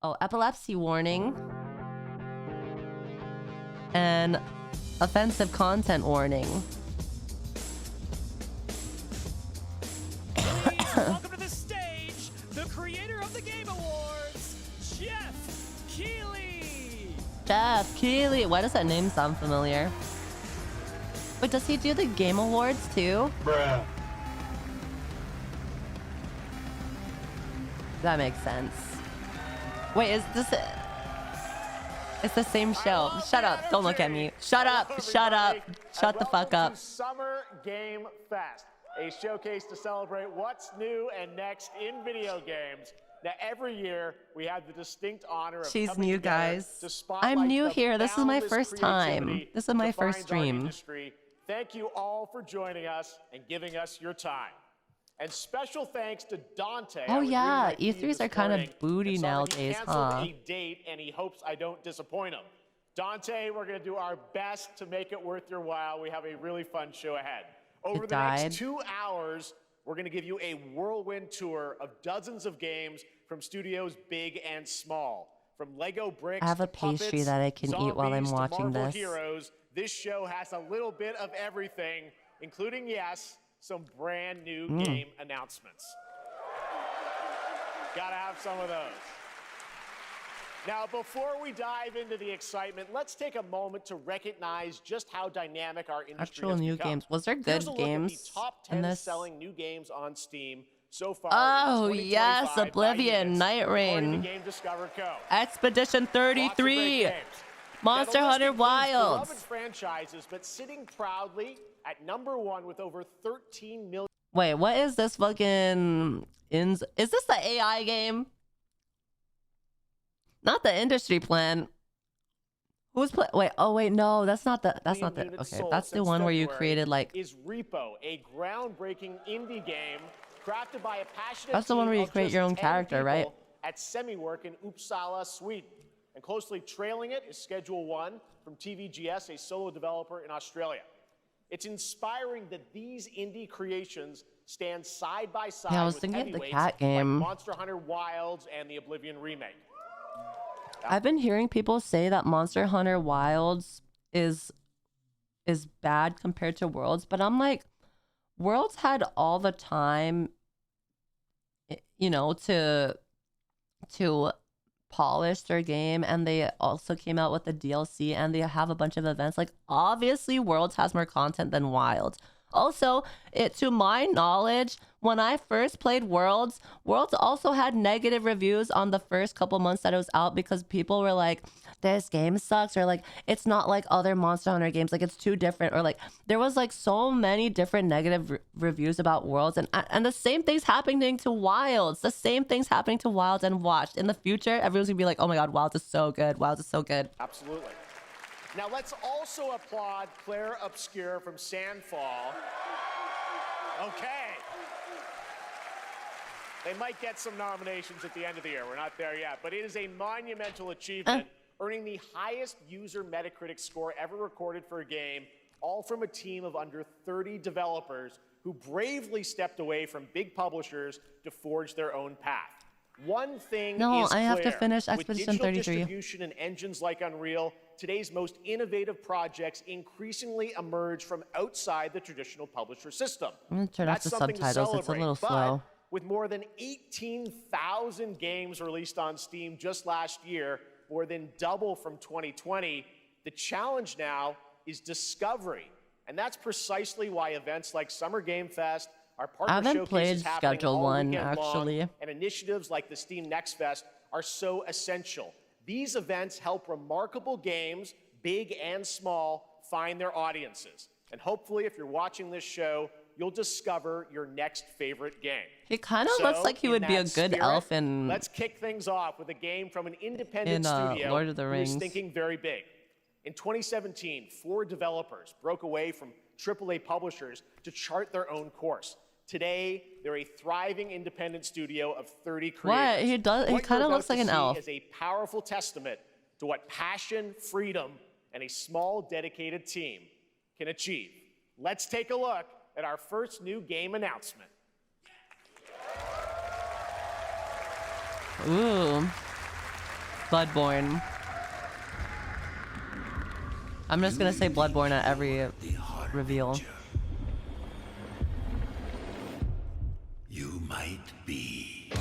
Oh, epilepsy warning. And offensive content warning. Please welcome to the stage the creator of the Game Awards, Jeff Keighley. Jeff Keighley. Why does that name sound familiar? Wait, does he do the Game Awards too? Bruh. That makes sense. Wait, is this it? It's the same show. Shut up. Don't look at me. Shut up. Shut up. Shut the fuck up. Summer Game Fest, a showcase to celebrate what's new and next in video games. Now, every year we have the distinct honor of She's coming new, together guys. to spotlight I'm new the here. This is my boundless first time. creativity This is my that first defines our stream. industry. Thank you all for joining us and giving us your time. And special thanks to Dante. Oh I was yeah, reading my feed E3s this are kind of morning booty and saw that nowadays, he canceled huh? a date, and he hopes I don't disappoint him. Dante, we're going to do our best to make it worth your while. We have a really fun show ahead. Over the next 2 hours, we're going to give you a whirlwind tour of dozens of games from studios big and small. From Lego bricks I have a to puppets, pastry that I can eat while I'm zombies to watching Marvel this. heroes, this show has a little bit of everything, including, yes, some brand new game announcements. Gotta have some of those. Now, before we dive into the excitement, let's take a moment to recognize just how dynamic our industry Actual has new become. games. Was there Here's good a look at games the top in 10 this? selling new games on Steam so far. Oh in yes, 2025 by Oblivion, units, Night according to Rain, Game Discover Co. Expedition Lots of great 33, games. Monster Now, the list Hunter includes Wilds. beloved franchises, but sitting proudly at number 1 with over 13 million. Wait, what is this fucking? Is this the AI game? Not the industry plan. Who's play? Wait, oh wait, no, that's not the. That's not the. units Okay, sold that's the since one where you February created like. is Repo, a groundbreaking indie game crafted by a passionate That's the one team where you of create just your own 10 character, right? people at Semiwork in Uppsala, Sweden. And closely trailing it is Schedule 1 from TVGS, a solo developer in Australia. It's inspiring that these indie creations stand side by side Yeah, I was with thinking of the heavyweights cat game. like Monster Hunter Wilds and the Oblivion remake. I've been hearing people say that Monster Hunter Wilds is bad compared to Worlds, but I'm like, Worlds had all the time, you know, to polish their game, and they also came out with the DLC, and they have a bunch of events. Like, obviously Worlds has more content than Wilds. Also, to my knowledge, when I first played Worlds also had negative reviews on the first couple months that it was out because people were like, this game sucks, or like, it's not like other Monster Hunter games, like it's too different, or like there was like so many different negative reviews about Worlds, and the same thing's happening to Wilds. The same thing's happening to Wilds, and watch in the future, everyone's gonna be like, oh my god, Wilds is so good. Wilds is so good. Absolutely. Now let's also applaud Claire Obscure from Sandfall. Okay. They might get some nominations at the end of the year. We're not there yet, but it is a monumental achievement, earning the highest user Metacritic score ever recorded for a game, all from a team of under 30 developers who bravely stepped away from big publishers to forge their own path. One thing No, is I have to clear. finish With Expedition digital 33. distribution and engines like Unreal, today's most innovative projects increasingly emerge from outside the traditional publisher system. I'm gonna turn off That's the something to subtitles. It's a celebrate, little but slow. with more than 18,000 games released on Steam just last year, more than double from 2020, the challenge now is discovery. And that's precisely why events like Summer Game Fest, our partner I haven't showcases played happening Schedule all 1, weekend long, actually. and initiatives like the Steam Next Fest are so essential. These events help remarkable games, big and small, find their audiences. And hopefully, if you're watching this show, you'll discover your next favorite game. He kind of looks like he in would be a that good spirit, elf in let's kick things off with a game from an independent studio Lord of the who is Rings. thinking very big. In 2017, 4 developers broke away from AAA publishers to chart their own course. Today, they're a thriving independent studio of 30 creators. What? He does. He What kind you're of looks about like to an see elf. is a powerful testament to what passion, freedom, and a small, dedicated team can achieve. Let's take a look at our first new game announcement. Ooh. Bloodborne. I'm just gonna say Bloodborne at every reveal. You might be.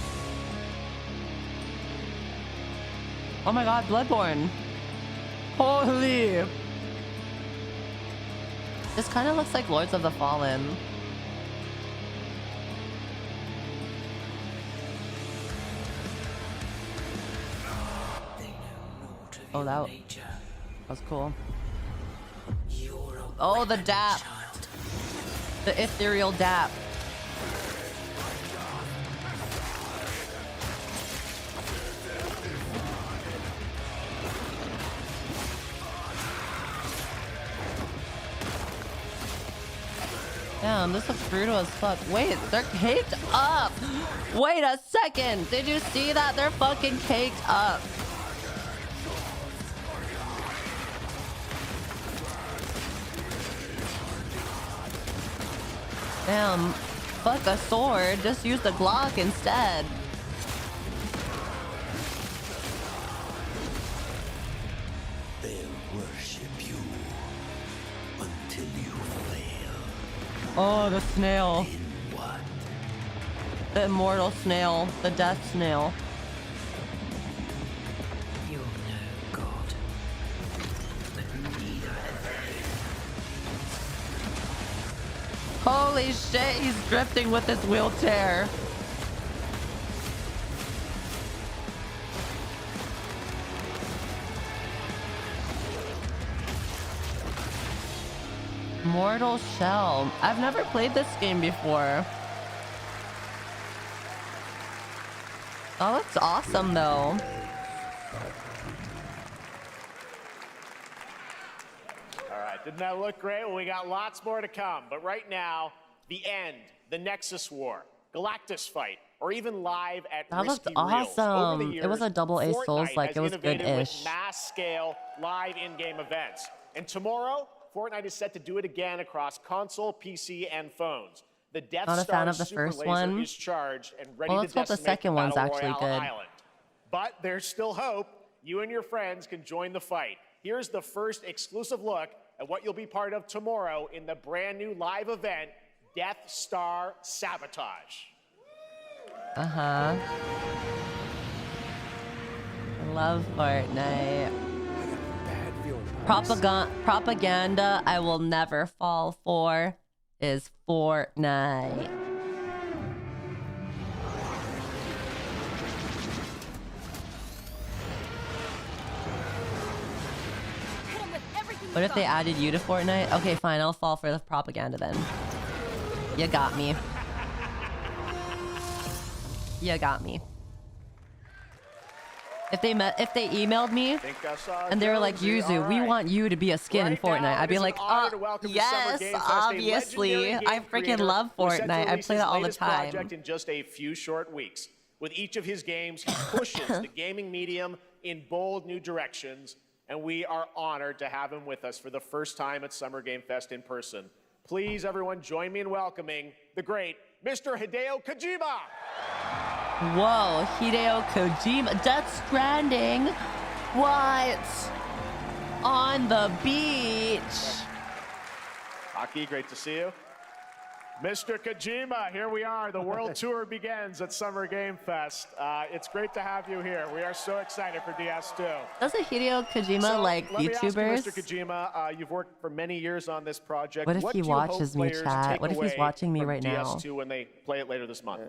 Oh my god, Bloodborne. Holy. This kind of looks like Lords of the Fallen. Oh, that was cool. Oh, the dap. The ethereal dap. Damn, this looks brutal as fuck. Wait, they're caked up. Wait a second. Did you see that? They're fucking caked up. Damn, fuck a sword. Just use the Glock instead. They'll worship you until you fail. Oh, the snail. In what? The immortal snail. The death snail. You're no god. But neither Holy shit, he's drifting with his wheelchair. Mortal Shell. I've never played this game before. Oh, it's awesome though. Didn't that look great? Well, we got lots more to come. But right now, the end, the Nexus War, Galactus fight, or even live at That Risky looked Reels. Over awesome. the It was a years, double A Fortnite Souls-like. has It was innovated good-ish. with mass-scale live in-game events. And tomorrow, Fortnite is set to do it again across console, PC, and phones. The Death Not a Star fan of the Super first Laser one. is charged and ready Well, to let's hope the decimate second one's Battle actually Royale good. Island. But there's still hope. You and your friends can join the fight. Here's the first exclusive look at what you'll be part of tomorrow in the brand new live event, Death Star Sabotage. Uh-huh. I love Fortnite. Propaganda I will never fall for is Fortnite. What if they added you to Fortnite? Okay, fine, I'll fall for the propaganda then. You got me. You got me. If they emailed me and they were like, Yuzu, we want you to be a skin in Fortnite, I'd be like, yes, obviously. I freaking love Fortnite. I play that all the time. Project in just a few short weeks. With each of his games, he pushes the gaming medium in bold new directions, and we are honored to have him with us for the first time at Summer Game Fest in person. Please, everyone, join me in welcoming the great Mr. Hideo Kojima. Whoa, Hideo Kojima. Death Stranding. What? On the beach. Aki, great to see you. Mr. Kojima, here we are. The world tour begins at Summer Game Fest. It's great to have you here. We are so excited for DS2. Doesn't Hideo Kojima like VTubers? Let me ask you, Mr. Kojima, you've worked for many years on this project. What if he watches me, chat? What if he's watching me right now? DS2 when they play it later this month?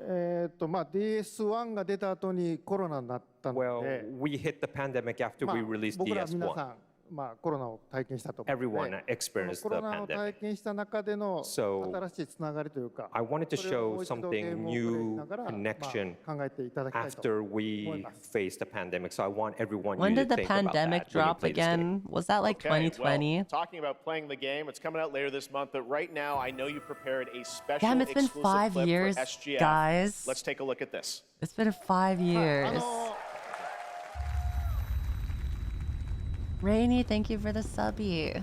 DS1 が出た後にコロナになったので、 Well, we hit the pandemic after we released 僕ら皆さ DS1. ん、コロナを体験したと思うので、 Everyone experienced コ the ロナを体 pandemic. 験した中での So, 新しいつながりというか、 I wanted to それをも show う一度ゲー something ムをプレイし new ながら、connection 考えていただきたいと after 思い we ます。 faced the pandemic. So I want everyone When you did to the think about pandemic that when you drop play this game. again? Was that like Okay, 2020? well, talking about playing the game, it's coming out later this month, but right now I know you prepared a special Damn, it's been exclusive 5 clip years, for SGF. guys. Let's take a look at this. It's been 5 years. Rainy, thank you for the subby.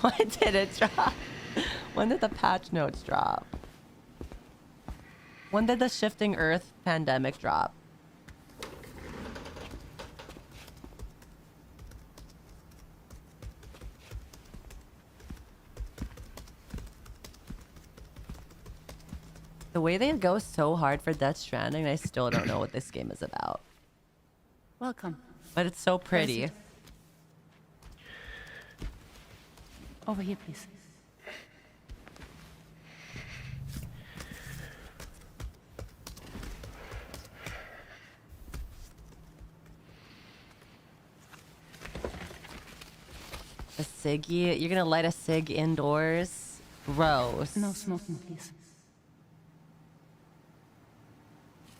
When did it drop? When did the patch notes drop? When did the Shifting Earth pandemic drop? The way they go so hard for Death Stranding, I still don't know what this game is about. Welcome. But it's so pretty. Over here, please. A ciggy? You're gonna light a cig indoors? Gross. No smoking, please.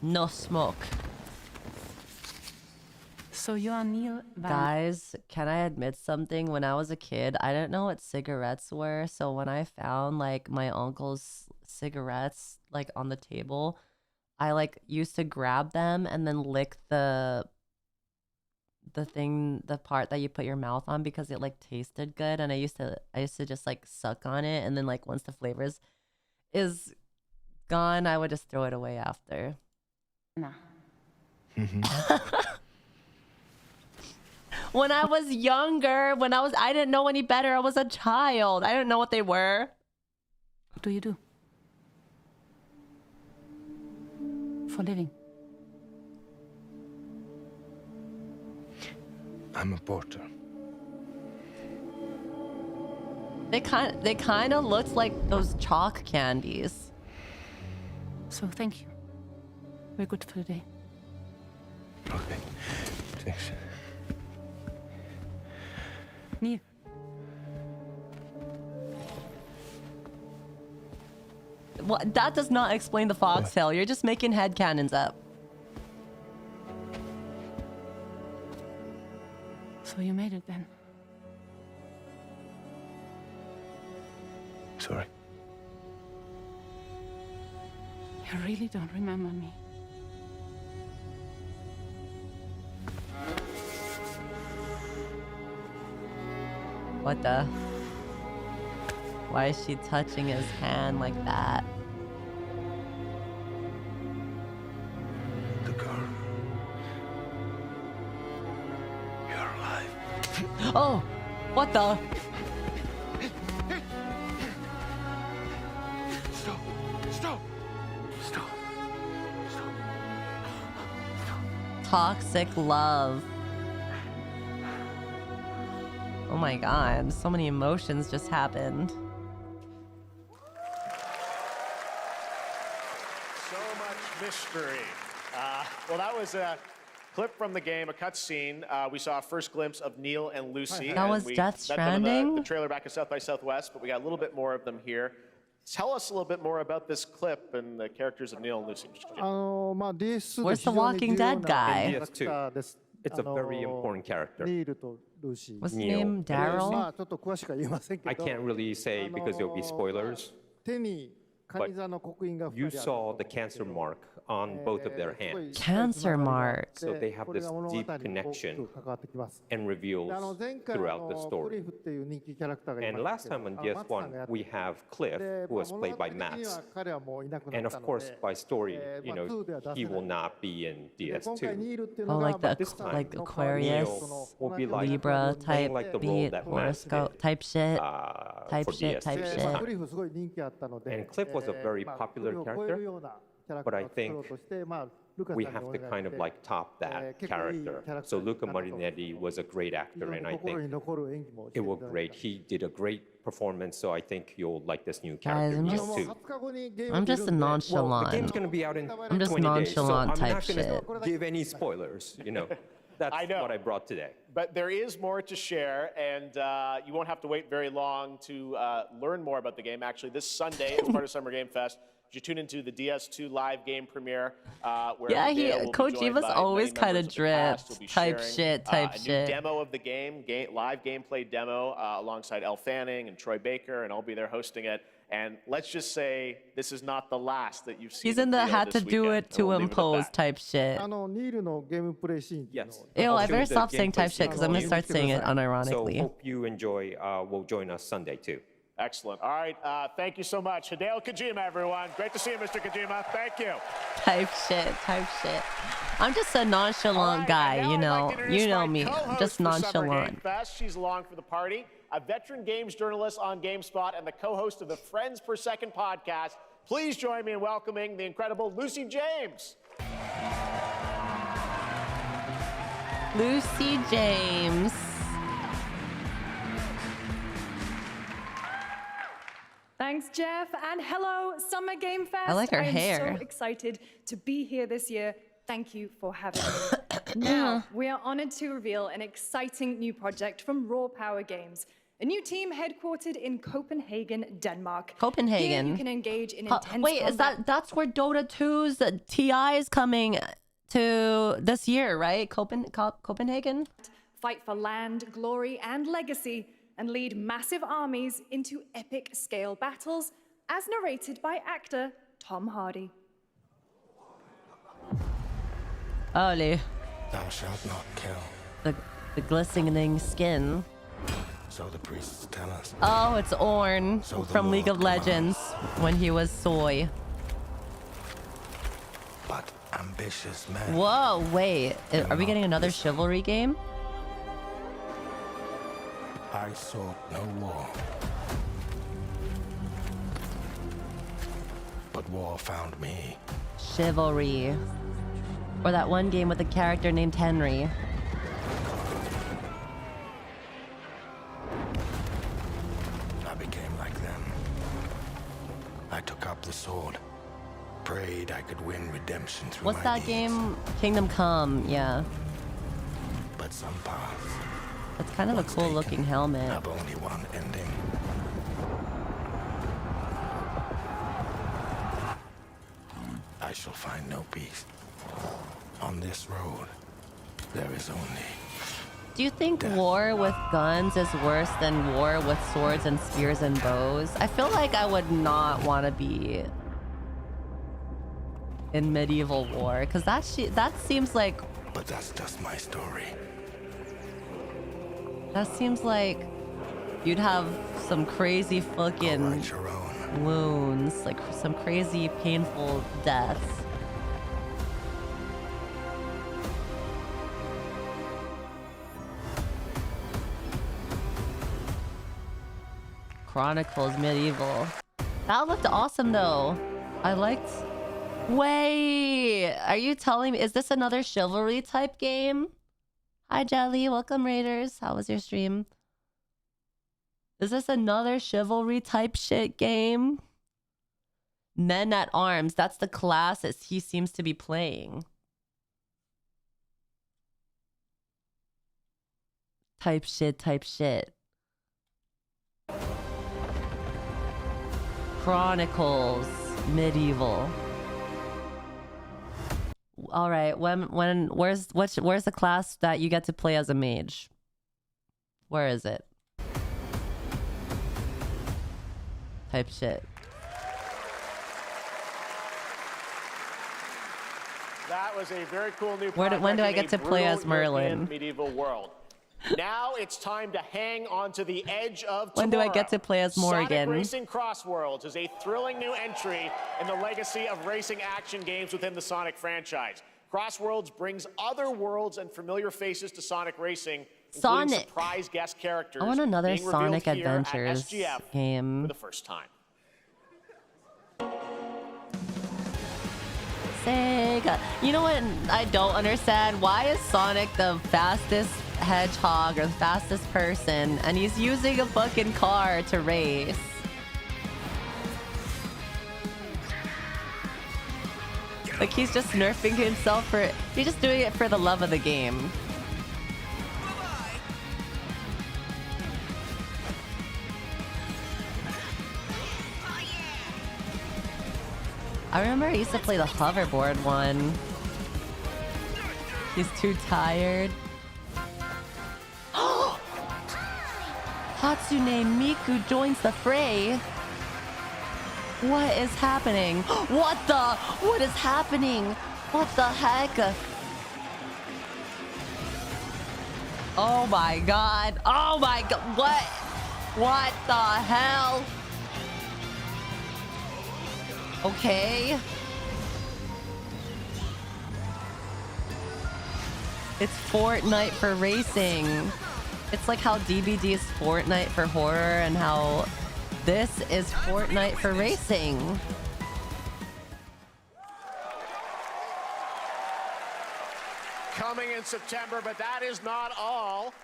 No smoke. So you are Neil Van... Guys, can I admit something? When I was a kid, I didn't know what cigarettes were. So when I found like my uncle's cigarettes like on the table, I like used to grab them and then lick the part that you put your mouth on because it like tasted good. And I used to just like suck on it, and then like once the flavors is gone, I would just throw it away after. Nah. When I was younger, I didn't know any better. I was a child. I didn't know what they were. What do you do? For living? I'm a porter. They kind of looked like those chalk candies. So thank you. We're good for the day. Okay. Thanks. Neil. Well, that does not explain the foxtail. You're just making headcanons up. So you made it then? Sorry. You really don't remember me. What the? Why is she touching his hand like that? The girl. You're alive. Oh! What the? Stop. Stop. Stop. Stop. Toxic love. Oh my god, so many emotions just happened. So much mystery. Well, that was a clip from the game, a cutscene. We saw a first glimpse of Neil and Lucy. That and was we Death met them in Stranding? the trailer back at South by Southwest, but we got a little bit more of them here. Tell us a little bit more about this clip and the characters of Neil and Lucy. Where's the Walking Dead guy? PS2. It's a very important character. What's his Neil. name? Daryl? まあちょっと詳しくは言いませんけ I ど、 can't really say because there'll be spoilers. 手にカニ座の刻印が You 2人ある saw the cancer mark on both of their hands Cancer mark. So they have this deep connection and reveals throughout the story. And last time on DS1, we have Cliff, who was played by Max. And of course, by story, you know, he will not be in DS2. Oh, like the This time, like Aquarius, Neil will be like Libra playing type like the role beat, that Max horoscope did, type shit, type for shit, DS2 type this shit. time. And Cliff was a very popular character, but I think we have to kind of like top that character. So Luca Marinetti was a great actor, and I think it was great. He did a great performance, so I think you'll like this new Guys, character I'm Neil, just- too. I'm just a Well, the nonchalant. game's gonna be out in I'm just 20 days, so nonchalant I'm type not gonna shit. give any spoilers. You know, that's I know. what I brought today. But there is more to share, and you won't have to wait very long to learn more about the game. Actually, this Sunday, as part of Summer Game Fest, you tune into the DS2 live game premiere. Where Yeah, Hideo will be joined Kojima's by always many kind members of of the cast. He'll dripped. be Type sharing, shit, type a shit. new demo of the game, live gameplay demo, alongside Elle Fanning and Troy Baker, and I'll be there hosting it. And let's just say this is not the last that you've seen. He's in the of Hideo had to this do weekend, it and to we'll leave it at impose that. type shit. あのニールのゲームプレイシーンっていうの Yes. を Ew, I'll I show better you the stop saying gameplay type shit because I'm gonna scene. start saying it So unironically. hope you enjoy. Will join us Sunday too. Excellent. All right. Thank you so much. Hideo Kojima, everyone. Great to see you, Mr. Kojima. Thank you. Type shit, type shit. I'm just a nonchalant All right, guy, and now you I'd know. like to introduce You know my me. I'm co-host just for Summer Game nonchalant. Fest. She's along for the party, a veteran games journalist on GameSpot and the co-host of the Friends Per Second podcast, Please join me in welcoming the incredible Lucy James. Lucy James. Thanks, Jeff, and hello, Summer Game Fest. I like her am hair. so excited to be here this year. Thank you for having me. Now, we are honored to reveal an exciting new project from Raw Power Games, a new team headquartered in Copenhagen, Denmark. Copenhagen. Here you can engage in intense Wait, combat. that's where Dota 2's TI is coming to this year, right? Copenhagen? Fight for land, glory, and legacy, and lead massive armies into epic scale battles, as narrated by actor Tom Hardy. Holy. Thou shalt not kill. The glistening skin. So the priests tell us. Oh, it's Ornn So the from Lord League of Legends when he was soy. But ambitious men. Whoa, wait. Are we getting another chivalry game? I sought no war. But war found me. Chivalry. Or that one game with a character named Henry. I became like them. I took up the sword. Prayed I could win redemption through What's my that deeds. game? Kingdom Come, yeah. But some paths That's kind of a cool looking helmet. have only one ending. I shall find no peace. On this road, there is only... Do you think war with guns is worse than war with swords and spears and bows? I feel like I would not want to be in medieval war because that seems like But that's just my story. that seems like you'd have some crazy fucking Write your own. wounds, like some crazy painful deaths. Chronicles Medieval. That looked awesome though. I liked... Wait, are you telling me, is this another chivalry type game? Hi Jelly, welcome Raiders. How was your stream? Is this another chivalry type shit game? Men at Arms, that's the class that he seems to be playing. Type shit, type shit. Chronicles Medieval. All right, where's the class that you get to play as a mage? Where is it? Type shit. That was a very cool new When do I get to play as brutal Merlin? European medieval world. Now it's time to hang on to the edge of tomorrow. When do I get to play as Morrigan? Sonic Racing Crossworlds is a thrilling new entry in the legacy of racing action games within the Sonic franchise. Crossworlds brings other worlds and familiar faces to Sonic Racing, including Sonic. surprise guest characters. I want another being revealed Sonic here at Adventures SGF game. for the first time. Sega. You know what I don't understand? Why is Sonic the fastest hedgehog or the fastest person and he's using a fucking car to race? Like he's just nerfing himself for... He's just doing it for the love of the game. I remember I used to play the hoverboard one. He's too tired. Hatsune Miku joins the fray. What is happening? What is happening? What the heck? Oh my god. Oh my god. What the hell? Okay. It's Fortnite for racing. It's like how DBD is Fortnite for horror and how this is Fortnite for racing. in September, but that is not all.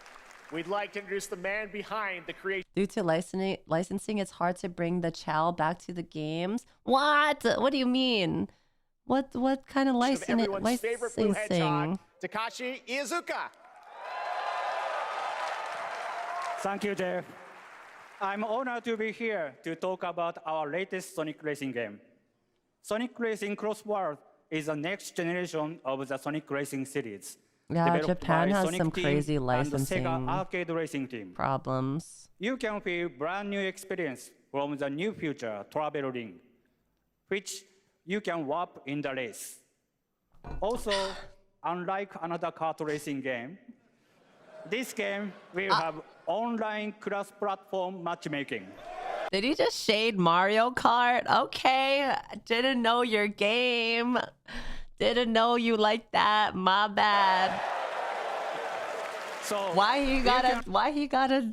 We'd like to introduce the man behind the creation. Due to licensing, it's hard to bring the Chow back to the games. What? What do you mean? What kind of Everyone's favorite blue hedgehog, licensing? Takashi Iizuka. Thank you, Jeff. I'm honored to be here to talk about our latest Sonic Racing game. Sonic Racing Cross World is the next generation of the Sonic Racing series. Yeah, developed Japan by has Sonic some Team crazy and the licensing Sega Arcade Racing Team. problems. You can feel brand new experience from the new future travel ring, which you can warp in the race. Also, unlike another kart racing game, this game will have online cross-platform matchmaking. Did he just shade Mario Kart? Okay, didn't know your game. Didn't know you like that. My bad. So Why he gotta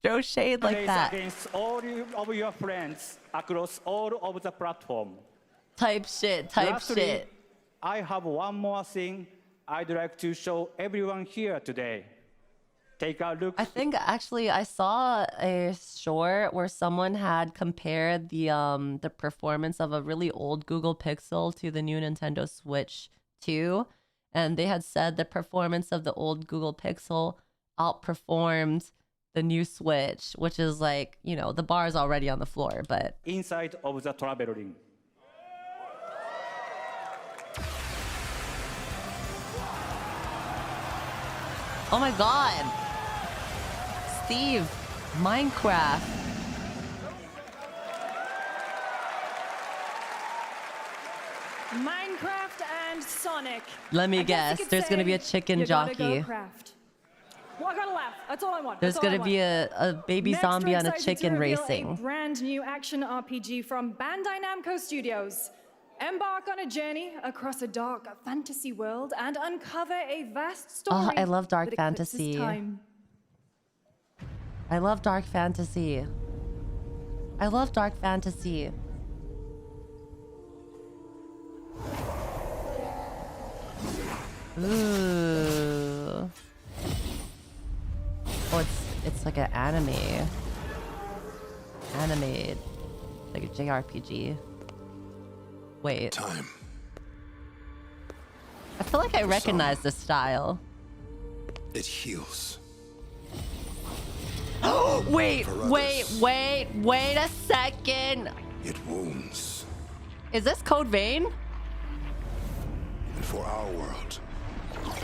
throw shade like race that? against all of your friends across all of the platform. Type shit. Lastly, I have one more thing I'd like to show everyone here today. Take a look. I think actually I saw a short where someone had compared the performance of a really old Google Pixel to the new Nintendo Switch 2, and they had said the performance of the old Google Pixel outperformed the new Switch, which is like, you know, the bar is already on the floor, but Inside of the travel ring. oh my god. Steve, Minecraft. Minecraft and Sonic. Let me I guess you guess, could there's gonna say be a chicken you gotta jockey. go craft. Well, I gotta laugh. That's all I want. There's That's all I gonna be want. a baby Next, zombie we're on a excited to chicken reveal racing. A brand new action RPG from Bandai Namco Studios. Embark on a journey across a dark fantasy world and uncover a vast story. Oh, I love dark that eclipses fantasy. time. I love dark fantasy. I love dark fantasy. Ooh. Oh, it's like an anime. Anime, like a JRPG. Wait. Time. I feel like I recognize this style. It heals. Wait For a second. It wounds. Is this Code Vein? And for our world,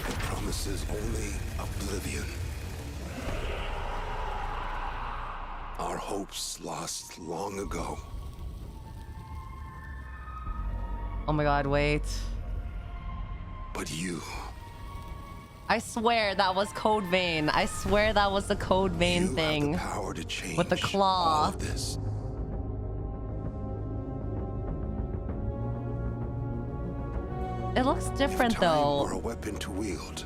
it promises only oblivion. Our hopes lost long ago. Oh my god, wait. But you, I swear that was Code Vein. I swear that was the Code Vein you thing. have the power to change with the claw. all of this. It looks different If time though. were a weapon to wield,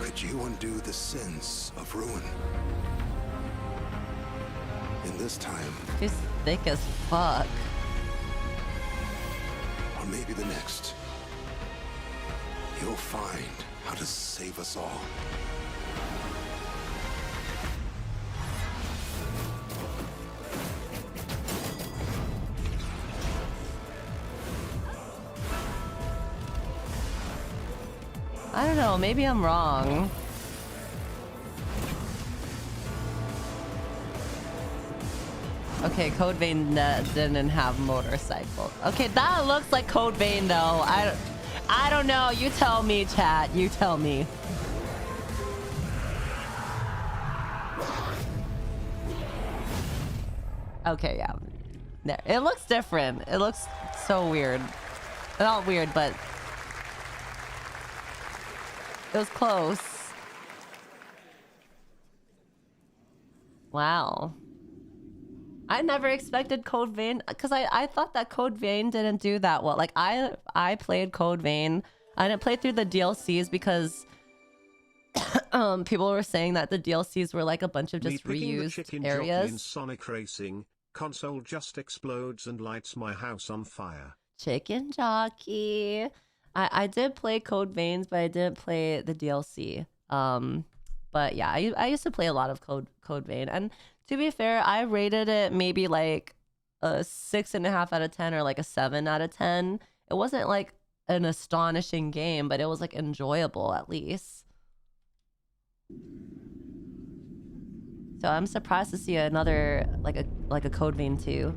could you undo the sins of ruin? In this time, She's thick as fuck. or maybe the next, you'll find how to save us all. I don't know, maybe I'm wrong. Okay, Code Vein didn't have motorcycles. Okay, that looks like Code Vein though. I don't know. You tell me, chat. You tell me. Okay, yeah. There. It looks different. It looks so weird. Not weird, but it was close. Wow. I never expected Code Vein, because I thought that Code Vein didn't do that well. Like I played Code Vein. I didn't play through the DLCs because people were saying that the DLCs were like a bunch of just reused areas. In Sonic Racing, console just explodes and lights my house on fire. Chicken jockey. I did play Code Veins, but I didn't play the DLC. But yeah, I used to play a lot of Code Vein, and to be fair, I rated it maybe like a 6.5 out of 10 or like a 7 out of 10. It wasn't like an astonishing game, but it was like enjoyable at least. So I'm surprised to see another like a Code Vein 2.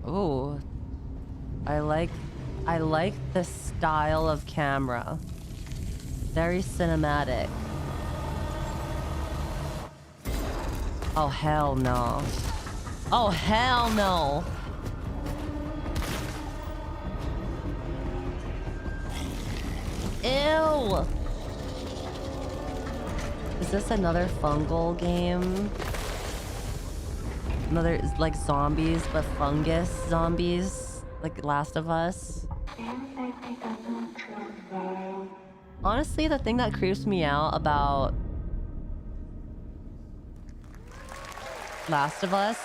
Oh, I like the style of camera. Very cinematic. Oh hell no. Oh hell no. Ew. Is this another fungal game? Another like zombies, but fungus zombies, like Last of Us. Honestly, the thing that creeps me out about Last of Us,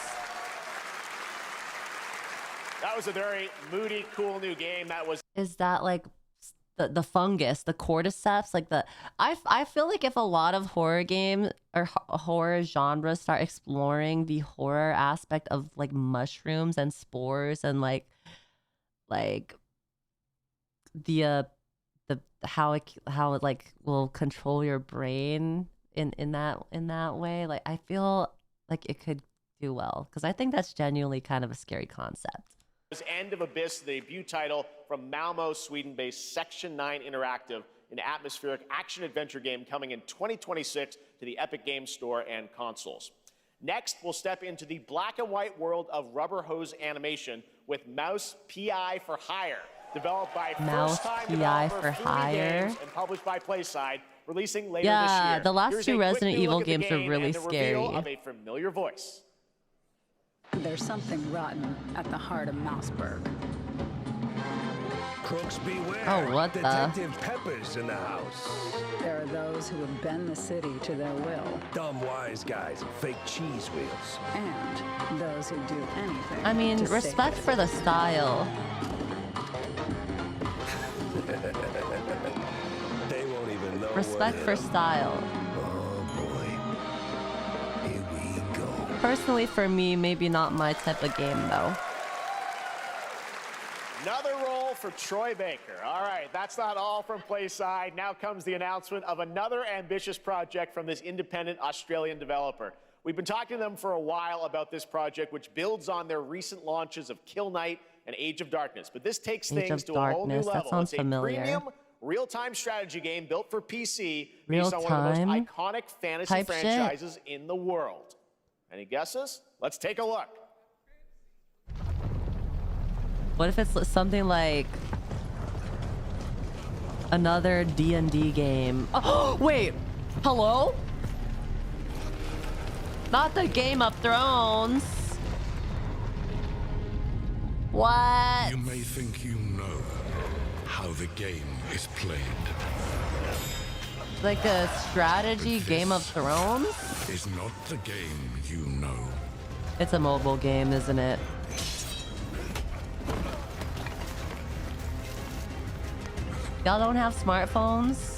That was a very moody, cool new game. That was is that like the fungus, the cordyceps, like the I feel like if a lot of horror games or horror genres start exploring the horror aspect of like mushrooms and spores and like the how it like will control your brain in that way, like I feel like it could do well, because I think that's genuinely kind of a scary concept. End of Abyss, the debut title from Malmo, Sweden-based Section 9 Interactive, an atmospheric action-adventure game coming in 2026 to the Epic Games Store and consoles. Next, we'll step into the black and white world of rubber hose animation with Mouse PI for Hire, developed by first-time developer Fumi Games and published by PlaySide, releasing later this year. Yeah, the last Here's two a quick Resident new Evil look at the games are game really and the scary. reveal of a familiar voice. There's something rotten at the heart of Mouseburg. Crooks beware. Oh, what the? Detective Pepper's in the house. There are those who would bend the city to their will. Dumb wise guys and fake cheese wheels. And those who do anything. I mean, to respect save for the style. They won't even know. Respect for style. Personally, for me, maybe not my type of game, though. Another role for Troy Baker. All right, that's not all from PlaySide. Now comes the announcement of another ambitious project from this independent Australian developer. We've been talking to them for a while about this project, which builds on their recent launches of Kill Knight and Age of Darkness. But this takes things to a whole new level. That sounds it's familiar. A premium real-time strategy game built for PC based on one of the most iconic fantasy franchises in the world. Any guesses? Let's take a look. What if it's something like another D&D game? Oh, wait. Hello? Not the Game of Thrones. What? You may think you know how the game is played. Like a strategy Game of Thrones? Is not the game you know. It's a mobile game, isn't it? Y'all don't have smartphones?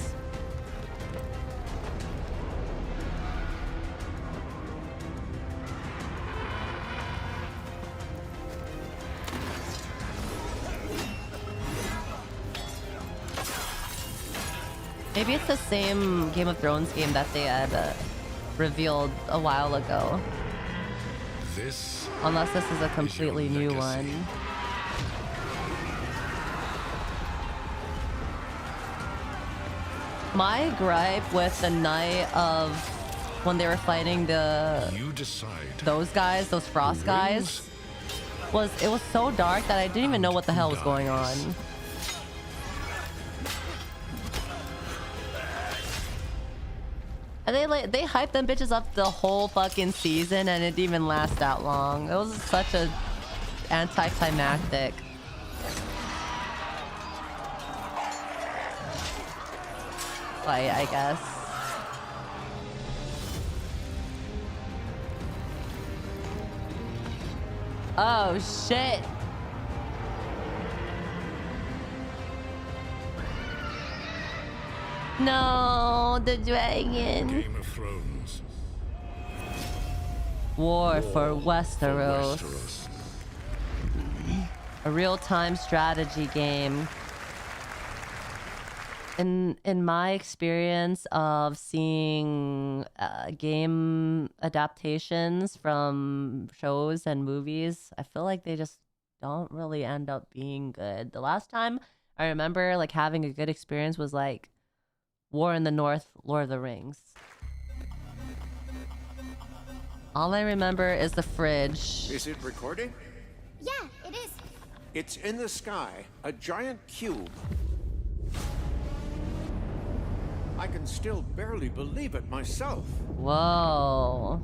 Maybe it's the same Game of Thrones game that they had revealed a while ago. Unless this is a completely new one. My gripe with the night of when they were fighting those guys, those frost guys, was it was so dark that I didn't even know what the hell was going on. And they hyped them bitches up the whole fucking season, and it didn't even last that long. It was such a anticlimactic. Fight, I guess. Oh shit. No, the dragon. Game of Thrones. War for Westeros. A real-time strategy game. In my experience of seeing game adaptations from shows and movies, I feel like they just don't really end up being good. The last time I remember like having a good experience was like War in the North, Lord of the Rings. All I remember is the fridge. Is it recording? Yeah, it is. It's in the sky, a giant cube. I can still barely believe it myself. Whoa.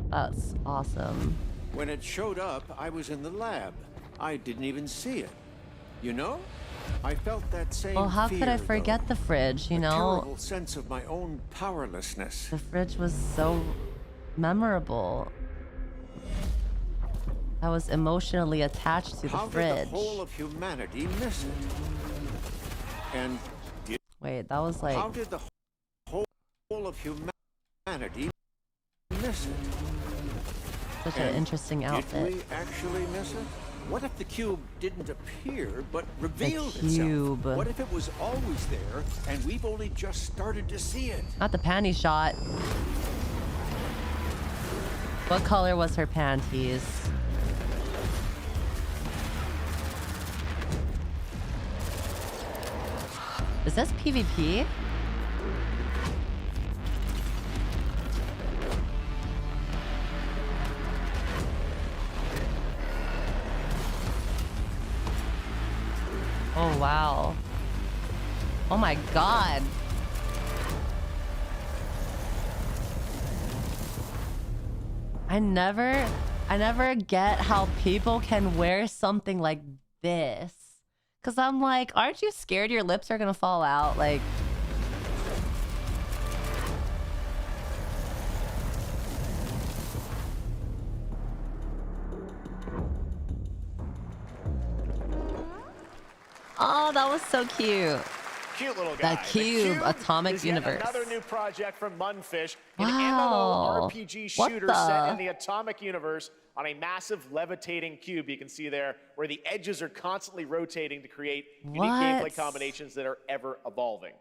That's awesome. When it showed up, I was in the lab. I didn't even see it. You know? I felt that same Well, how could I fear, forget though. the fridge, you A know? terrible sense of my own powerlessness. The fridge was so memorable. I was emotionally attached to the How fridge. did the whole of humanity miss it? And Wait, that was like... how did the whole of humanity miss it? Such an interesting outfit. Did we actually miss it? What if the cube didn't appear but revealed cube. itself? What if it was always there and we've only just started to see it? Not the panty shot. What color was her panties? Is this PvP? Oh wow. Oh my god. I never get how people can wear something like this. Cause I'm like, aren't you scared your lips are gonna fall out? Like, oh, that was so cute. Cute little guy. The Cube, Atomic is yet Universe. Another new project from Munfish, an Wow. MMORPG What shooter the? set in the Atomic Universe on a massive levitating cube. You can see there where the edges are constantly rotating to create unique gameplay What? combinations that are ever evolving.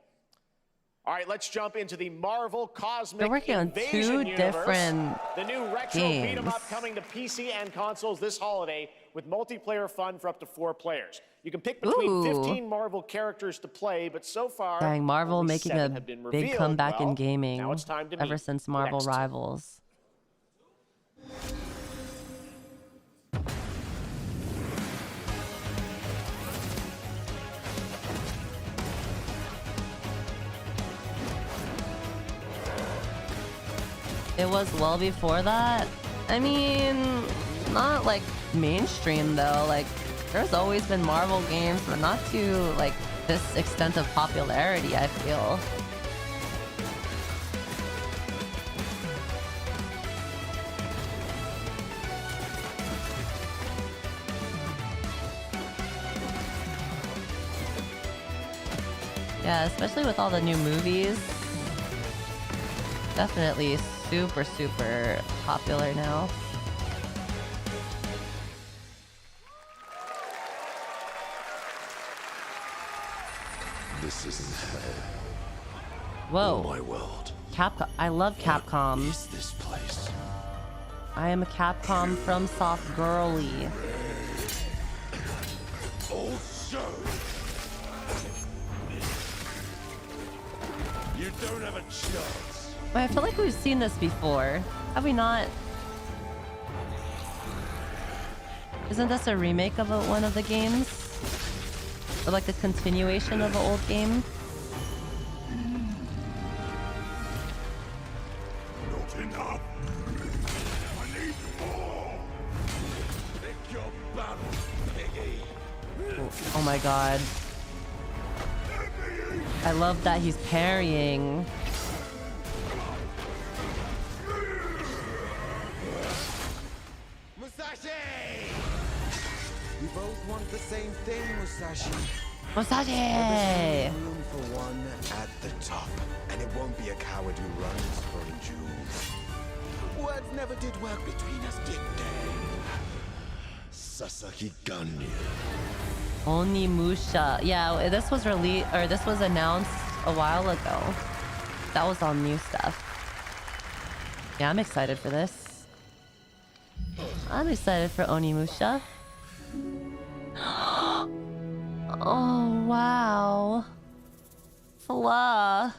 All right, let's jump into the Marvel Cosmic They're working on Invasion two universe. different The new retro beat 'em games. up coming to PC and consoles this holiday with multiplayer fun for up to 4 players. You can pick between Ooh. 15 Marvel characters to play, but so far, Dang, Marvel only making 7 a have been big revealed. comeback Well, in gaming now it's time to ever meet since the Marvel next two. Rivals. It was well before that. I mean, not like mainstream though. Like, there's always been Marvel games, but not to like this extent of popularity, I feel. Yeah, especially with all the new movies. Definitely super, super popular now. This isn't hell. Whoa. My world. I love Capcom. Is this place? I am a Capcom from Soft Girly. Also, you don't have a chance. Wait, I feel like we've seen this before. Have we not? Isn't this a remake of one of the games? Or like a continuation of an old game? Oh my god. I love that he's parrying. We both want the same thing, Musashi. Musashi! There's only room for one at the top, and it won't be a coward who runs for the jewels. Words never did work between us, did they? Sasaki Ganyu. Onimusha. Yeah, this was released, or this was announced a while ago. That was all new stuff. Yeah, I'm excited for this. I'm excited for Onimusha. Oh, wow. Fla.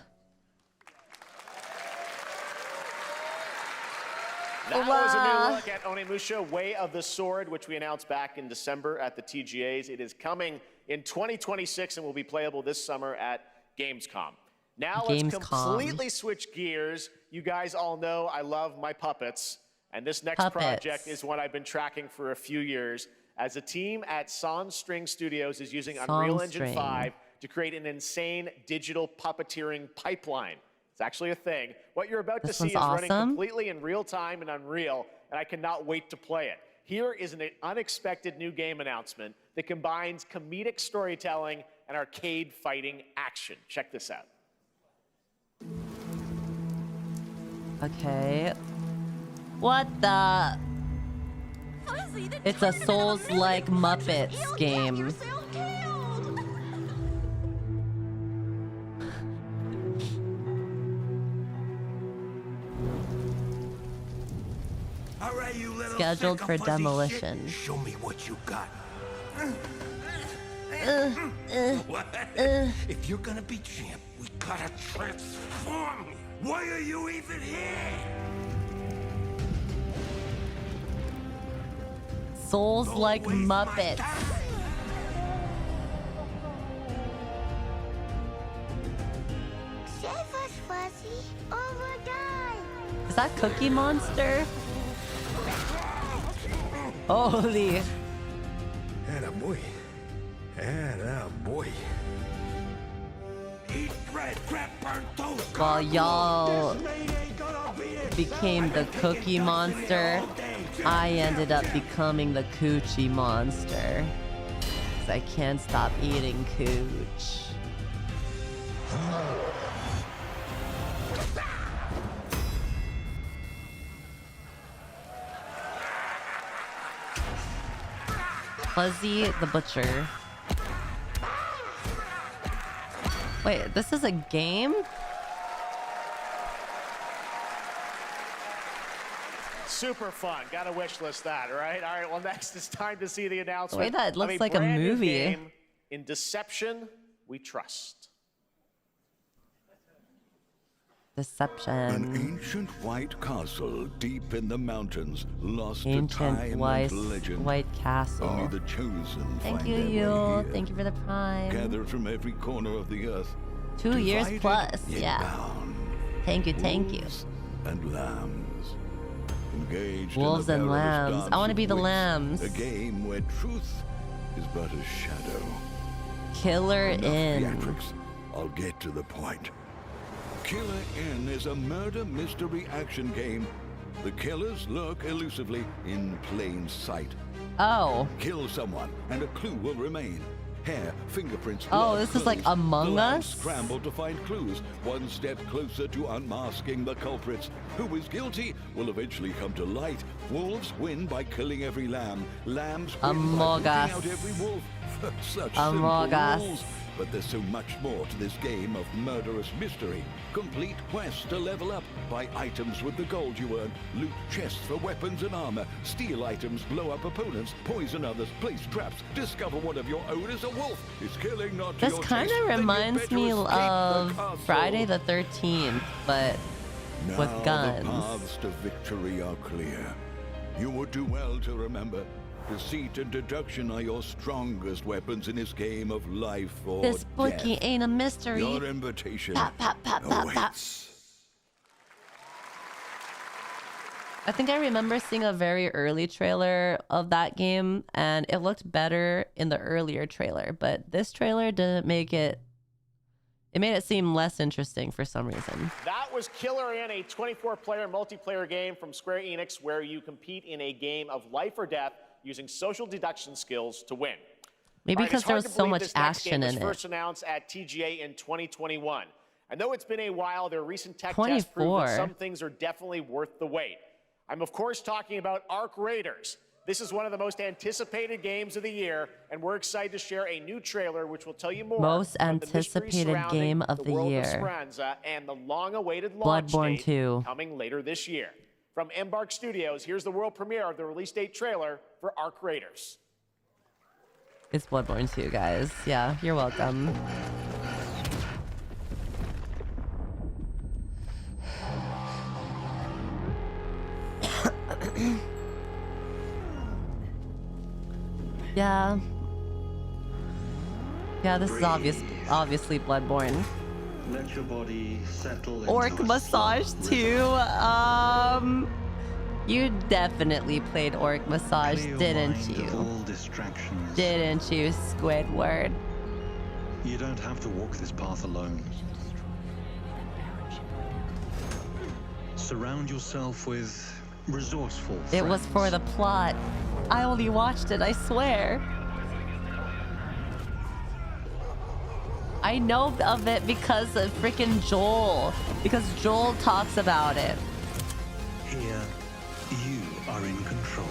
That was a new look at Onimusha, Way of the Sword, which we announced back in December at the TGAs. It is coming in 2026 and will be playable this summer at Gamescom. Now let's completely switch gears. You guys all know I love my puppets, and this next project is one I've been tracking for a few years, as a team at String Studios is using Unreal Engine 5 to create an insane digital puppeteering pipeline. It's actually a thing. What you're about to see is running completely in real time in Unreal, and I cannot wait to play it. Here is an unexpected new game announcement that combines comedic storytelling and arcade fighting action. Check this out. Okay. What the? It's a Souls-like Muppets game. Scheduled for demolition. Show me what you got. If you're gonna be champ, we gotta transform. Why are you even here? Souls-like Muppets. Is that Cookie Monster? Holy. Attaboy. Attaboy. Eat bread, crap, burn toast. While y'all became the Cookie Monster, I ended up becoming the Coochie Monster. 'Cause I can't stop eating cooch. Fuzzy the Butcher. Wait, this is a game? Super fun. Gotta wish list that, right? All right, well, next it's time to see the announcement. The way that looks like a brand new movie. game in Deception, We Trust. Deception. An ancient white castle deep in the mountains, lost to Ancient time and legend. white castle. Only the chosen Thank find you, their way Yule. here. Thank you for the prime. Gathered from every corner of the earth. 2 years divided plus, yet yeah. bound. Thank you, thank you. Wolves and lambs. Engaged Wolves in and the perilous lambs. I dance want to of be the wits, lambs. A game where truth is but a shadow. Killer Enough Inn. theatrics. I'll get to the point. Killer Inn is a murder mystery action game. The killers lurk elusively in plain sight. Oh. Kill someone and a clue will remain. Hair, fingerprints, Oh, blood, this is like clothes. Among The lambs Us? scramble to find clues, one step closer to unmasking the culprits. Who is guilty will eventually come to light. Wolves win by killing every lamb. Lambs win Among by Us. picking out every wolf. Such Among simple Us. rules. But there's so much more to this game of murderous mystery. Complete quests to level up. Buy items with the gold you earn. Loot chests for weapons and armor. Steal items, blow up opponents, poison others, place traps. Discover one of your own is a wolf. Is killing not to This your kind taste, of then you reminds better me escape the of castle. Friday the 13th, but Now with guns. the paths to victory are clear. You would do well to remember, deceit and deduction are your strongest weapons in this game of life or This bookie death. ain't a mystery. Your invitation Pop, pop, pop, pop, pop. awaits. I think I remember seeing a very early trailer of that game, and it looked better in the earlier trailer, but this trailer didn't make it... It made it seem less interesting for some reason. That was Killer In, a 24-player multiplayer game from Square Enix where you compete in a game of life or death using social deduction skills to win. Maybe because there was so much action in it. This was first announced at TGA in 2021. And though it's been a while, their recent tech tests prove that some things are definitely worth the wait. I'm of course talking about Ark Raiders. This is one of the most anticipated games of the year, and we're excited to share a new trailer which will tell you more Most anticipated game of the year. Speranza and the long-awaited launch Bloodborne date 2. coming later this year. From Embark Studios, here's the world premiere of the release date trailer for Ark Raiders. It's Bloodborne 2, guys. Yeah, you're welcome. Yeah. Yeah, this is obviously Bloodborne. Let your body settle. Orc Massage 2. You definitely played Orc Massage, didn't you? Didn't you, Squidward? You don't have to walk this path alone. Surround yourself with resourceful friends. It was for the plot. I only watched it, I swear. I know of it because of freaking Joel. Because Joel talks about it. Here, you are in control.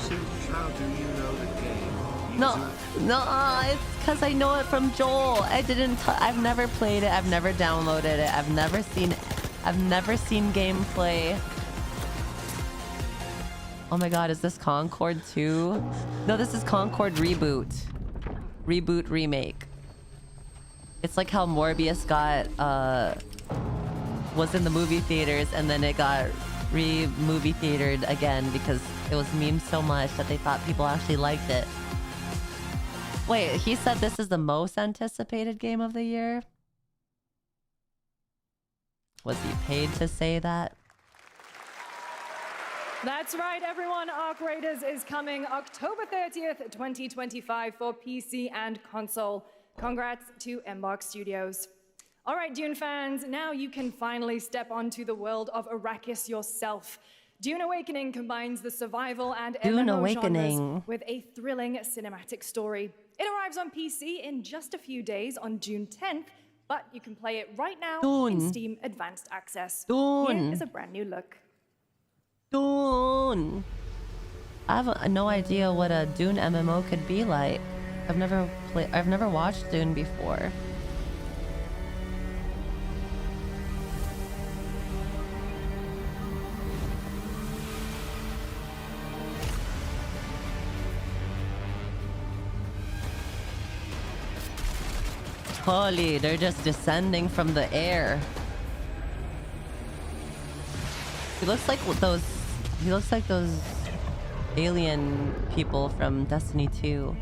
So how do you know the game? No, it's because I know it from Joel. I've never played it. I've never downloaded it. I've never seen gameplay. Oh my god, is this Concord 2? No, this is Concord Reboot. Reboot Remake. It's like how Morbius got, was in the movie theaters and then it got movie theatered again because it was memed so much that they thought people actually liked it. Wait, he said this is the most anticipated game of the year? Was he paid to say that? That's right, everyone. Ark Raiders is coming October 30th, 2025 for PC and console. Congrats to Embark Studios. All right, Dune fans, now you can finally step onto the world of Arrakis yourself. Dune Awakening combines the survival and MMO genres with a thrilling cinematic story. It arrives on PC in just a few days on June 10th, but you can play it right now in Steam Advanced Access. Here is a brand new look. Dune. I have no idea what a Dune MMO could be like. I've never watched Dune before. Holy, they're just descending from the air. He looks like those alien people from Destiny 2.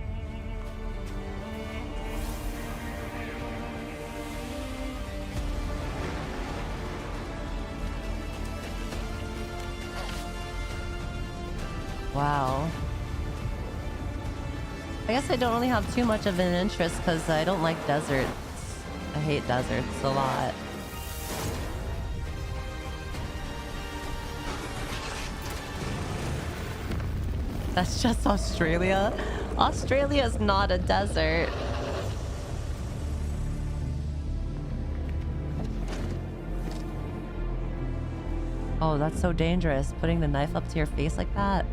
Wow. I guess I don't really have too much of an interest because I don't like deserts. I hate deserts a lot. That's just Australia. Australia's not a desert. Oh, that's so dangerous, putting the knife up to your face like that.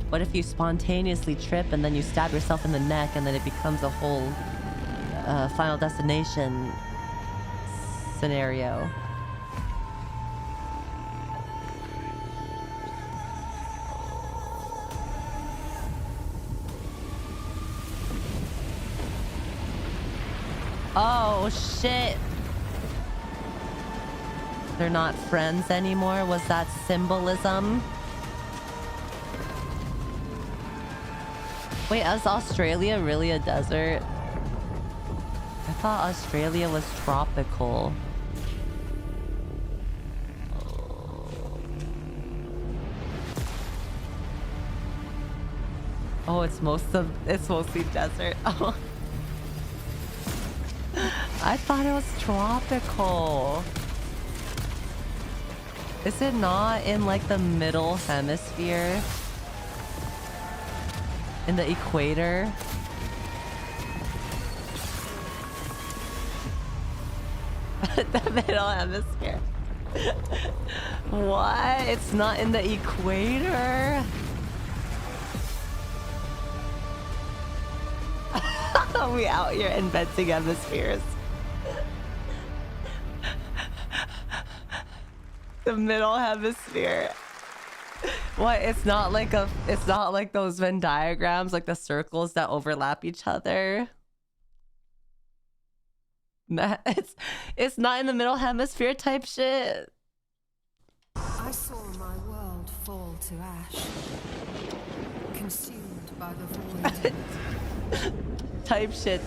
What if you spontaneously trip and then you stab yourself in the neck and then it becomes a whole Final Destination scenario? Oh, shit. They're not friends anymore? Was that symbolism? Wait, is Australia really a desert? I thought Australia was tropical. Oh, it's mostly desert. Oh. I thought it was tropical. Is it not in like the middle hemisphere? In the equator? The middle hemisphere. What? It's not in the equator? We out here inventing hemispheres. The middle hemisphere. What? It's not like those Venn diagrams, like the circles that overlap each other. It's not in the middle hemisphere type shit. I saw my world fall to ash, consumed by the void. Type shit.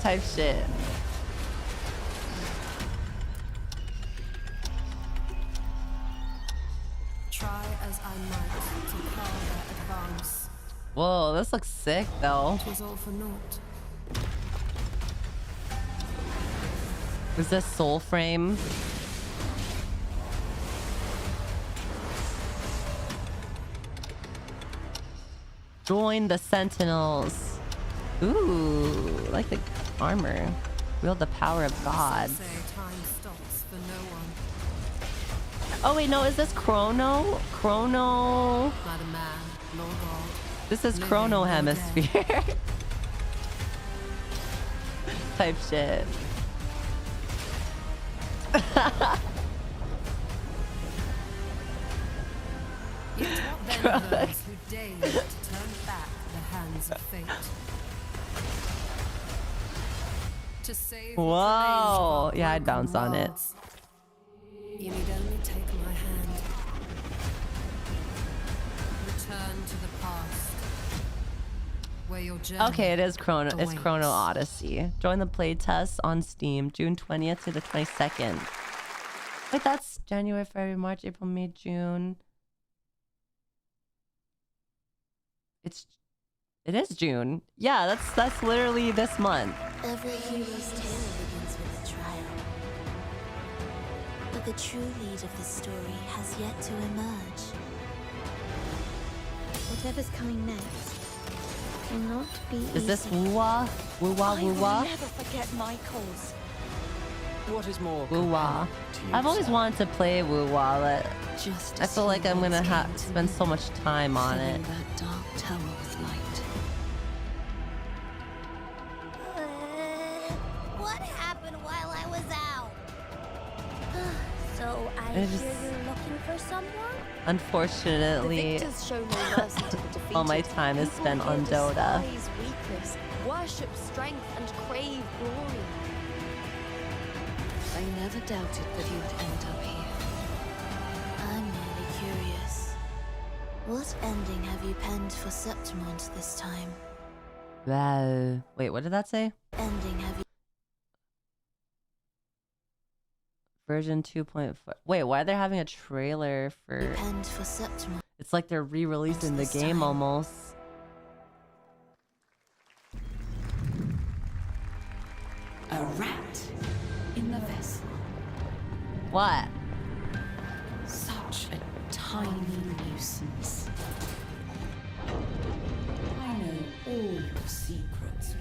Try as I might to further advance. Whoa, this looks sick though. It was all for naught. Is this Soul Frame? Join the Sentinels. Ooh, I like the armor. Wield the power of God. Oh wait, no, is this Chrono? This is Chrono Hemisphere. Type shit. Those who dared to turn back the hands of fate. To save Whoa! Yeah, I'd bounce on it. You need only take my hand. Return to the past. Where your journey Okay, it is Chrono. It's awaits. Chrono Odyssey. Join the playtest on Steam, June 20th to the 22nd. Wait, that's January, February, March, April, May, June. It is June. Yeah, that's literally this month. Every hero's tale begins with a trial. But the true lead of the story has yet to emerge. Whatever's coming next cannot be Is this easy. Woo-wah? Woo-wah, I will woo-wah? never forget my cause. What is more? Woo-wah. I've always wanted to play Woo-wah, but I feel like I'm gonna spend so much time on it. That dark tower with light. What happened while I was out? So I I hear just- you're looking for someone? Unfortunately, The victors show no mercy to the defeated. all my time is spent on People Dota. despise weakness, worship strength, and crave glory. I never doubted that you would end up here. I'm merely curious. What ending have you penned for Septimont this time? Wow. Wait, what did that say? Ending have you Version 2.4. Wait, why are they having a trailer for... penned for Septimont? It's like they're re-releasing the game almost. A rat in the vessel. What? Such a tiny nuisance. I know all your secrets.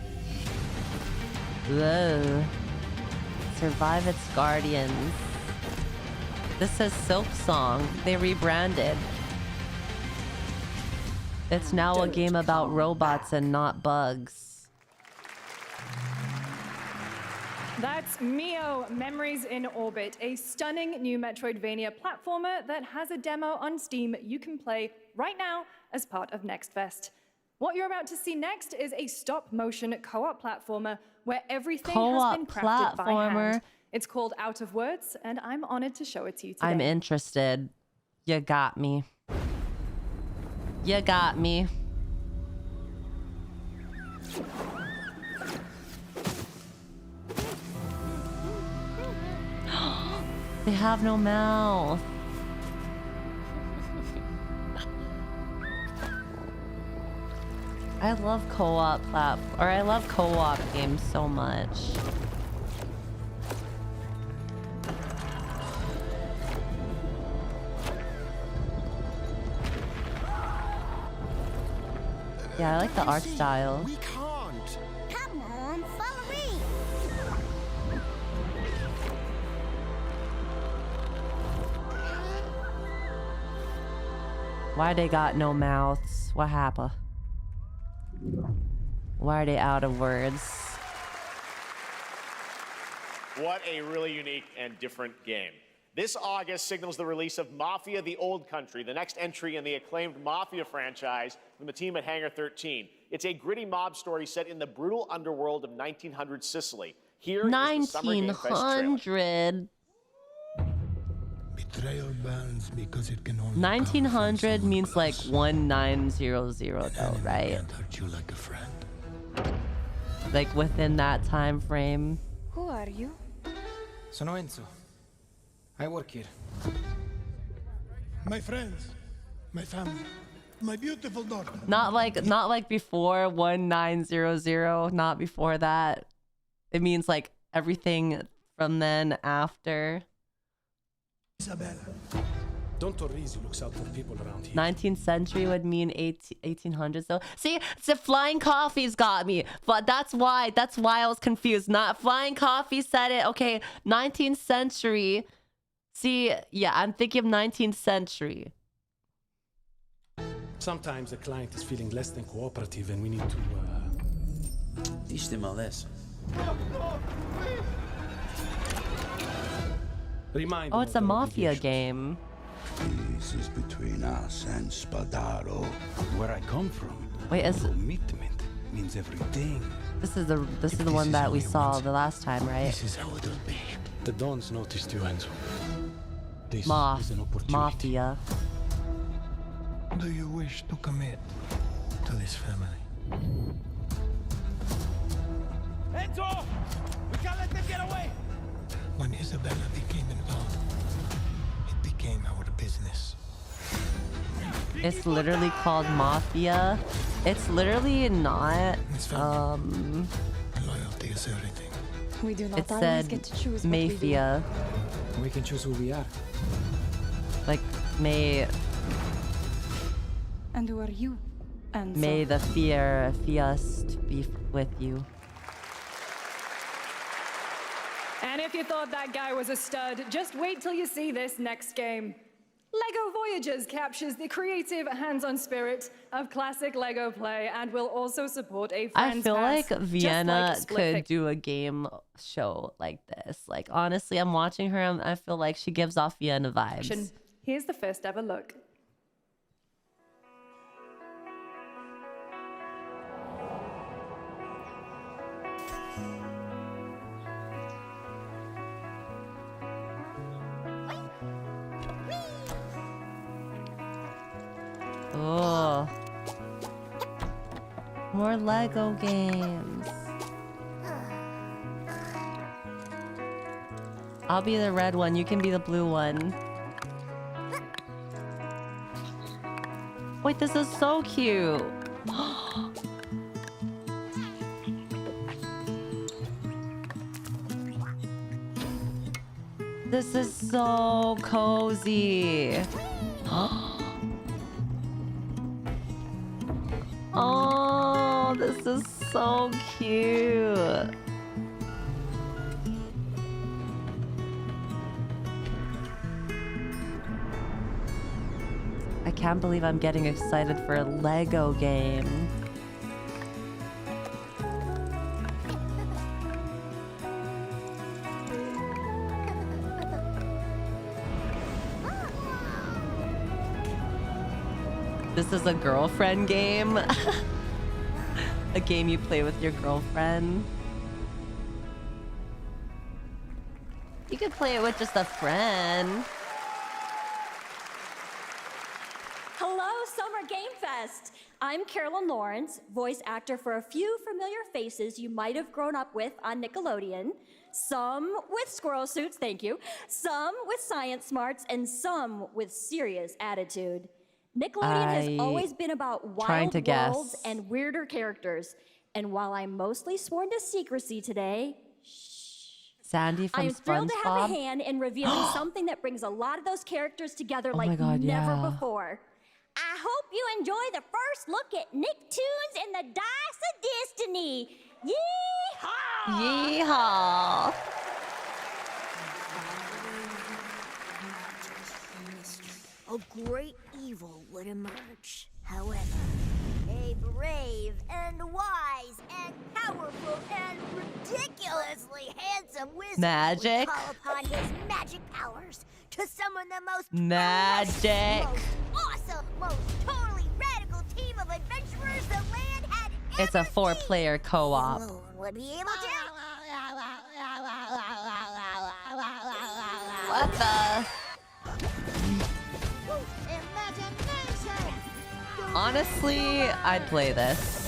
Whoa. Survive its guardians. This says Silk Song. They rebranded. It's now a game about robots and not bugs. That's Mio, Memories in Orbit, a stunning new Metroidvania platformer that has a demo on Steam you can play right now as part of Next Fest. What you're about to see next is a stop-motion co-op platformer where everything has been crafted by hand. It's called Out of Words, and I'm honored to show it to you today. I'm interested. You got me. You got me. They have no mouth. I love co-op I love co-op games so much. Yeah, I like the art style. We can't. Come on, follow me. Why they got no mouths? What happened? Why are they out of words? What a really unique and different game. This August signals the release of Mafia: The Old Country, the next entry in the acclaimed Mafia franchise from the team at Hangar 13. It's a gritty mob story set in the brutal underworld of 1900 Sicily. Here is the Summer Game Fest trailer. 1900. Betrayal burns because it can only 1900 means like 1900 though, right? can't hurt you like a friend. Like within that time frame. Who are you? Sono Enzo. I work here. My friends, my family, my beautiful daughter. Not like before 1900, not before that. It means like everything from then after. Isabella. Don Torrisi looks out for people around here. 19th century would mean 1800s though. See, the flying coffee's got me, but that's why I was confused. Not flying coffee said it. Okay, 19th century. See, yeah, I'm thinking of 19th century. Sometimes the client is feeling less than cooperative and we need to teach them a lesson. Remind Oh, them it's of a their Mafia obligations. game. This is between us and Spadaro. Where I come from, Wait, is commitment means everything. this is the one that we saw the last time, right? This is how it'll be. The Dons noticed you, Enzo. This Ma is an opportunity. Mafia. Do you wish to commit to this family? Enzo! We can't let them get away! When Isabella became involved, it became our business. It's literally called Mafia. It's literally not. Loyalty is everything. We do not It always said get to choose what we do. Mafia. We can choose who we are. Like may And who are you? And may the fiest be with you. And if you thought that guy was a stud, just wait till you see this next game. LEGO Voyagers captures the creative, hands-on spirit of classic LEGO play and will also support a I friend's feel pass, like just Vienna like could do a game show like this. Like honestly, I'm watching her and I feel like she gives off Vienna vibes. Here's the first ever look. Oh, more Lego games. I'll be the red one. You can be the blue one. Wait, this is so cute. This is so cozy. Oh, this is so cute. I can't believe I'm getting excited for a Lego game. This is a girlfriend game. A game you play with your girlfriend. You could play it with just a friend. Hello, Summer Game Fest! I'm Carolyn Lawrence, voice actor for a few familiar faces you might have grown up with on Nickelodeon. Some with squirrel suits, thank you. Some with science smarts, and some with serious attitude. Nickelodeon has always been about trying wild to guess. worlds and weirder characters. And while I'm mostly sworn to secrecy today, Sandy from I'm thrilled to have a SpongeBob. hand in revealing something that brings a lot of those characters together Oh my like God, never yeah. before. I hope you enjoy the first look at Nicktoons and the Dice of Destiny. Yeehaw! Yeehaw! A great evil would emerge. However, a brave and wise and powerful and ridiculously handsome wizard Magic. would call upon his magic powers to summon the most Magic. most awesome, most totally radical team of adventurers the land had It's a 4-player co-op. ever would be able to. What the? Honestly, I'd play this.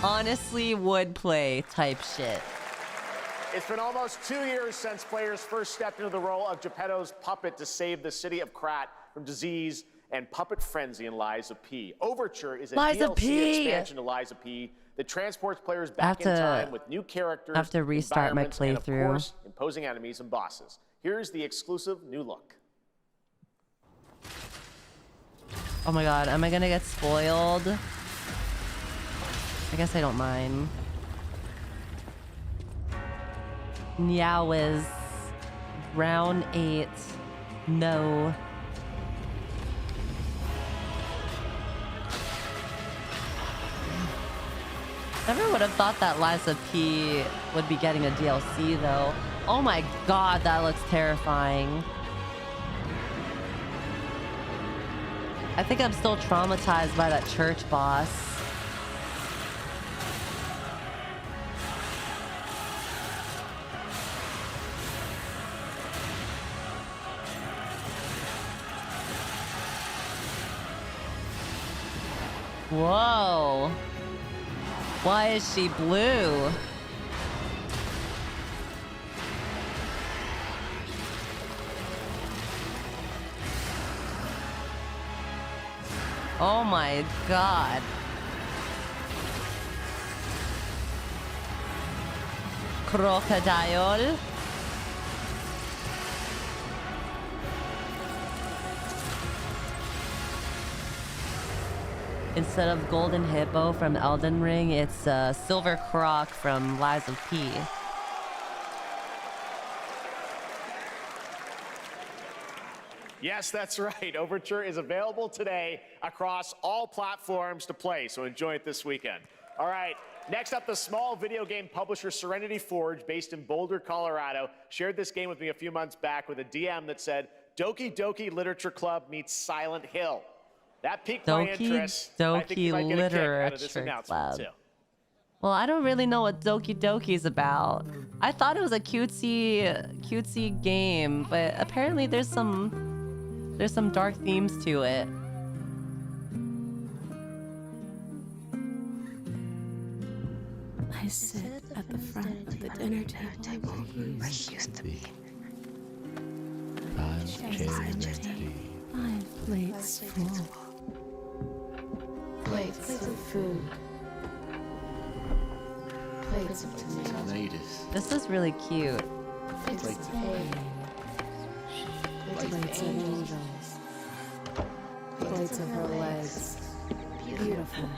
Honestly, would play type shit. It's been almost 2 years since players first stepped into the role of Geppetto's puppet to save the city of Krat from disease and puppet frenzy in Lies of P. Overture is a Lies of DLC P. expansion to Lies of P that transports players back in time with new characters, I have to restart my environments, and of playthrough. course, imposing enemies and bosses. Here's the exclusive new look. Oh my god, am I gonna get spoiled? I guess I don't mind. Nyawiz. Round 8. No. Never would have thought that Lies of P would be getting a DLC though. Oh my god, that looks terrifying. I think I'm still traumatized by that church boss. Whoa. Why is she blue? Oh my god. Crocodile. Instead of Golden Hippo from Elden Ring, it's Silver Croc from Lies of P. Yes, that's right. Overture is available today across all platforms to play, so enjoy it this weekend. All right, next up, the small video game publisher Serenity Forge, based in Boulder, Colorado, shared this game with me a few months back with a DM that said, Doki Doki Literature Club meets Silent Hill. That piqued my interest. I think you might get a kick out of this announcement, too. Well, I don't really know what Doki Doki's about. I thought it was a cutesy game, but apparently there's some dark themes to it. I sit at the front of the dinner table where he used to be. Five plates full. Plates of food. Plates of tomatoes. This is really cute. Plates of hay. Plates of angels. Plates of her legs. Beautiful.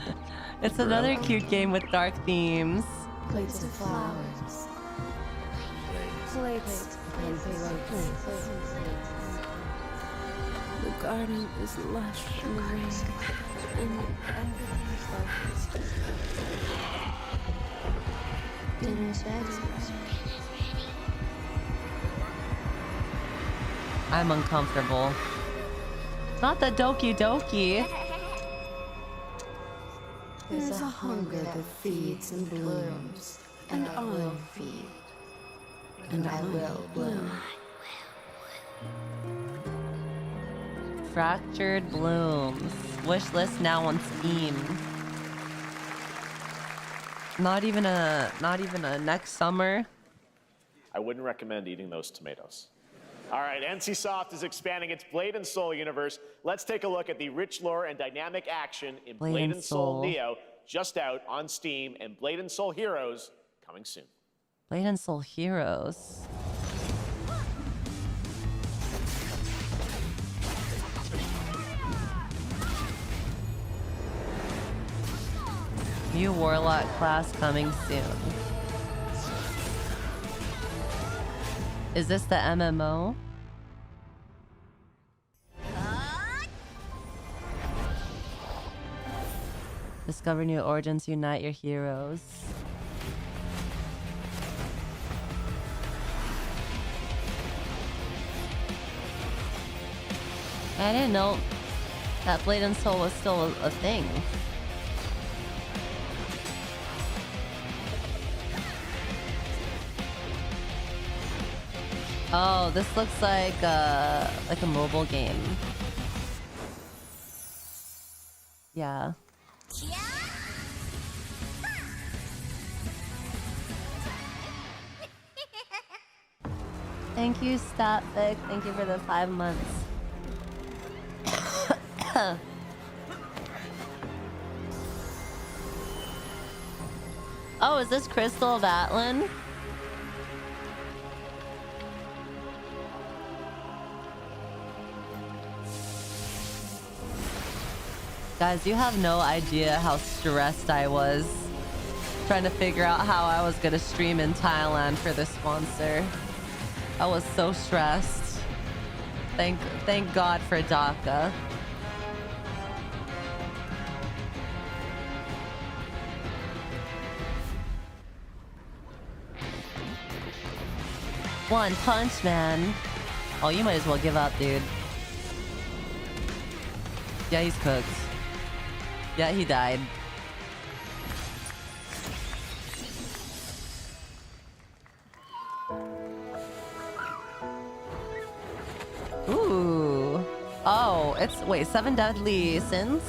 It's another cute game with dark themes. Plates of flowers. Plates and plates. The garden is lush and green, and everything's focused. Dinner's ready. I'm uncomfortable. Not the Doki Doki. There's a hunger that feeds and blooms, and I will feed, and I will bloom. Fractured Blooms. Wishlist now on Steam. Not even a next summer. I wouldn't recommend eating those tomatoes. All right, NCSoft is expanding its Blade and Soul universe. Let's take a look at the rich lore and dynamic action in Blade and Soul Neo, just out on Steam, and Blade and Soul Heroes coming soon. Blade and Soul Heroes. New Warlock class coming soon. Is this the MMO? Discover new origins, unite your heroes. I didn't know that Blade and Soul was still a thing. Oh, this looks like a mobile game. Yeah. Thank you, Statvic. Thank you for the 5 months. Oh, is this Crystal of Atlan? Guys, you have no idea how stressed I was trying to figure out how I was gonna stream in Thailand for this sponsor. I was so stressed. Thank God for DACA. One Punch Man. Oh, you might as well give up, dude. Yeah, he's cooked. Yeah, he died. Ooh. Oh, it's... Wait, 7 deadly sins?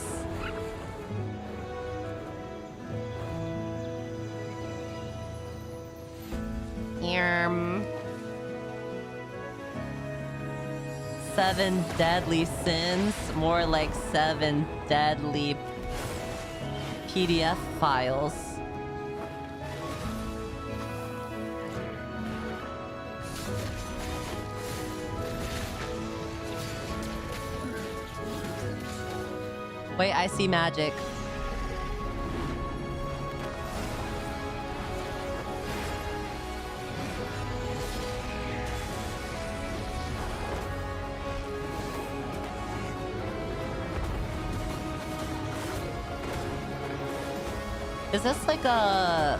Yarm. 7 deadly sins? More like 7 deadly PDF files. Wait, I see magic. Is this like a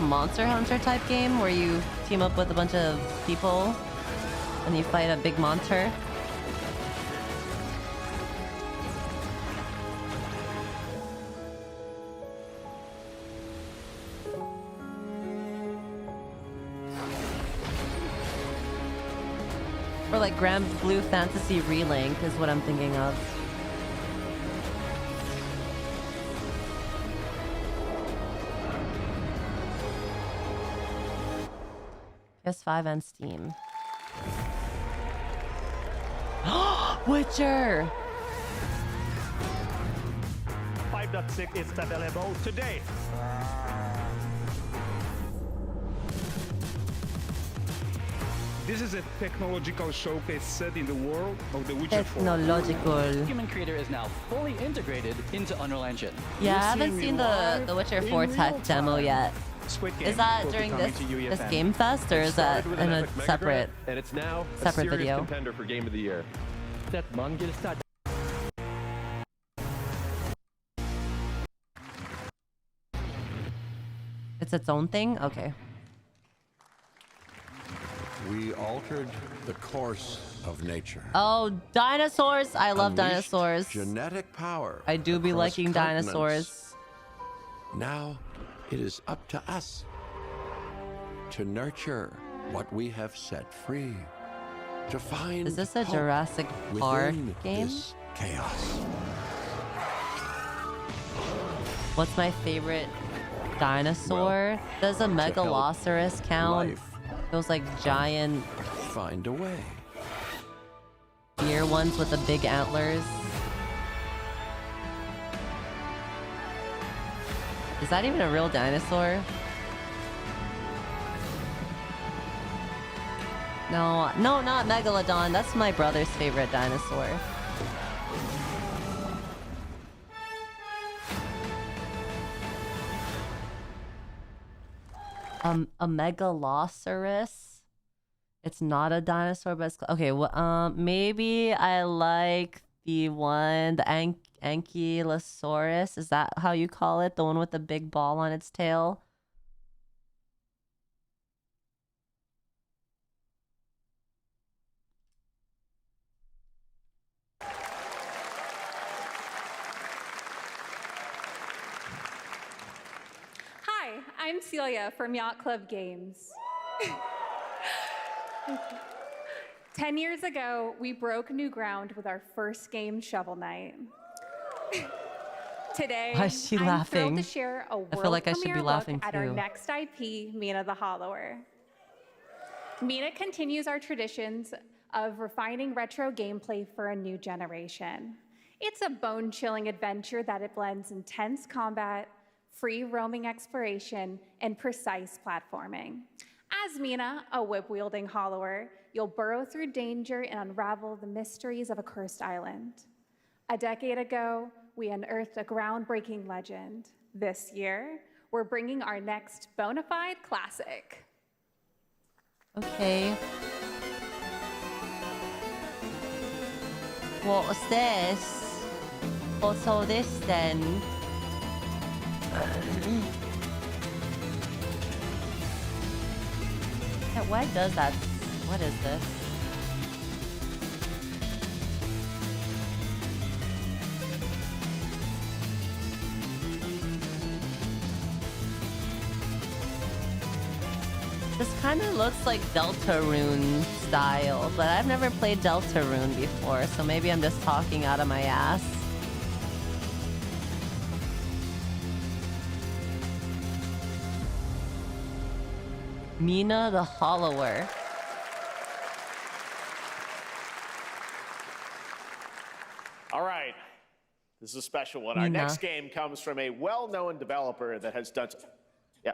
Monster Hunter type game where you team up with a bunch of people and you fight a big monster? Or like Grand Blue Fantasy Relink is what I'm thinking of. PS5 and Steam. Witcher! 5.6 is available today. This is a technological showcase set in the world of The Witcher 4. Technological. Human Creator is now fully integrated into Unreal Engine. Yeah, I haven't seen the Witcher 4 tech demo yet. Is that during this Game Fest, or is that in a separate and it's now separate a serious video? contender for Game of the Year. It's its own thing? Okay. We altered the course of nature. Oh, dinosaurs! I love Unleashed dinosaurs. Genetic power. I do be across liking continents. dinosaurs. Now it is up to us to nurture what we have set free. To find Is this a hope Jurassic Park within game? this chaos. What's my favorite dinosaur? Does a Megalosaurus count? life Those like giant find a way. deer ones with the big antlers. Is that even a real dinosaur? No, not Megalodon. That's my brother's favorite dinosaur. A megalosaurus. It's not a dinosaur, but it's okay. Well, maybe I like the one, the Ankylosaurus. Is that how you call it? The one with the big ball on its tail. Hi, I'm Celia from Yacht Club Games. 10 years ago, we broke new ground with our first game, Shovel Knight. Today, Why is she I'm laughing? thrilled to share a world I feel like I should be premiere laughing look at our too. next IP, Mina the Hollower. Mina continues our traditions of refining retro gameplay for a new generation. It's a bone-chilling adventure that it blends intense combat, free roaming exploration, and precise platforming. As Mina, a whip-wielding hollower, you'll burrow through danger and unravel the mysteries of a cursed island. A decade ago, we unearthed a groundbreaking legend. This year, we're bringing our next bona fide classic. Okay. What's this? What's all this then? Yeah, why does that? What is this? This kind of looks like Deltarune style, but I've never played Deltarune before, so maybe I'm just talking out of my ass. Mina the Hollower. All right. This is a special one. Our Mina. next game comes from a well-known developer that has done... Yeah.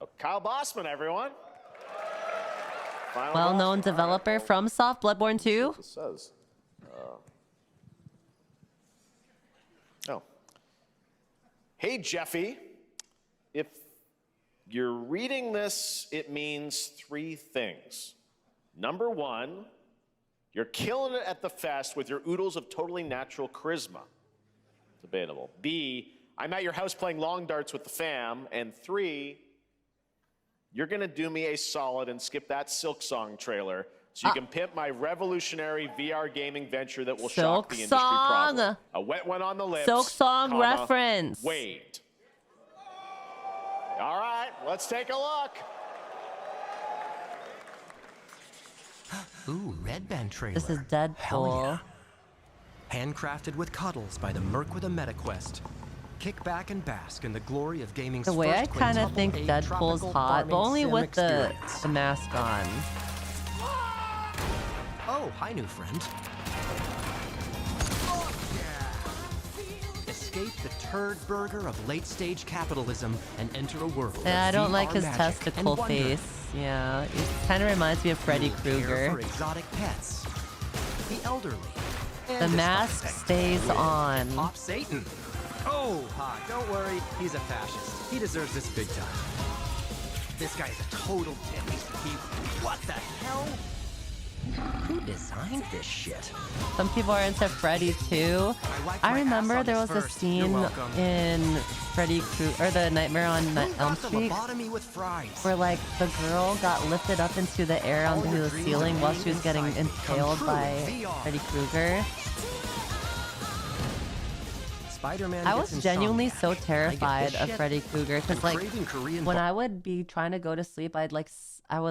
Oh, Kyle Bossman, everyone. Final Well-known Bossman. developer from Soft Bloodborne 2. It says. Oh. Hey, Jeffy. If you're reading this, it means 3 things. Number 1, you're killing it at the fest with your oodles of totally natural charisma. Debatable. B, I'm at your house playing long darts with the fam. And 3, you're gonna do me a solid and skip that Silk Song trailer so you can pimp my revolutionary VR gaming venture that will shock the industry Song. probably. A wet one on the lips. Silk Song comma, reference. Wait. All right, let's take a look. Ooh, Red Band trailer. This is Deadpool. Hell yeah. Handcrafted with cuddles by the Merc with a MetaQuest. Kick back and bask in the glory of gaming's The way I first kind of think quintuple A Deadpool's tropical hot, but farming only sim with the experience. mask on. Oh, hi, new friend. Escape the turd burger of late-stage capitalism and enter a world Yeah, I of don't like VR his magic testicle and wonder. face. Yeah, it kind of reminds me of Freddy You'll care Krueger. for exotic pets, the elderly. The and mask disgusting. stays on. Pop Satan. Oh, don't worry. He's a fascist. He deserves this big time. This guy's a total dick. What the hell? Who designed this shit? Some people are into Freddy too. I remember there was a scene in Freddy Krueger, or the Nightmare on Elm Street, where like the girl got lifted up into the air onto the ceiling while she was getting impaled by Freddy Krueger. Spider-Man I was gets genuinely insomniac. so I get terrified this of shit. Freddy Krueger because I'm like craving Korean when bar- I would be trying to go to sleep, I would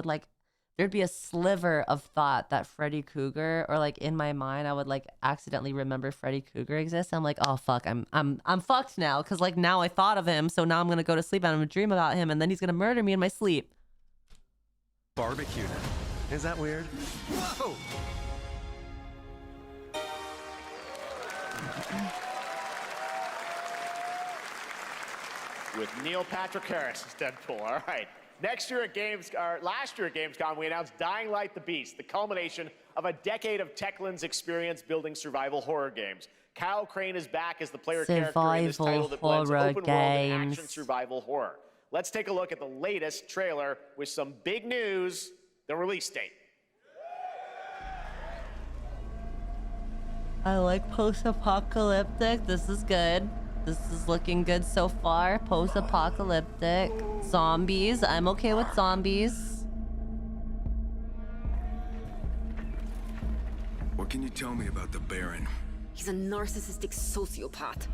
like there'd be a sliver of thought that Freddy Krueger, or like in my mind I would like accidentally remember Freddy Krueger exists. I'm like, oh fuck, I'm fucked now because like now I thought of him, so now I'm gonna go to sleep and I'm gonna dream about him and then he's gonna murder me in my sleep. Barbecued. Is that weird? Whoa! With Neil Patrick Harris as Deadpool. All right. Last year at Gamescom, we announced Dying Light the Beast, the culmination of a decade of Techland's experience building survival horror games. Kyle Crane is back as the player character in this title that blends open world and action survival horror. Let's take a look at the latest trailer with some big news, the release date. I like post-apocalyptic. This is good. This is looking good so far. Post-apocalyptic. Zombies. I'm okay with zombies. What can you tell me about the Baron? He's a narcissistic sociopath.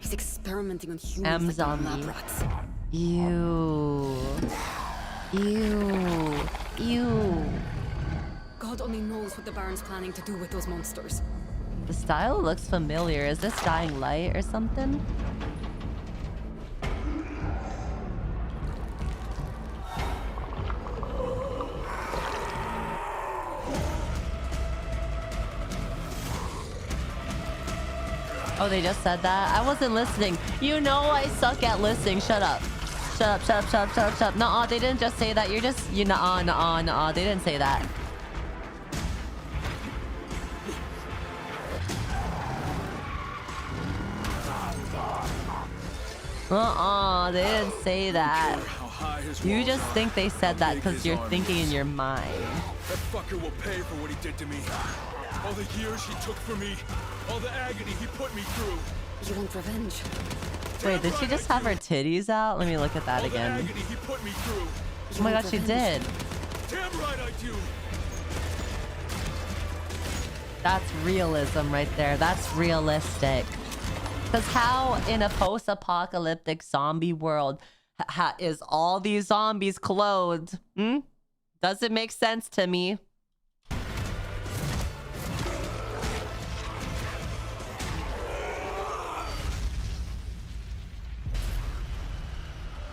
He's experimenting on humans like lab rats. Ew. Ew. Ew. God only knows what the Baron's planning to do with those monsters. The style looks familiar. Is this Dying Light or something? Oh, they just said that? I wasn't listening. You know I suck at listening. Shut up. Shut up, shut up, shut up, shut up, shut up. Nuh-uh, they didn't just say that. You're just... Nuh-uh, nuh-uh, nuh-uh. They didn't say that. They didn't say that. You just think they said that because you're thinking in your mind. That fucker will pay for what he did to me. All the years he took from me. All the agony he put me through. You want revenge? Wait, did she just have her titties out? Let me look at that again. Oh my god, she did. Damn right I do. That's realism right there. That's realistic. Because how in a post-apocalyptic zombie world is all these zombies clothed? Doesn't make sense to me.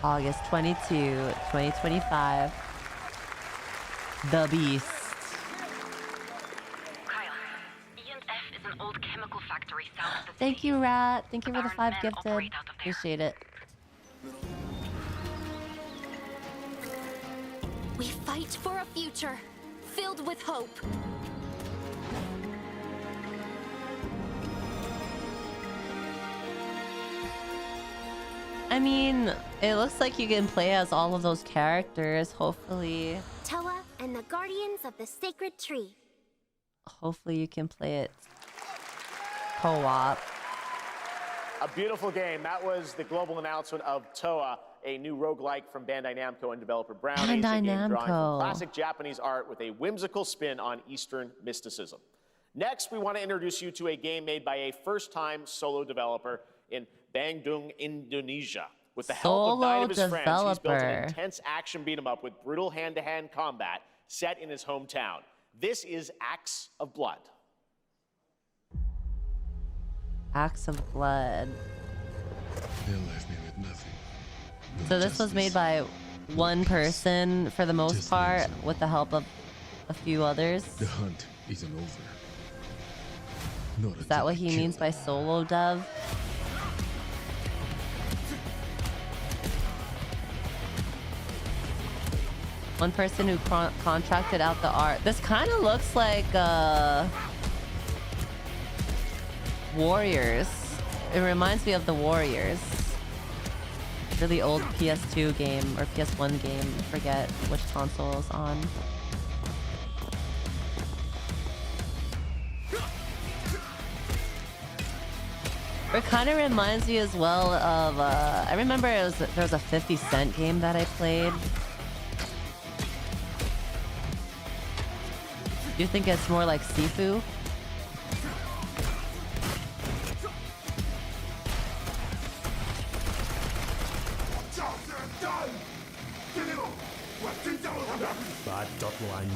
August 22, 2025. The Beast. Thank you, Rat. Thank you for the 5 gifted. Appreciate it. We fight for a future filled with hope. I mean, it looks like you can play as all of those characters, hopefully. Toa and the Guardians of the Sacred Tree. Hopefully you can play it co-op. A beautiful game. That was the global announcement of Toa, a new roguelike from Bandai Namco and developer Brownies. Bandai A game drawing Namco. from classic Japanese art with a whimsical spin on Eastern mysticism. Next, we want to introduce you to a game made by a first-time solo developer in Bandung, Indonesia. With the help of 9 of his friends, he's built an intense action beat-em-up with brutal hand-to-hand combat set in his hometown. This is Acts of Blood. Acts of Blood. They left me with nothing. So this was made by one person for the most part, with the help of a few others. The hunt isn't over. Is that what he means by solo dev? One person who contracted out the art. This kind of looks like Warriors. It reminds me of the Warriors. Really old PS2 game or PS1 game. Forget which console it's on. It kind of reminds me as well of I remember there was a 50 Cent game that I played. Do you think it's more like Sifu? Bad Dotland.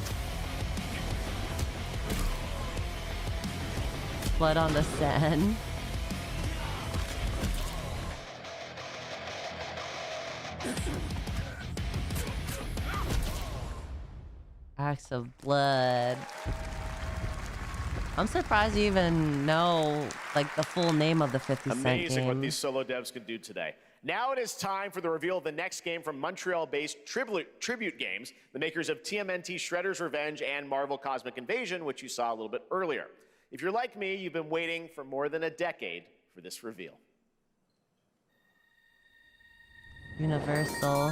Blood on the Sand. Sparks of Blood. I'm surprised you even know like the full name of the 50 Cent game. Amazing what these solo devs can do today. Now it is time for the reveal of the next game from Montreal-based Tribute Games, the makers of TMNT Shredder's Revenge and Marvel Cosmic Invasion, which you saw a little bit earlier. If you're like me, you've been waiting for more than a decade for this reveal. Universal.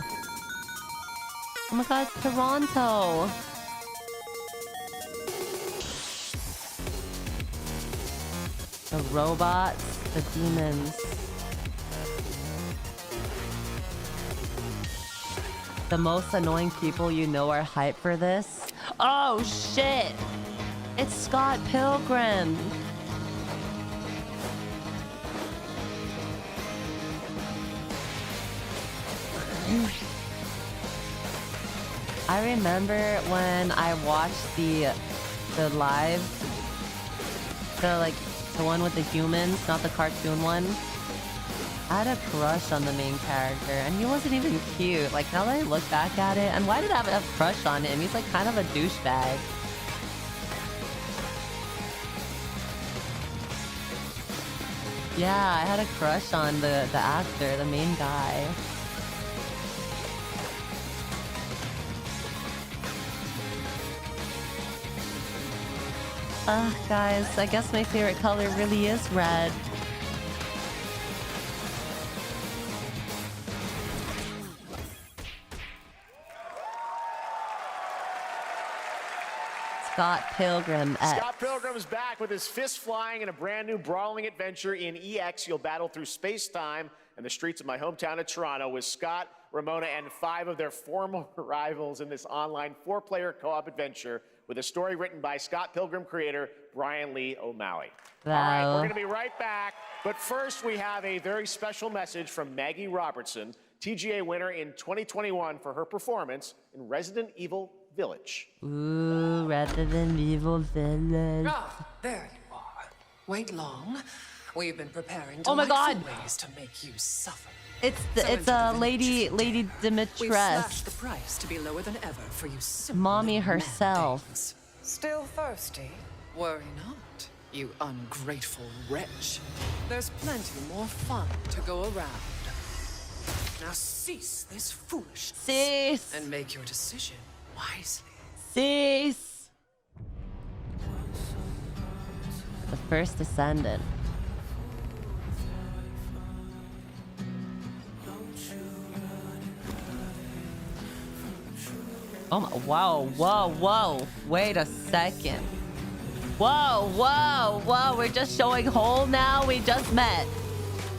Oh my god, it's Toronto! The robots, the demons. The most annoying people you know are hyped for this. Oh shit! It's Scott Pilgrim! I remember when I watched the live, the one with the humans, not the cartoon one. I had a crush on the main character, and he wasn't even cute. Like, now that I look back at it, and why did I have a crush on him? He's like kind of a douchebag. Yeah, I had a crush on the actor, the main guy. Guys, I guess my favorite color really is red. Scott Pilgrim EX. Scott Pilgrim is back with his fists flying in a brand new brawling adventure in EX. You'll battle through space-time and the streets of my hometown of Toronto with Scott, Ramona, and 5 of their former rivals in this online 4-player co-op adventure with a story written by Scott Pilgrim creator Brian Lee O'Malley. Wow. All right, we're going to be right back. But first, we have a very special message from Maggie Robertson, TGA winner in 2021 for her performance in Resident Evil Village. Ooh, Resident Evil Village. Ah, there you are. Wait long. We've been preparing Oh my God. ways to make you suffer. It's a Lady We've Dimitrescu. slashed the price to be lower than ever for you simple Mommy little herself. man-things. Still thirsty? Worry not, you ungrateful wretch. There's plenty more fun to go around. Now cease this foolishness. Cease. And make your decision wisely. Cease. The first Descendant. Oh my, whoa. Wait a second. Whoa. We're just showing whole now. We just met.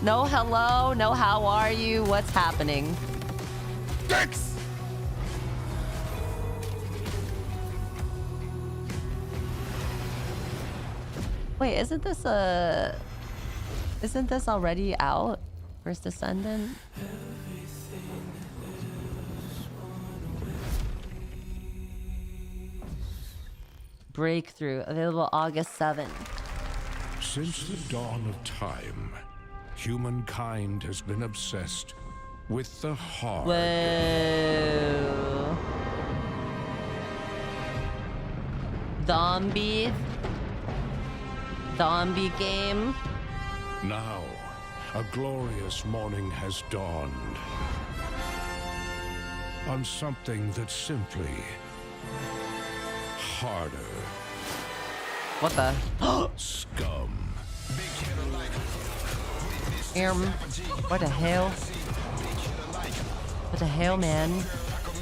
No hello, no how are you, what's happening? Dicks! Wait, isn't this already out? First Descendant? Breakthrough, available August 7th. Since the dawn of time, humankind has been obsessed with the hard. Whoa. Zombie game. Now, a glorious morning has dawned on something that's simply harder. What the? Scum. What the hell? What the hell, man?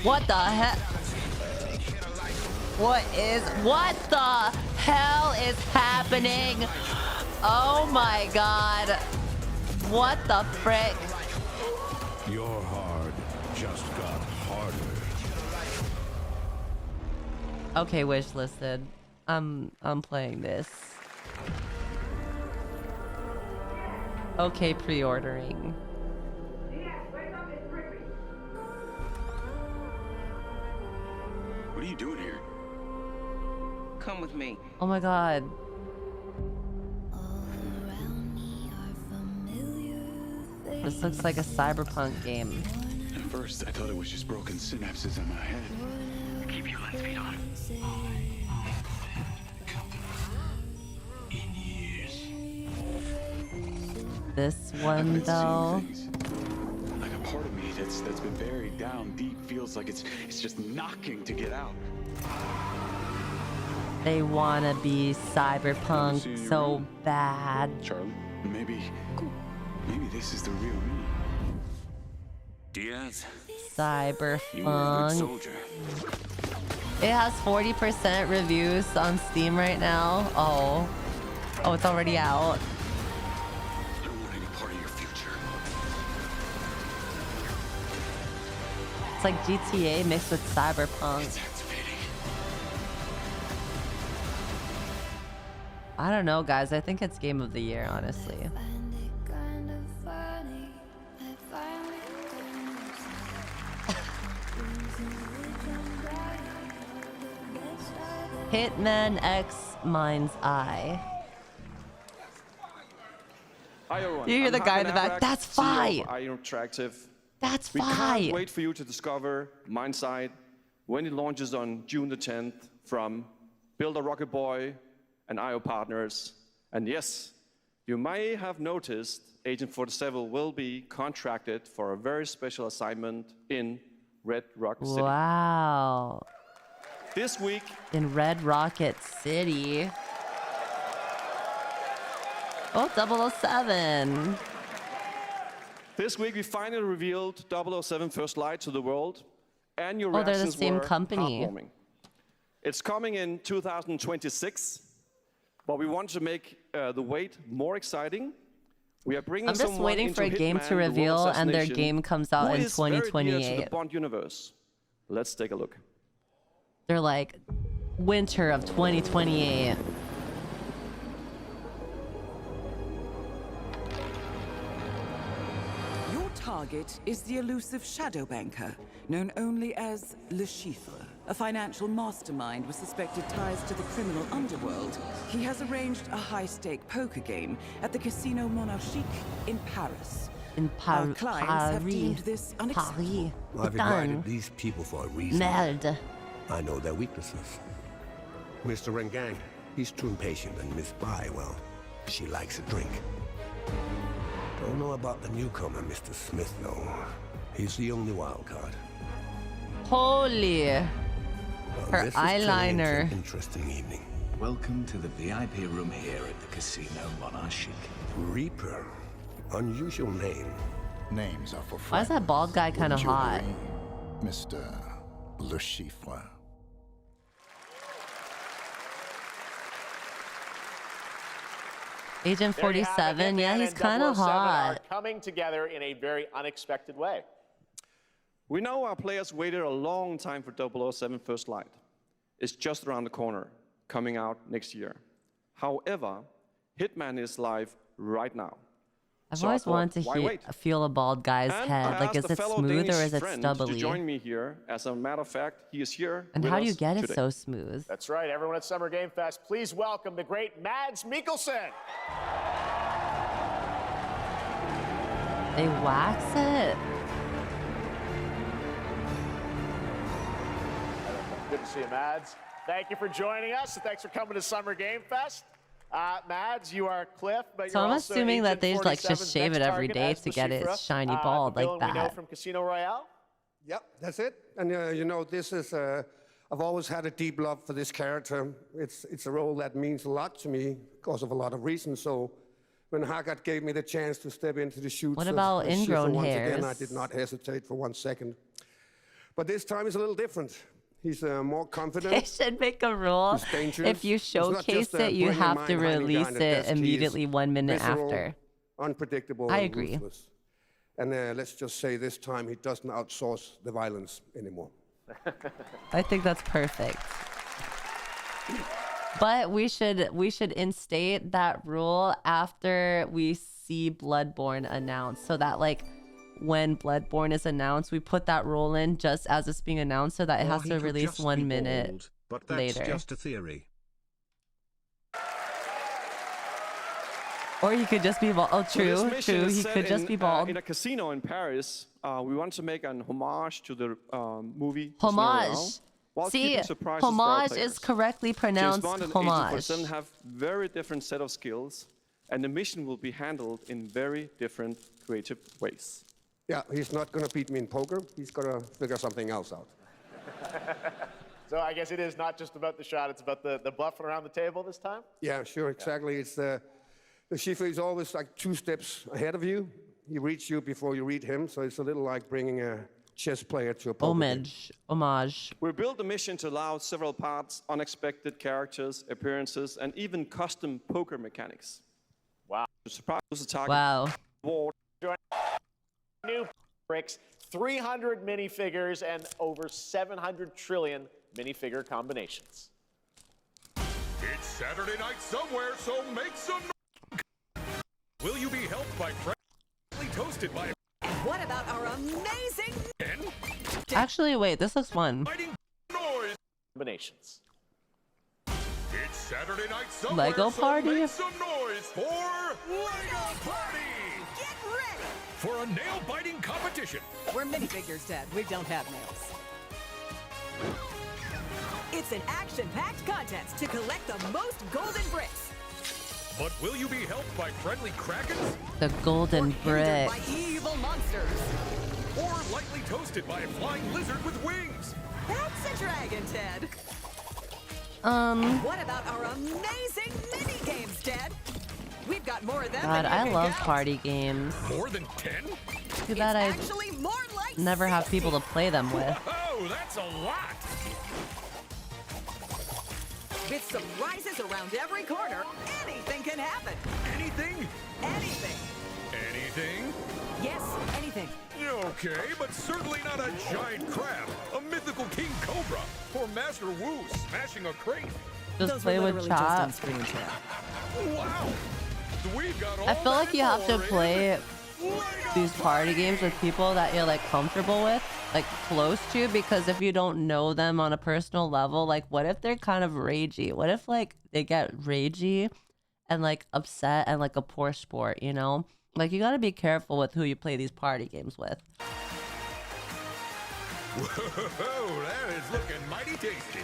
What the heck? What the hell is happening? Oh my god. What the frick? Your hard just got harder. Okay, wishlisted. I'm playing this. Okay, pre-ordering. What are you doing here? Come with me. Oh my god. This looks like a cyberpunk game. At first, I thought it was just broken synapses in my head. Keep your lens speed on. This one though. Like a part of me that's been buried down deep feels like it's just knocking to get out. They wanna be cyberpunk so bad. Charlie, maybe this is the real me. Diaz, you were a good Cyberpunk. soldier. It has 40% reviews on Steam right now. Oh, it's already out. I don't want any part of your future. It's like GTA mixed with cyberpunk. I don't know, guys. I think it's game of the year, honestly. Hitman X Mind's Eye. Hi everyone. You hear the guy in the back? That's fine. Iron Interactive. That's We fine. can't wait for you to discover Mindside when it launches on June the 10th from Build a Rocket Boy and IO partners. And yes, you may have noticed Agent 47 will be contracted for a very special assignment in Red Rock City. Wow. This week in Red Rocket City. Oh, 007. This week we finally revealed 007 First Light to the world, and your Oh, they're the reactions same were company. heartwarming. It's coming in 2026, but we want to make the wait more exciting. We are bringing I'm just someone waiting into for a game Hitman, to the World reveal and their Assassination, game comes out who in is very dear to 2028. the Bond universe. Let's take a look. They're like winter of 2028. Your target is the elusive shadow banker, known only as Le Chiffre, a financial mastermind with suspected ties to the criminal underworld. He has arranged a high-stake poker game at the Casino Monarchique in Paris. In Our clients have deemed this unacceptable. Paris. I've invited these people for a reason. Merde. I know their weaknesses. Mr. Rengang, he's too impatient, and Miss Bai, well, she likes a drink. Don't know about the newcomer, Mr. Smith, though. He's the only wild card. Holy. Well, Her this is turning into eyeliner. an interesting evening. Welcome to the VIP room here at the Casino Monarchique. Reaper. Unusual name. Names are for Why is that bald guy kind of hot? Mr. Le Chiffre. Agent There you have it. 47, yeah, Hitman he's and kind of 007 hot. are coming together in a very unexpected way. We know our players waited a long time for 007 First Light. It's just around the corner, coming out next year. However, Hitman is live right now. I've So I always thought, wanted why to wait? feel a bald guy's And head. I Like, asked is a it fellow smooth or Danish is it friend stubbly? to join me here. As a matter of fact, he is here. And with how do you us get it today. so smooth? That's right, everyone at Summer Game Fest, please welcome the great Mads Mikkelsen. They wax it. Good to see you, Mads. Thank you for joining us, and thanks for coming to Summer Game Fest. Mads, you are Cliff, but So you're I'm also assuming that Agent they like just 47's shave it next every target day as to get it Lucifer, shiny bald the villain like we know that. from Casino Royale. Yep, that's it. And you know, this is I've always had a deep love for this character. It's a role that means a lot to me because of a lot of reasons. So when Haggard gave me the chance to step into the shoots, What about as Schiffer ingrown once again, hairs? I did not hesitate for 1 second. But this time is a little different. He's more confident. They should make a rule. He's dangerous. If you He's not showcase just a it, you brilliant have to mind hiding release behind a it desk. He is immediately 1 minute visceral, after. Unpredictable. I and agree. ruthless. And let's just say this time he doesn't outsource the violence anymore. I think that's perfect. But we should instate that rule after we see Bloodborne announced, so that like when Bloodborne is announced, we put that rule in just as it's being announced, so that it Or has he to could release just 1 be minute bald, but that's later. just a theory. Or he could just be bald. Oh, So this true, mission true. is He set could just in, be bald. in a casino in Paris. We want to make an homage to the movie. Casino Royale. Homage. while See, keeping surprises for our homage players. is correctly James pronounced Bond and homage. Agent 47 have very different set of skills, and the mission will be handled in very different creative ways. Yeah, he's not going to beat me in poker. He's going to figure something else out. So I guess it is not just about the shot, it's about the bluffing around the table this time? Yeah, sure, exactly. It's the Shifu is always like 2 steps ahead of you. He reads you before you read him, so it's a little like bringing a chess player to a poker game. Homage. We built the mission to allow several parts, unexpected characters, appearances, and even custom poker mechanics. Wow. To surprise the target. Wow. New bricks, 300 minifigures, and over 700 trillion minifigure combinations. It's Saturday night somewhere, so make some noise. Will you be helped by freshly toasted by What about our amazing Actually, wait, this looks fun. noise? Combinations. It's Saturday night somewhere, Lego so party? make some noise for Lego Party! Get ready! For a nail-biting competition. We're minifigures, Dad. We don't have nails. It's an action-packed contest to collect the most golden bricks. But will you be helped by friendly krakens? The golden brick. By evil monsters. Or lightly toasted by a flying lizard with wings? That's a dragon, Ted. What about our amazing mini games, Ted? We've got more of them. God, than you I can love count. party games. More than 10? Too bad I Actually, more like never have people to play them with. Oh, that's a lot! With surprises around every corner, anything can happen. Anything? Anything. Anything? Yes, anything. Okay, but certainly not a giant crab, a mythical king cobra, or Master Wu smashing a crate. Just Those play were with literally just on chat. screen, Ted. Wow! We've got all I feel like that you and have to more in play these party games with people that you're like comfortable with, like close to, because if you don't know them on a personal level, like what if they're kind of ragey? What if like they get ragey and like upset and like a poor sport, you know? Like you gotta be careful with who you play these party games with. Whoa, that is looking mighty tasty.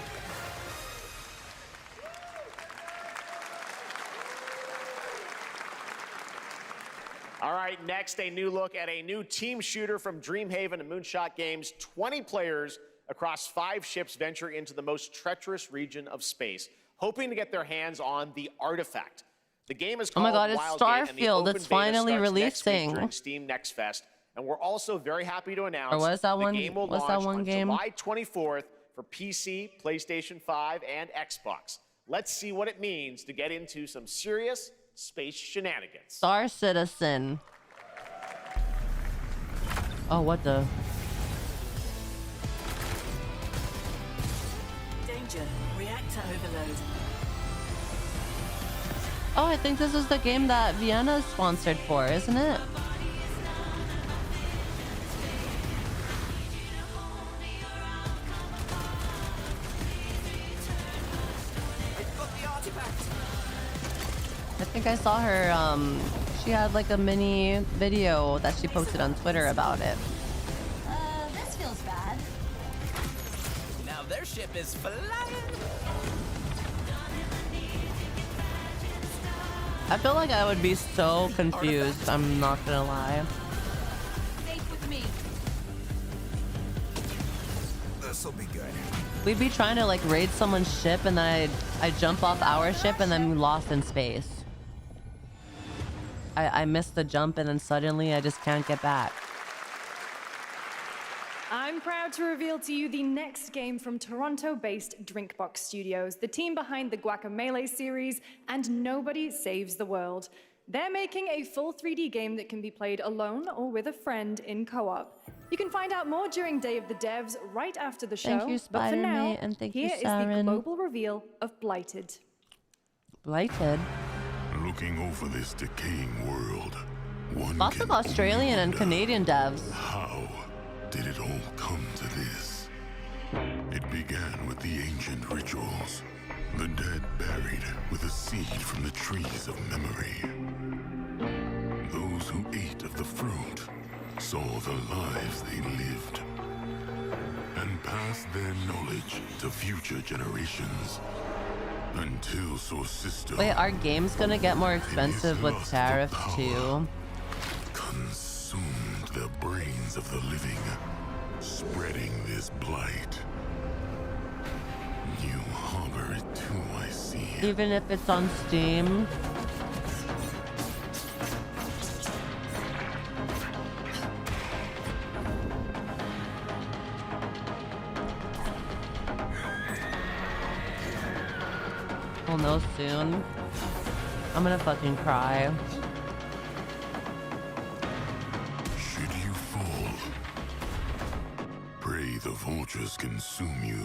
All right, next, a new look at a new team shooter from Dreamhaven and Moonshot Games. 20 players across 5 ships venture into the most treacherous region of space, hoping to get their hands on the artifact. The game is Oh called my God, it's Wildgate, and the Starfield. open It's beta finally starts next week releasing. during Steam Next Fest. And we're also very happy to announce Or was that the one? game will Was launch that one on game? July 24th for PC, PlayStation 5, and Xbox. Let's see what it means to get into some serious space shenanigans. Star Citizen. Oh, what the? Danger. Reactor overload. Oh, I think this is the game that Vienna is sponsored for, isn't it? I think I saw her, she had like a mini video that she posted on Twitter about it. This feels bad. Now their ship is flying. I feel like I would be so confused, I'm not gonna lie. Faith with me. This'll be good. We'd be trying to like raid someone's ship and then I'd jump off our ship and then lost in space. I missed the jump and then suddenly I just can't get back. I'm proud to reveal to you the next game from Toronto-based Drinkbox Studios, the team behind the Guacamelee series and Nobody Saves the World. They're making a full 3D game that can be played alone or with a friend in co-op. You can find out more during Day of the Devs right after the show. Thank you, but for now, Spider-Man, and thank you, here is the Saren. global reveal of Blighted. Blighted? Looking over this decaying world, one Lots can of Australian and Canadian devs. How did it all come to this? It began with the ancient rituals. The dead buried with a seed from the trees of memory. Those who ate of the fruit saw the lives they lived. And and pass their knowledge to future generations. Until Sorcisto. Wait, are games gonna get more expensive with tariffs too? Consumed the brains of the living, spreading this blight. You harbor it too, I see. Even if it's on Steam? We'll know soon. I'm gonna fucking cry. Should you fall, pray the vultures consume you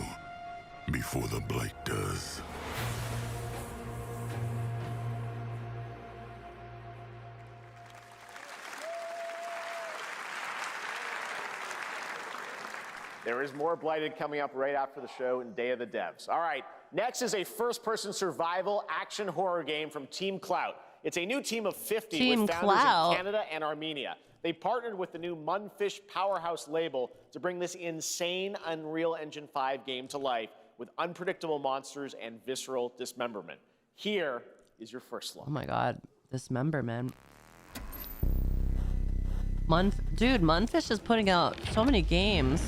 before the blight does. There is more Blighted coming up right after the show in Day of the Devs. All right, next is a first-person survival action horror game from Team Clout. It's a new team of 50 with founders in Canada and Armenia. They partnered with the new Munfish Powerhouse label to bring this insane Unreal Engine 5 game to life with unpredictable monsters and visceral dismemberment. Here is your first look. Oh my god, dismemberment. Dude, Munfish is putting out so many games.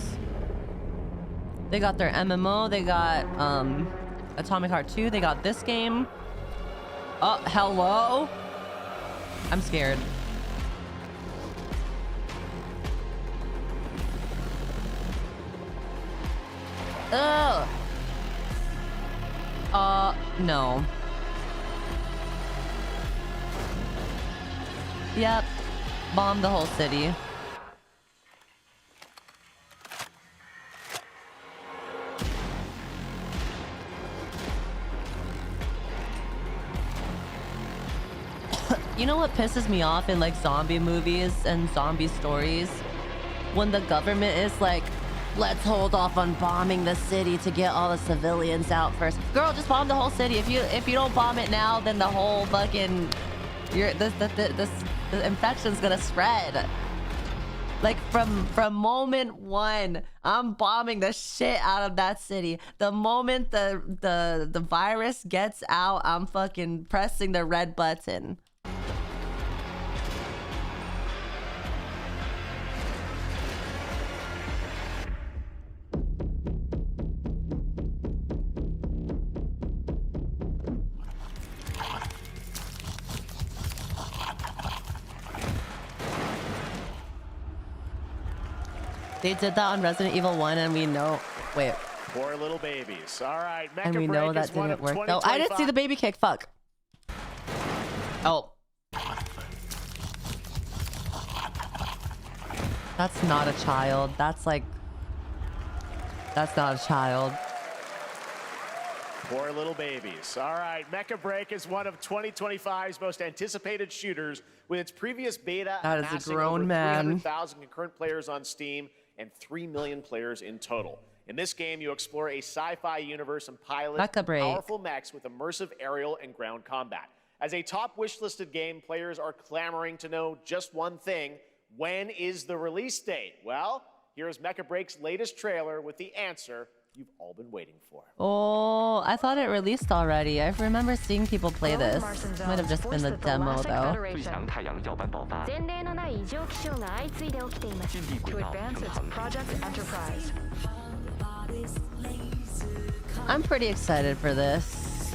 They got their MMO, they got Atomic Heart 2, they got this game. Oh, hello? I'm scared. Ugh. No. Yep. Bomb the whole city. You know what pisses me off in like zombie movies and zombie stories? When the government is like, let's hold off on bombing the city to get all the civilians out first. Girl, just bomb the whole city. If you don't bomb it now, then the whole fucking the infection's gonna spread. Like from moment one, I'm bombing the shit out of that city. The moment the virus gets out, I'm fucking pressing the red button. They did that on Resident Evil 1 and we know... Wait. Poor little babies. All right, Mecca And we Break know that is one didn't of work though. I didn't see the baby kick. Fuck. Oh. That's not a child. That's like... That's not a child. Poor little babies. All right, Mecca Break is one of 2025's most anticipated shooters with its previous beta That is a amassing grown over man. 300,000 concurrent players on Steam and 3 million players in total. In this game, you explore a sci-fi universe and pilot Mecca Break. powerful mechs with immersive aerial and ground combat. As a top wish-listed game, players are clamoring to know just one thing: when is the release date? Well, here's Mecca Break's latest trailer with the answer you've all been waiting for. Oh, I thought it released already. I remember seeing people play this. Might have just been the demo though. To advance its Project Enterprise. I'm pretty excited for this.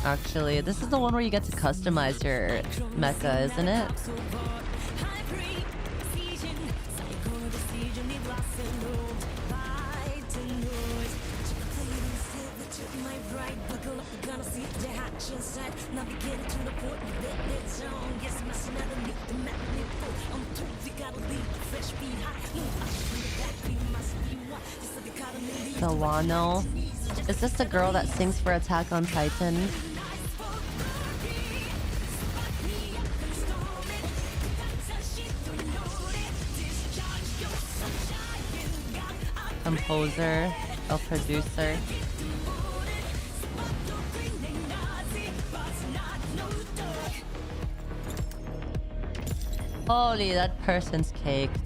Actually, this is the one where you get to customize your mecha, isn't it? The Wano. Is this the girl that sings for Attack on Titan? Composer, a producer. Holy, that person's caked.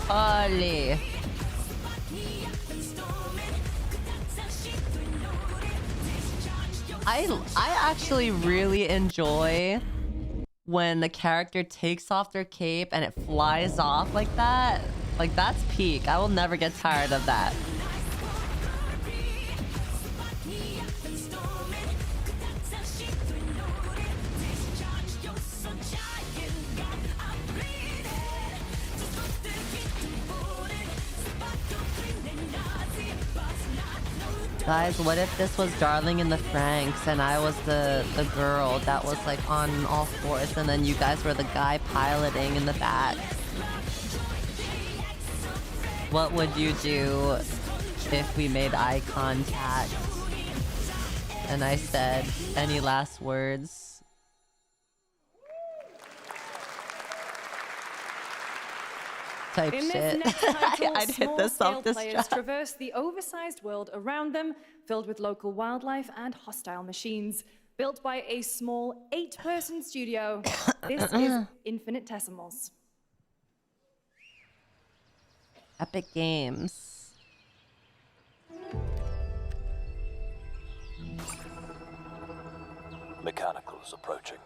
Holy. I actually really enjoy when the character takes off their cape and it flies off like that. Like, that's peak. I will never get tired of that. Guys, what if this was Darling in the Franxx and I was the girl that was like on all fours and then you guys were the guy piloting in the back? What would you do if we made eye contact and I said, any last words? Type In shit. this next title, I'd hit the small-scale players self-destruct. traverse the oversized world around them, filled with local wildlife and hostile machines. Built by a small 8-person studio, this is Infinitesimals. Epic Games. Mechanicals approaching.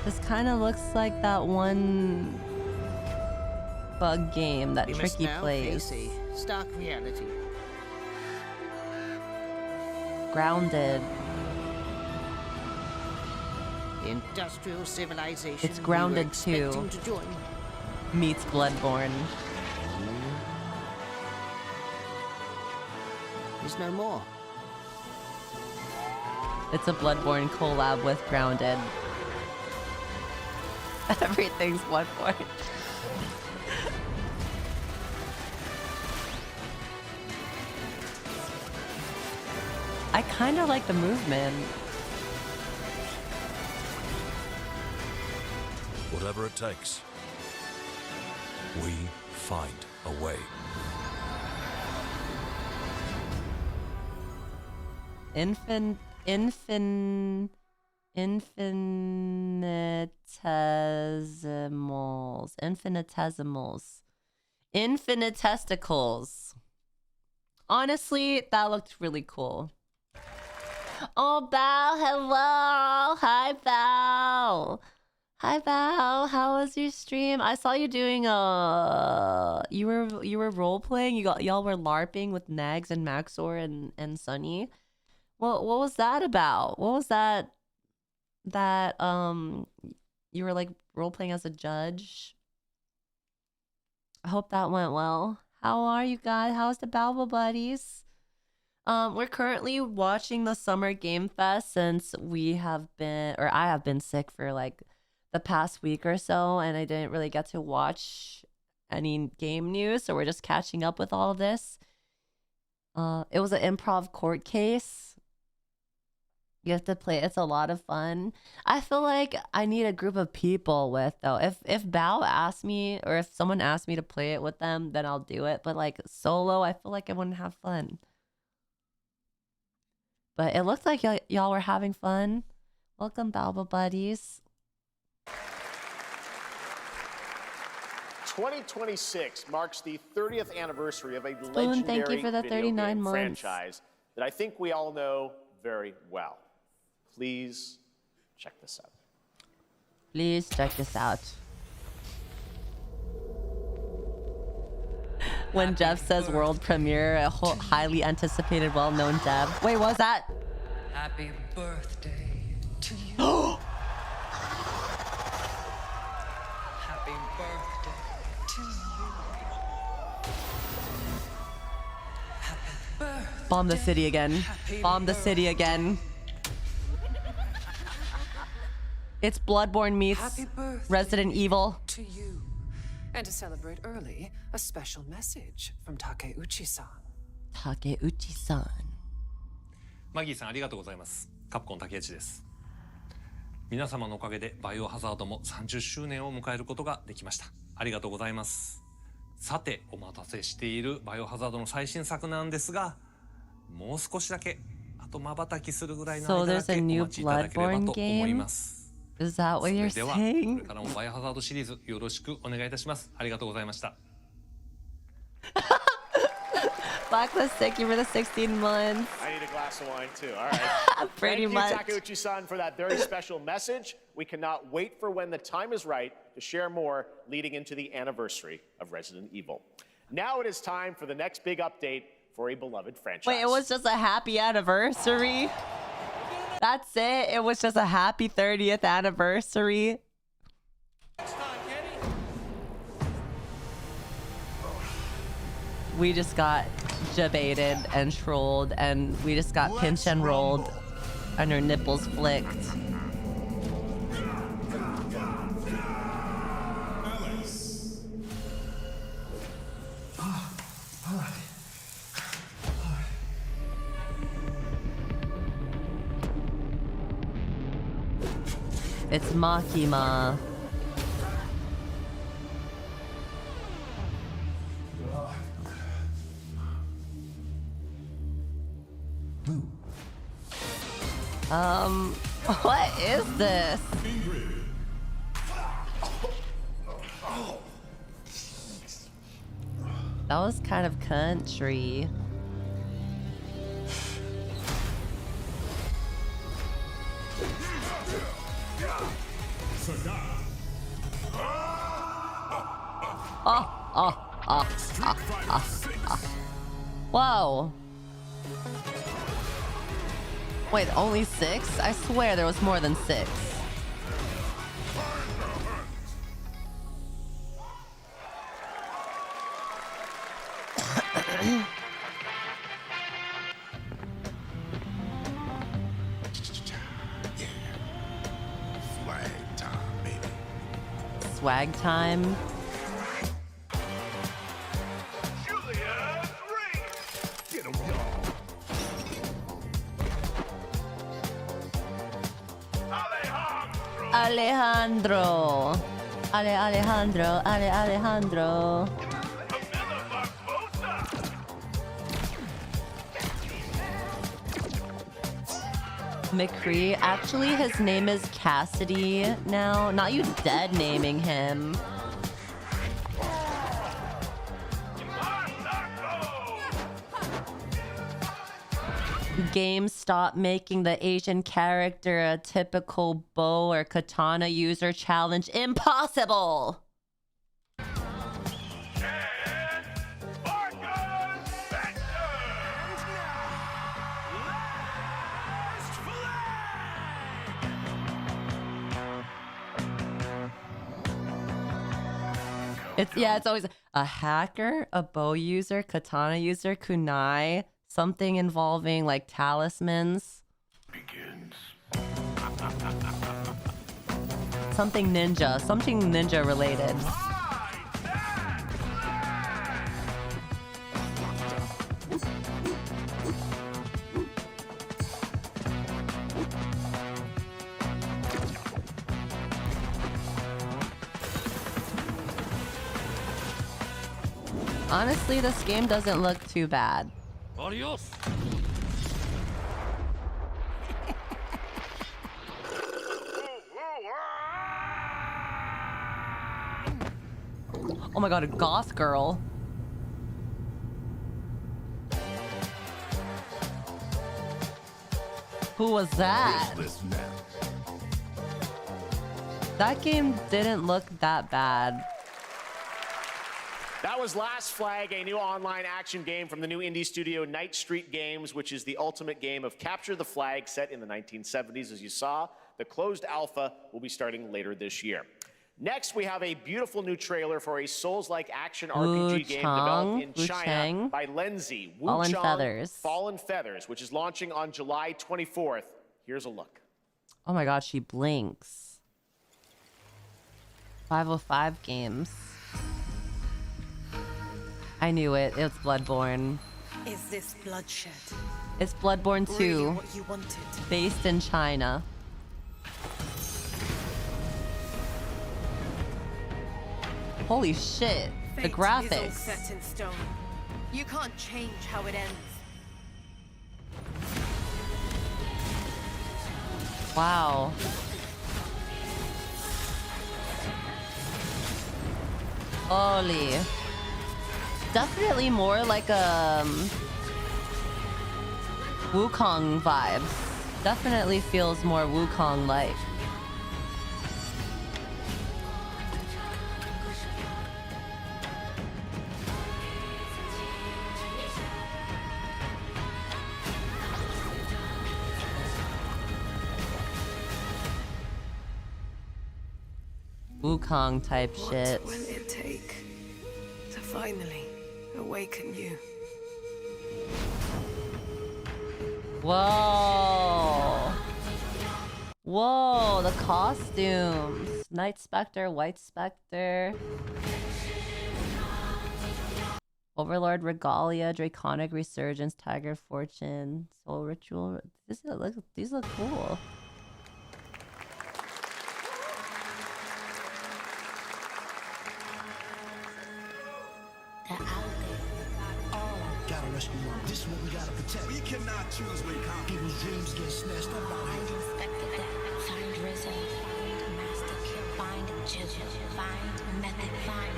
This kind of looks like that one bug game that We must Tricky now plays. face a stark reality. Grounded. The industrial civilization It's Grounded we were 2 expecting to join meets Bloodborne. is no more. It's a Bloodborne collab with Grounded. Everything's Bloodborne. I kind of like the movement. Whatever it takes, we find a way. Infinitesticles. Honestly, that looked really cool. Oh, Val, hello. Hi, Val. Hi, Val. How was your stream? I saw you doing you were role playing. Y'all were LARPing with Nags and Maxor and Sunny. What was that about? What was that you were like role playing as a judge? I hope that went well. How are you guys? How's the Balbo buddies? We're currently watching the Summer Game Fest since I have been sick for like the past week or so, and I didn't really get to watch any game news, so we're just catching up with all of this. It was an improv court case. You have to play. It's a lot of fun. I feel like I need a group of people with though. If Bao asked me or if someone asked me to play it with them, then I'll do it. But like solo, I feel like I wouldn't have fun. But it looked like y'all were having fun. Welcome, Balbo buddies. 2026 marks the 30th anniversary of a Spoon, legendary thank you for the video 39 game months. franchise that I think we all know very well. Please check this out. Please check this out. When Jeff says world premiere, a whole highly anticipated, well-known dev. Wait, what was that? Happy birthday to you. Happy birthday to you. Happy birthday. Bomb the city again. Bomb the city again. It's Bloodborne meets Happy birthday Resident Evil. to you. And to celebrate early, a special message from Takeuchi-san. Takeuchi-san. マギーさんありがとうございます。カプコン竹内です。皆様のおかげでバイオハザードも30周年を迎えることができました。ありがとうございます。さてお待たせしているバイオハザードの最新作なんですが、もう少しだけあと瞬きするぐらいの So 間だ there's a けお new 待ちいただければと Bloodborne 思い game? ます。 Is that what そ you're れではこ saying? れからもバイオハザードシリーズよろしくお願いいたします。ありがとうございました。 Blacklist, thank you for the 16 months. I need a glass of wine too. All right. Pretty much. Thank you, Takeuchi-san, for that very special message. We cannot wait for when the time is right to share more leading into the anniversary of Resident Evil. Now it is time for the next big update for a beloved franchise. Wait, it was just a happy anniversary? That's it? It was just a happy 30th anniversary? We just got debated and trolled, and we just got pinch and rolled and our nipples flicked. It's Makima. What is this? That was kind of country. Whoa. Wait, only 6? I swear there was more than 6. Swag time, baby. Swag time. Alejandro. Alejandro. McCree. Actually, his name is Cassidy now. Not you dead naming him. Games stop making the Asian character a typical bow or katana user challenge impossible. It's always a hacker, a bow user, katana user, kunai. Something involving like talismans. Begins. Something ninja related. Honestly, this game doesn't look too bad. Adios. Oh my god, a goth girl. Who was that? That game didn't look that bad. That was Last Flag, a new online action game from the new indie studio Night Street Games, which is the ultimate game of capture the flag set in the 1970s. As you saw, the closed alpha will be starting later this year. Next, we have a beautiful new trailer for a Souls-like action RPG game developed in China by Lenzi. Fallen Feathers, which is launching on July 24th. Here's a look. Oh my god, she blinks. 505 games. I knew it. It's Bloodborne. Is this bloodshed? It's Bloodborne 2. Really what you wanted? Based in China. Holy shit. The graphics. Fate is all set in stone. You can't change how it ends. Wow. Holy. Definitely more like a Wukong vibes. Definitely feels more Wukong-like. Wukong type shit. What will it take to finally awaken you? Whoa. Whoa, the costumes. Night Spectre, White Spectre. Overlord Regalia, Draconic Resurgence, Tiger Fortune, Soul Ritual. These look cool. Gotta rescue them. This is what we gotta protect. We cannot choose when people's dreams get snatched up out Find here. Inspector Deck, find RZA, find Master Kill, find Juju, find Method, find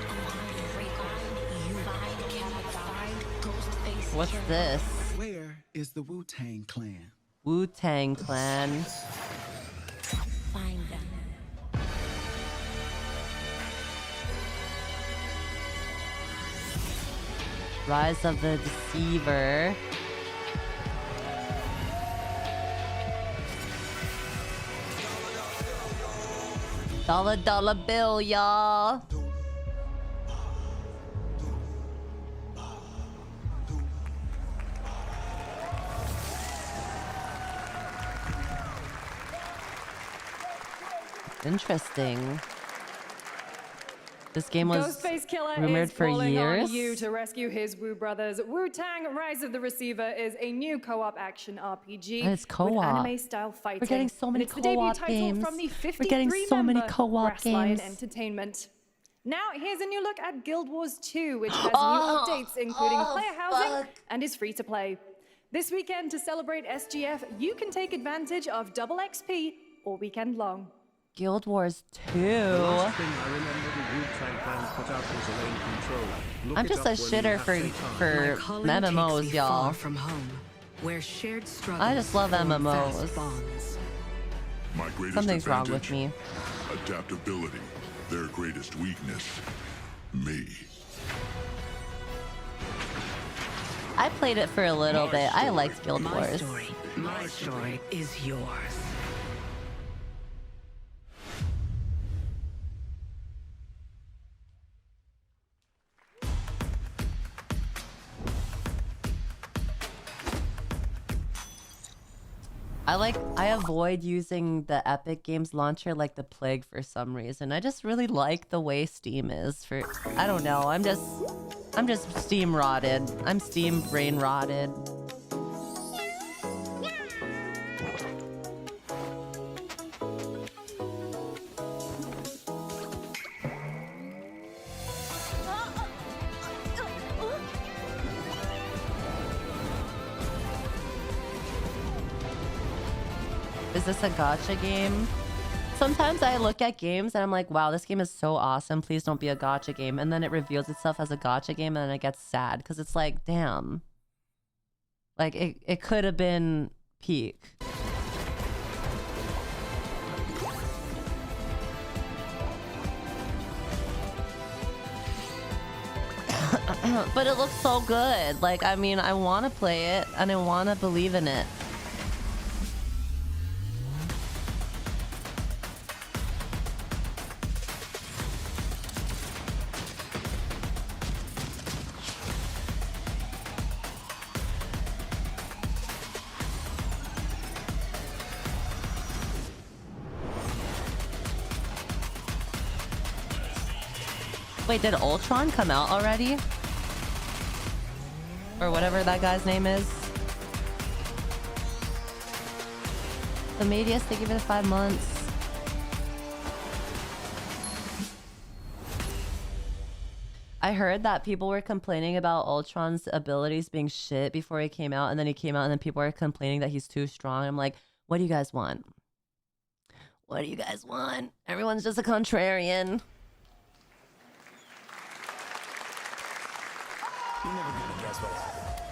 Break, find you, find Capital, find Ghostface. What's this? Where is the Wu-Tang Clan? Wu-Tang Clan. Find them. Rise of the Deceiver. Dollar bill, y'all. Interesting. This game was Ghostface Killer rumored is for calling years. on you to rescue his Wu brothers. Wu-Tang: Rise of the Receiver is a new co-op action RPG And it's co-op. with anime-style fighting. We're getting so many and it's the debut co-op title games. from the We're getting so many 53-member co-op Brass Lion games. Entertainment. Now, here's a new look at Guild Wars 2, which has Oh, new updates, including oh, player housing fuck. and is free to play. This weekend, to celebrate SGF, you can take advantage of double XP all weekend long. Guild Wars 2. Last thing I remember the Wu-Tang Clan put out was Elaine Control. Look I'm it just up a when you shitter have for free time. MMOs, y'all. Far from home, where shared struggles I just love form MMOs. fast bonds. My greatest Something's wrong advantage, with me. adaptability. Their greatest weakness, me. I played it for a little bit. I liked Guild My Wars. story, my story is yours. I avoid using the Epic Games launcher like the plague for some reason. I just really like the way Steam is for I don't know. I'm just Steam rotted. I'm Steam brain rotted. Is this a gacha game? Sometimes I look at games and I'm like, wow, this game is so awesome. Please don't be a gacha game. And then it reveals itself as a gacha game and then I get sad because it's like, damn. Like, it could have been peak. But it looks so good. Like, I mean, I want to play it and I want to believe in it. Wait, did Ultron come out already? Or whatever that guy's name is. The Medius, they give it 5 months. I heard that people were complaining about Ultron's abilities being shit before he came out, and then he came out and then people were complaining that he's too strong. I'm like, what do you guys want? What do you guys want? Everyone's just a contrarian. You're never gonna guess what happened.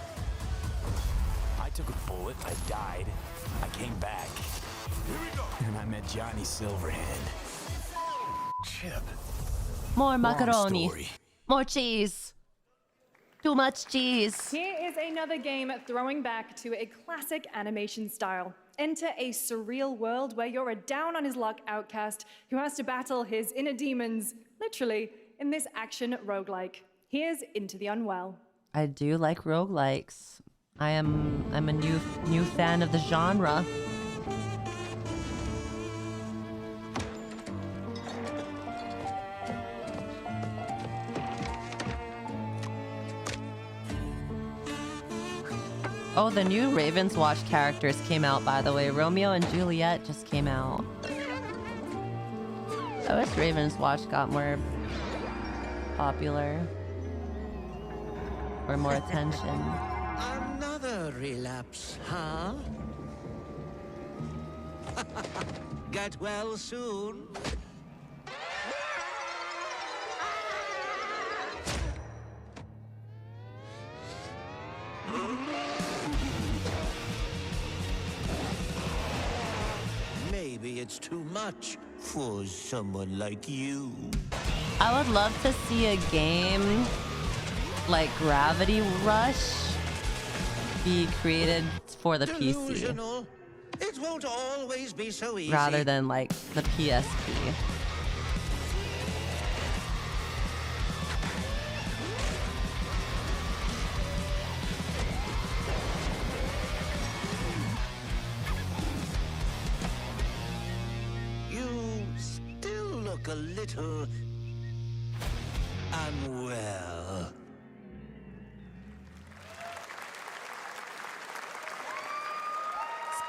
I took a bullet, I died, I came back. Here we go. And I met Johnny Silverhand. Chip. More Long macaroni. story. More cheese. Too much cheese. Here is another game throwing back to a classic animation style. Enter a surreal world where you're a down on his luck outcast who has to battle his inner demons, literally, in this action roguelike. Here's Into the Unwell. I do like roguelikes. I'm a new fan of the genre. Oh, the new Raven's Watch characters came out, by the way. Romeo and Juliet just came out. I wish Raven's Watch got more popular. Or more attention. Another relapse, huh? Get well soon. Maybe it's too much for someone like you. I would love to see a game like Gravity Rush be created for the PC Delusional. It won't always be so easy. rather than like the PSP. You still look a little unwell.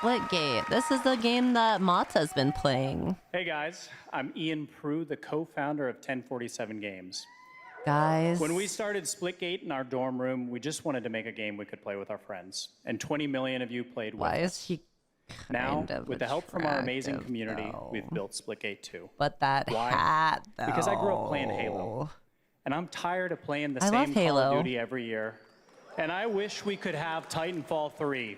Splitgate. This is the game that Mata's been playing. Hey guys, I'm Ian Prue, the co-founder of 1047 Games. Guys. When we started Splitgate in our dorm room, we just wanted to make a game we could play with our friends. And 20 million of you played with Why us. is he Now, kind of with the help from our amazing attractive, community, though? we've built Splitgate 2. But that Why? hat, though. Because I grew up playing Halo. And I'm tired of playing the I love same Call Halo. of Duty every year. And I wish we could have Titanfall 3.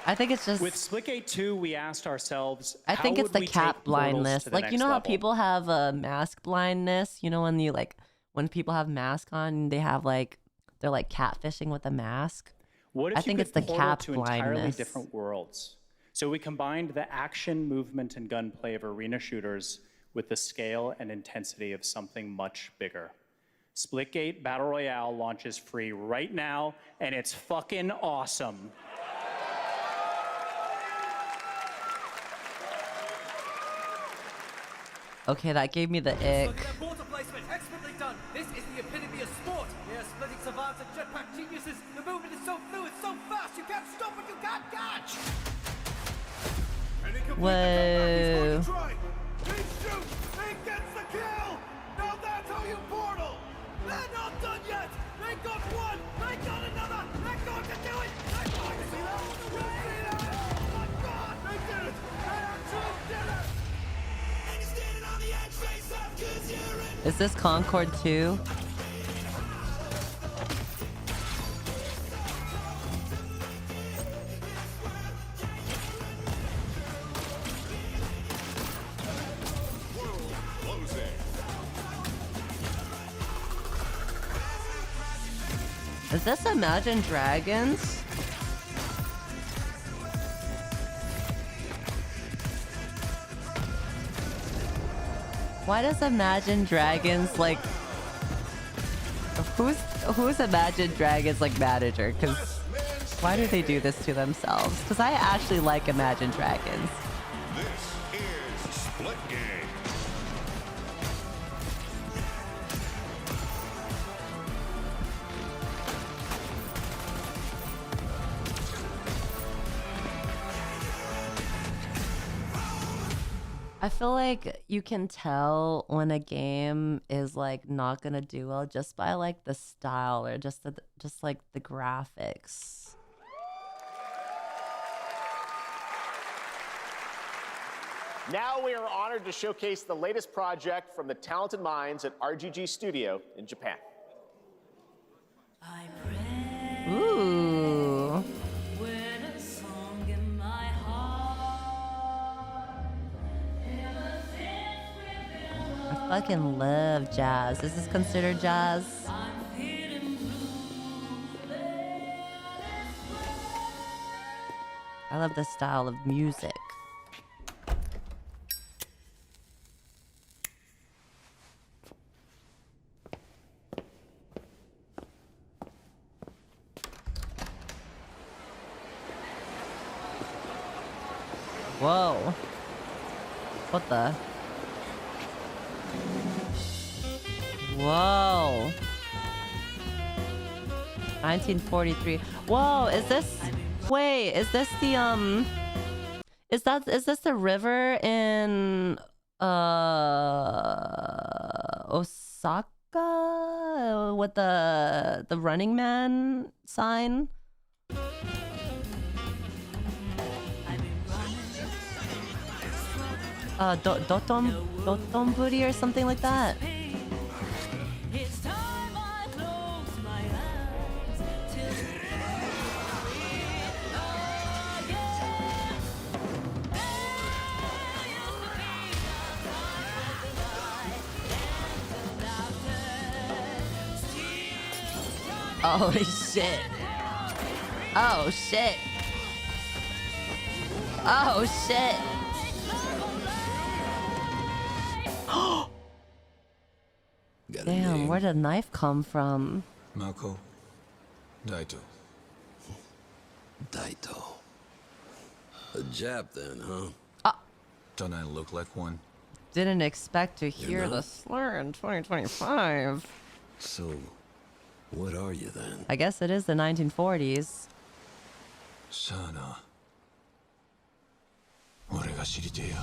I think it's just. With Splitgate 2, we asked ourselves, I think how it's would the we cat take Portals blindness. to the Like, you next know how level? people have mask blindness? You know, when you like, when people have mask on, they have like, they're like catfishing with a mask. What if I think you it's could the portal cat to entirely blindness. different worlds? So we combined the action, movement, and gunplay of arena shooters with the scale and intensity of something much bigger. Splitgate Battle Royale launches free right now, and it's fucking awesome. Okay, that gave me the ick. Water placement, expertly done. This is the epitome of sport. We are splitting savants and jetpack geniuses. The movement is so fluid, so fast, you can't stop what you can't catch. Whoa. He shoots, he gets the kill. Now that's how you portal. They're not done yet. They got one, they got another. They're going to do it. They're going to do it all the way. Oh my God, they did it. They actually did it. Is this Concord 2? Is this Imagine Dragons? Why does Imagine Dragons like who's Imagine Dragons like manager? Because why do they do this to themselves? Because I actually like Imagine Dragons. This is Splitgate. I feel like you can tell when a game is like not gonna do well just by like the style or just like the graphics. Now we are honored to showcase the latest project from the talented minds at RGG Studio in Japan. Ooh. I fucking love jazz. This is considered jazz. I love this style of music. Whoa. What the? Whoa. 1943. Whoa, is this... Wait, is this the, Is this the river in, Osaka? With the Running Man sign? Dotonburi or something like that. Oh shit. Oh shit. Oh shit. Damn, where did the knife come from? Mako. Daito. Daito. A Jap then, huh? Don't I look like one? Didn't expect to hear the slur in 2025. So, what are you then? I guess it is the 1940s. Sana. 俺が知りてえや。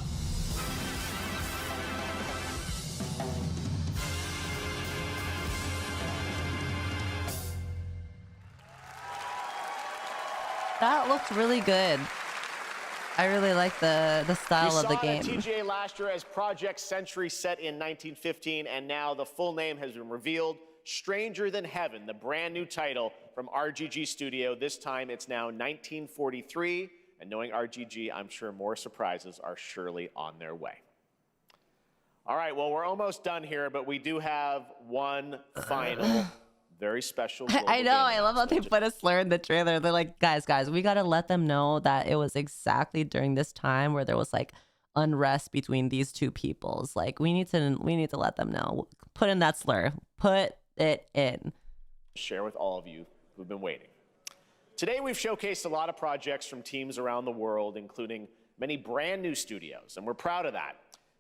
That looked really good. I really like the style of the game. We saw it at TGA last year as Project Century set in 1915, and now the full name has been revealed. Stranger Than Heaven, the brand new title from RGG Studio. This time it's now 1943, and knowing RGG, I'm sure more surprises are surely on their way. All right, well, we're almost done here, but we do have one final very special. I know. I love how they put a slur in the trailer. They're like, guys, we got to let them know that it was exactly during this time where there was like unrest between these two peoples. Like, we need to let them know. Put in that slur. Put it in. Share with all of you who've been waiting. Today, we've showcased a lot of projects from teams around the world, including many brand new studios, and we're proud of that.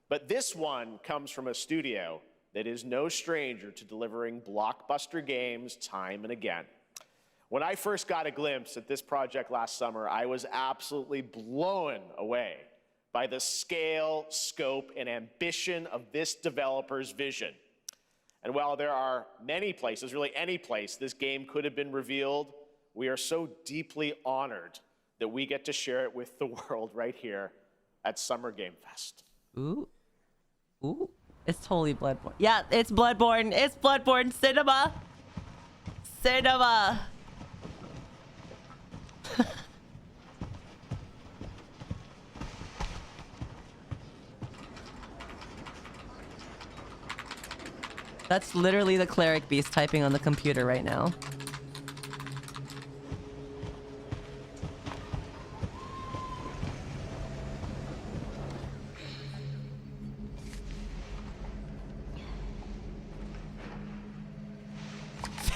But this one comes from a studio that is no stranger to delivering blockbuster games time and again. When I first got a glimpse at this project last summer, I was absolutely blown away by the scale, scope, and ambition of this developer's vision. And while there are many places, really any place, this game could have been revealed, we are so deeply honored that we get to share it with the world right here at Summer Game Fest. Ooh. Ooh. It's totally Bloodborne. Yeah, it's Bloodborne. It's Bloodborne. Cinema. Cinema. That's literally the cleric beast typing on the computer right now.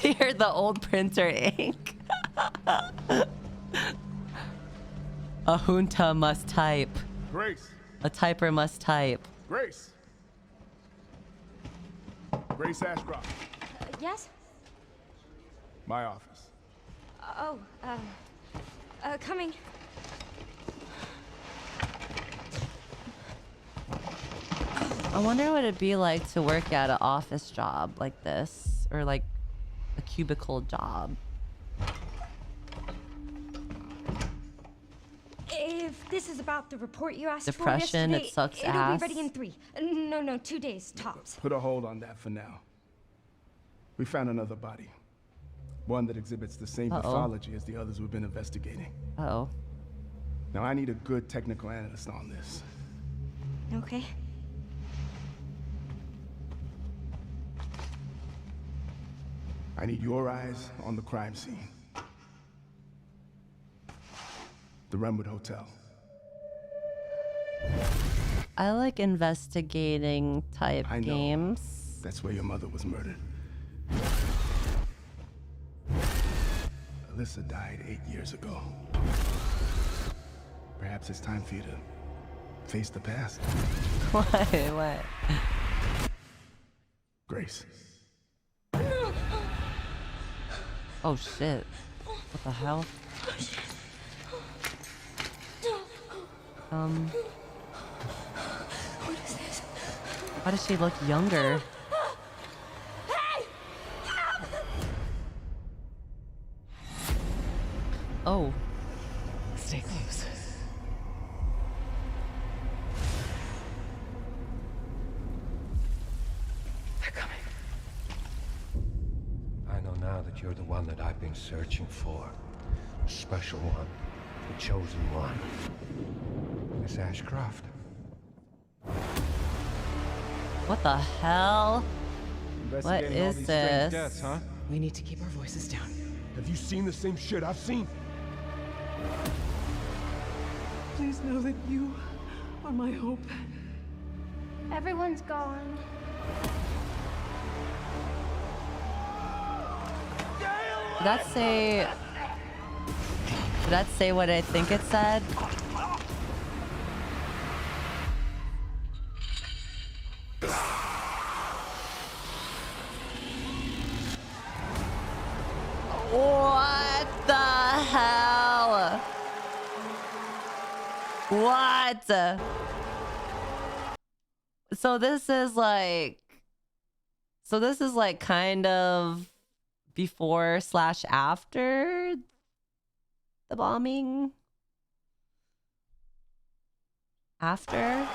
Fear the old printer ink. A junta must type. Grace. A typer must type. Grace. Grace Ashcroft. Yes? My office. Coming. I wonder what it'd be like to work at an office job like this, or like a cubicle job. if this is about the report you asked Depression, for it yesterday, sucks it'll ass. be ready in 3. No, 2 days tops. Put a hold on that for now. We found another body. One that exhibits the same pathology as the others we've been investigating. Uh-oh. Now I need a good technical analyst on this. Okay. I need your eyes on the crime scene. The Renwood Hotel. I like investigating type games. That's where your mother was murdered. Alyssa died 8 years ago. Perhaps it's time for you to face the past. What? Grace. Oh shit. What the hell? What is this? Why does she look younger? Hey! Oh. Stay close. They're coming. I know now that you're the one that I've been searching for. The special one. The chosen one. Miss Ashcroft. What the hell? What is this? Deaths, huh? We need to keep our voices down. Have you seen the same shit I've seen? Please know that you are my hope. Everyone's gone. Did that say... Did that say what I think it said? What the hell? What? So this is like... So this is like kind of before / after the bombing? After?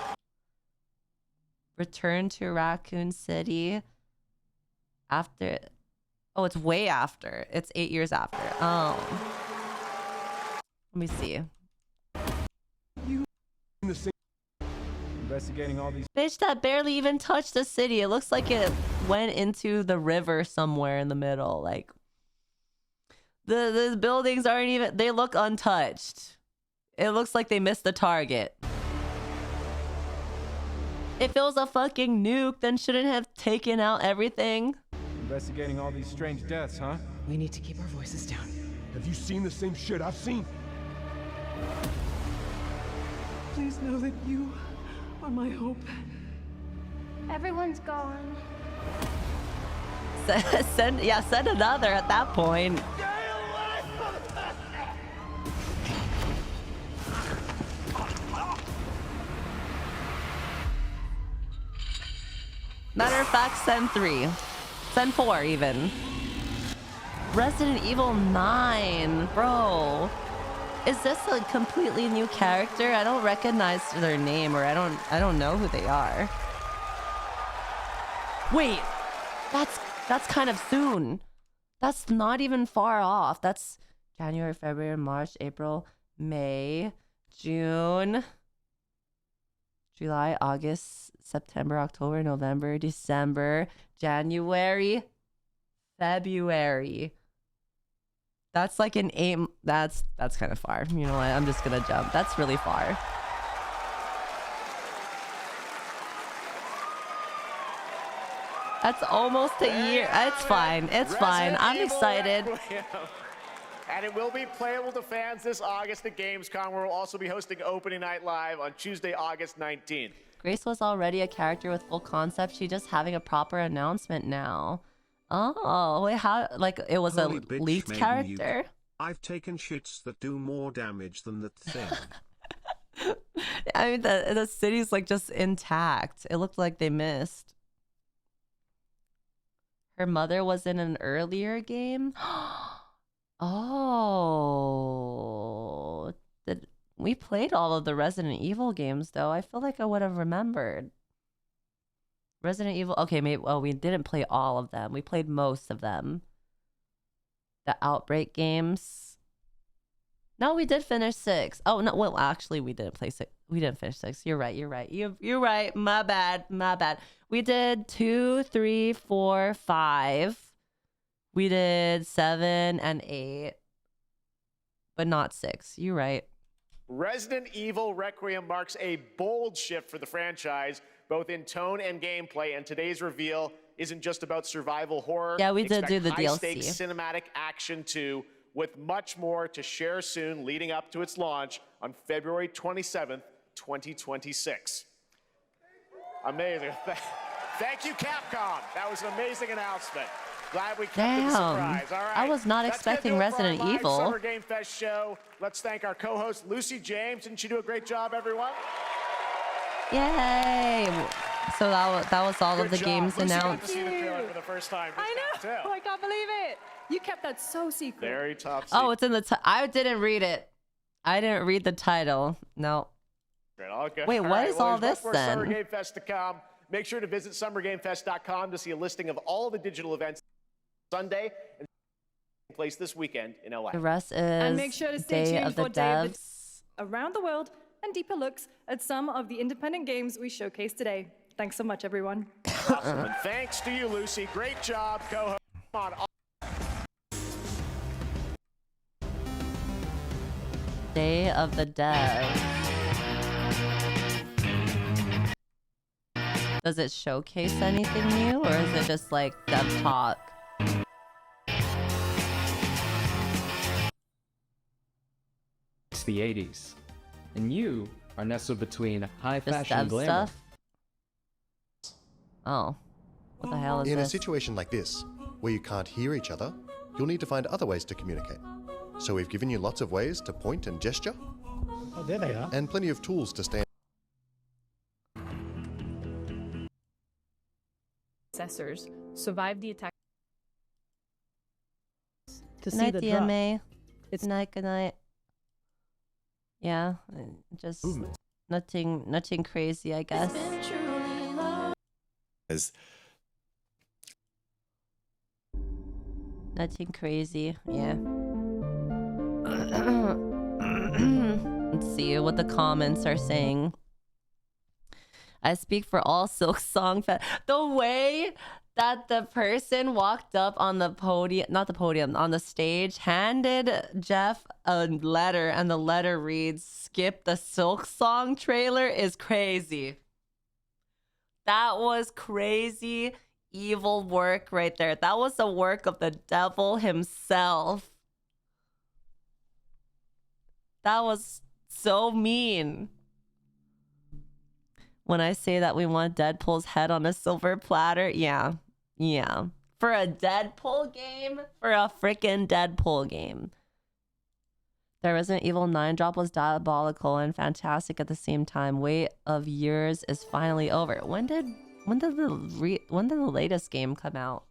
Return to Raccoon City. After... Oh, it's way after. It's 8 years after. Oh. Let me see. Investigating all these... Bitch, that barely even touched the city. It looks like it went into the river somewhere in the middle. Like, the buildings aren't even... They look untouched. It looks like they missed the target. If it was a fucking nuke, then shouldn't have taken out everything. Investigating all these strange deaths, huh? We need to keep our voices down. Have you seen the same shit I've seen? Please know that you are my hope. Everyone's gone. Send another at that point. Matter of fact, send 3. Send 4 even. Resident Evil 9, bro. Is this a completely new character? I don't recognize their name, or I don't know who they are. Wait, that's kind of soon. That's not even far off. That's January, February, March, April, May, June, July, August, September, October, November, December, January, February. That's like an 8. That's kind of far. You know what? I'm just gonna jump. That's really far. That's almost a year. It's fine. It's fine. I'm excited. And it will be playable to fans this August at Gamescom, where we'll also be hosting Opening Night Live on Tuesday, August 19th. Grace was already a character with full concept. She's just having a proper announcement now. Oh, wait, how? Like, it was Holy a bitch, leaked Maiden, character? I've taken shits that do more damage than that thing. I mean, the city's like just intact. It looked like they missed. Her mother was in an earlier game? Oh. We played all of the Resident Evil games, though. I feel like I would have remembered. Resident Evil. Okay, maybe. Well, we didn't play all of them. We played most of them. The Outbreak games. No, we did finish 6. Oh no. Well, actually, we didn't play 6. We didn't finish 6. You're right. You're right. You're right. My bad. My bad. We did 2, 3, 4, 5. We did 7 and 8, but not 6. You're right. Resident Evil Requiem marks a bold shift for the franchise, both in tone and gameplay, and today's reveal isn't just about survival horror. Yeah, we did Expect do the high-stakes DLC. cinematic action too, with much more to share soon leading up to its launch on February 27th, 2026. Amazing. Thank you, Capcom. That was an amazing announcement. Glad we kept it a surprise. All right. I was not That's gonna expecting do it for our Resident live Evil. Summer Game Fest show. Let's thank our co-host Lucy James. Didn't she do a great job, everyone? Yay! So that was all of the Good job. games Lucy got to announced. see the trailer for the first time. I know. I can't believe it. You kept that so secret. Very top Oh, it's in the. I didn't read it. I didn't read the title. No. Great, okay. Wait, what is all there's this much more Summer then? Game Fest to come. Make sure to visit summergamefest.com to see a listing of all the digital events Sunday and place this weekend in LA. The rest is And make sure to stay Day tuned of the for Day of Devs. the around the world and deeper looks at some of the independent games we showcased today. Thanks so much, everyone. Awesome. And thanks to you, Lucy. Great job, co-host. Come on. Day of the Devs. Does it showcase anything new, or is it just like dev talk? It's the 80s, and you are nestled between high Just fashion dev glamour. stuff? Oh. What the hell is In a this? situation like this, where you can't hear each other, you'll need to find other ways to communicate. So we've given you lots of ways to point and gesture. Oh, there they are. And plenty of tools to stand. Successors survived the attack. To Good see night, the drop. DMA. Good night, good night. Yeah, just nothing crazy, I guess. Nothing crazy, yeah. Let's see what the comments are saying. I speak for all Silk Song fans. The way that the person walked up on the podium, not the podium, on the stage, handed Jeff a letter, and the letter reads, "Skip the Silk Song trailer," is crazy. That was crazy evil work right there. That was the work of the devil himself. That was so mean. When I say that we want Deadpool's head on a silver platter, yeah. For a Deadpool game? For a freaking Deadpool game. The Resident Evil 9 drop was diabolical and fantastic at the same time. Wait of years is finally over. When did the latest game come out?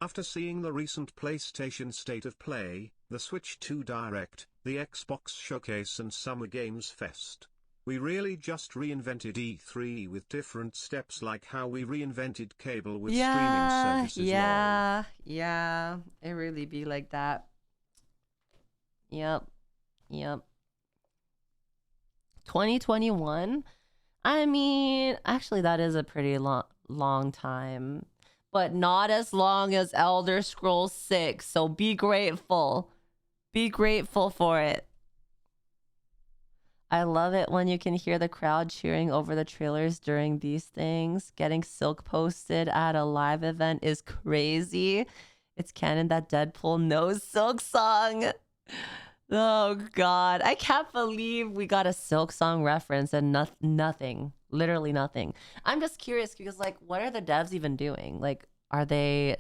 After seeing the recent PlayStation State of Play, the Switch 2 Direct, the Xbox Showcase and Summer Games Fest, we really just reinvented E3 with different steps, like how we reinvented cable with streaming services. Yeah, it really be like that. Yep. 2021? I mean, actually that is a pretty long time, but not as long as Elder Scrolls 6, so be grateful. Be grateful for it. I love it when you can hear the crowd cheering over the trailers during these things. Getting Silk posted at a live event is crazy. It's canon that Deadpool knows Silk Song. Oh God, I can't believe we got a Silk Song reference and nothing, literally nothing. I'm just curious because, like, what are the devs even doing? Like, are they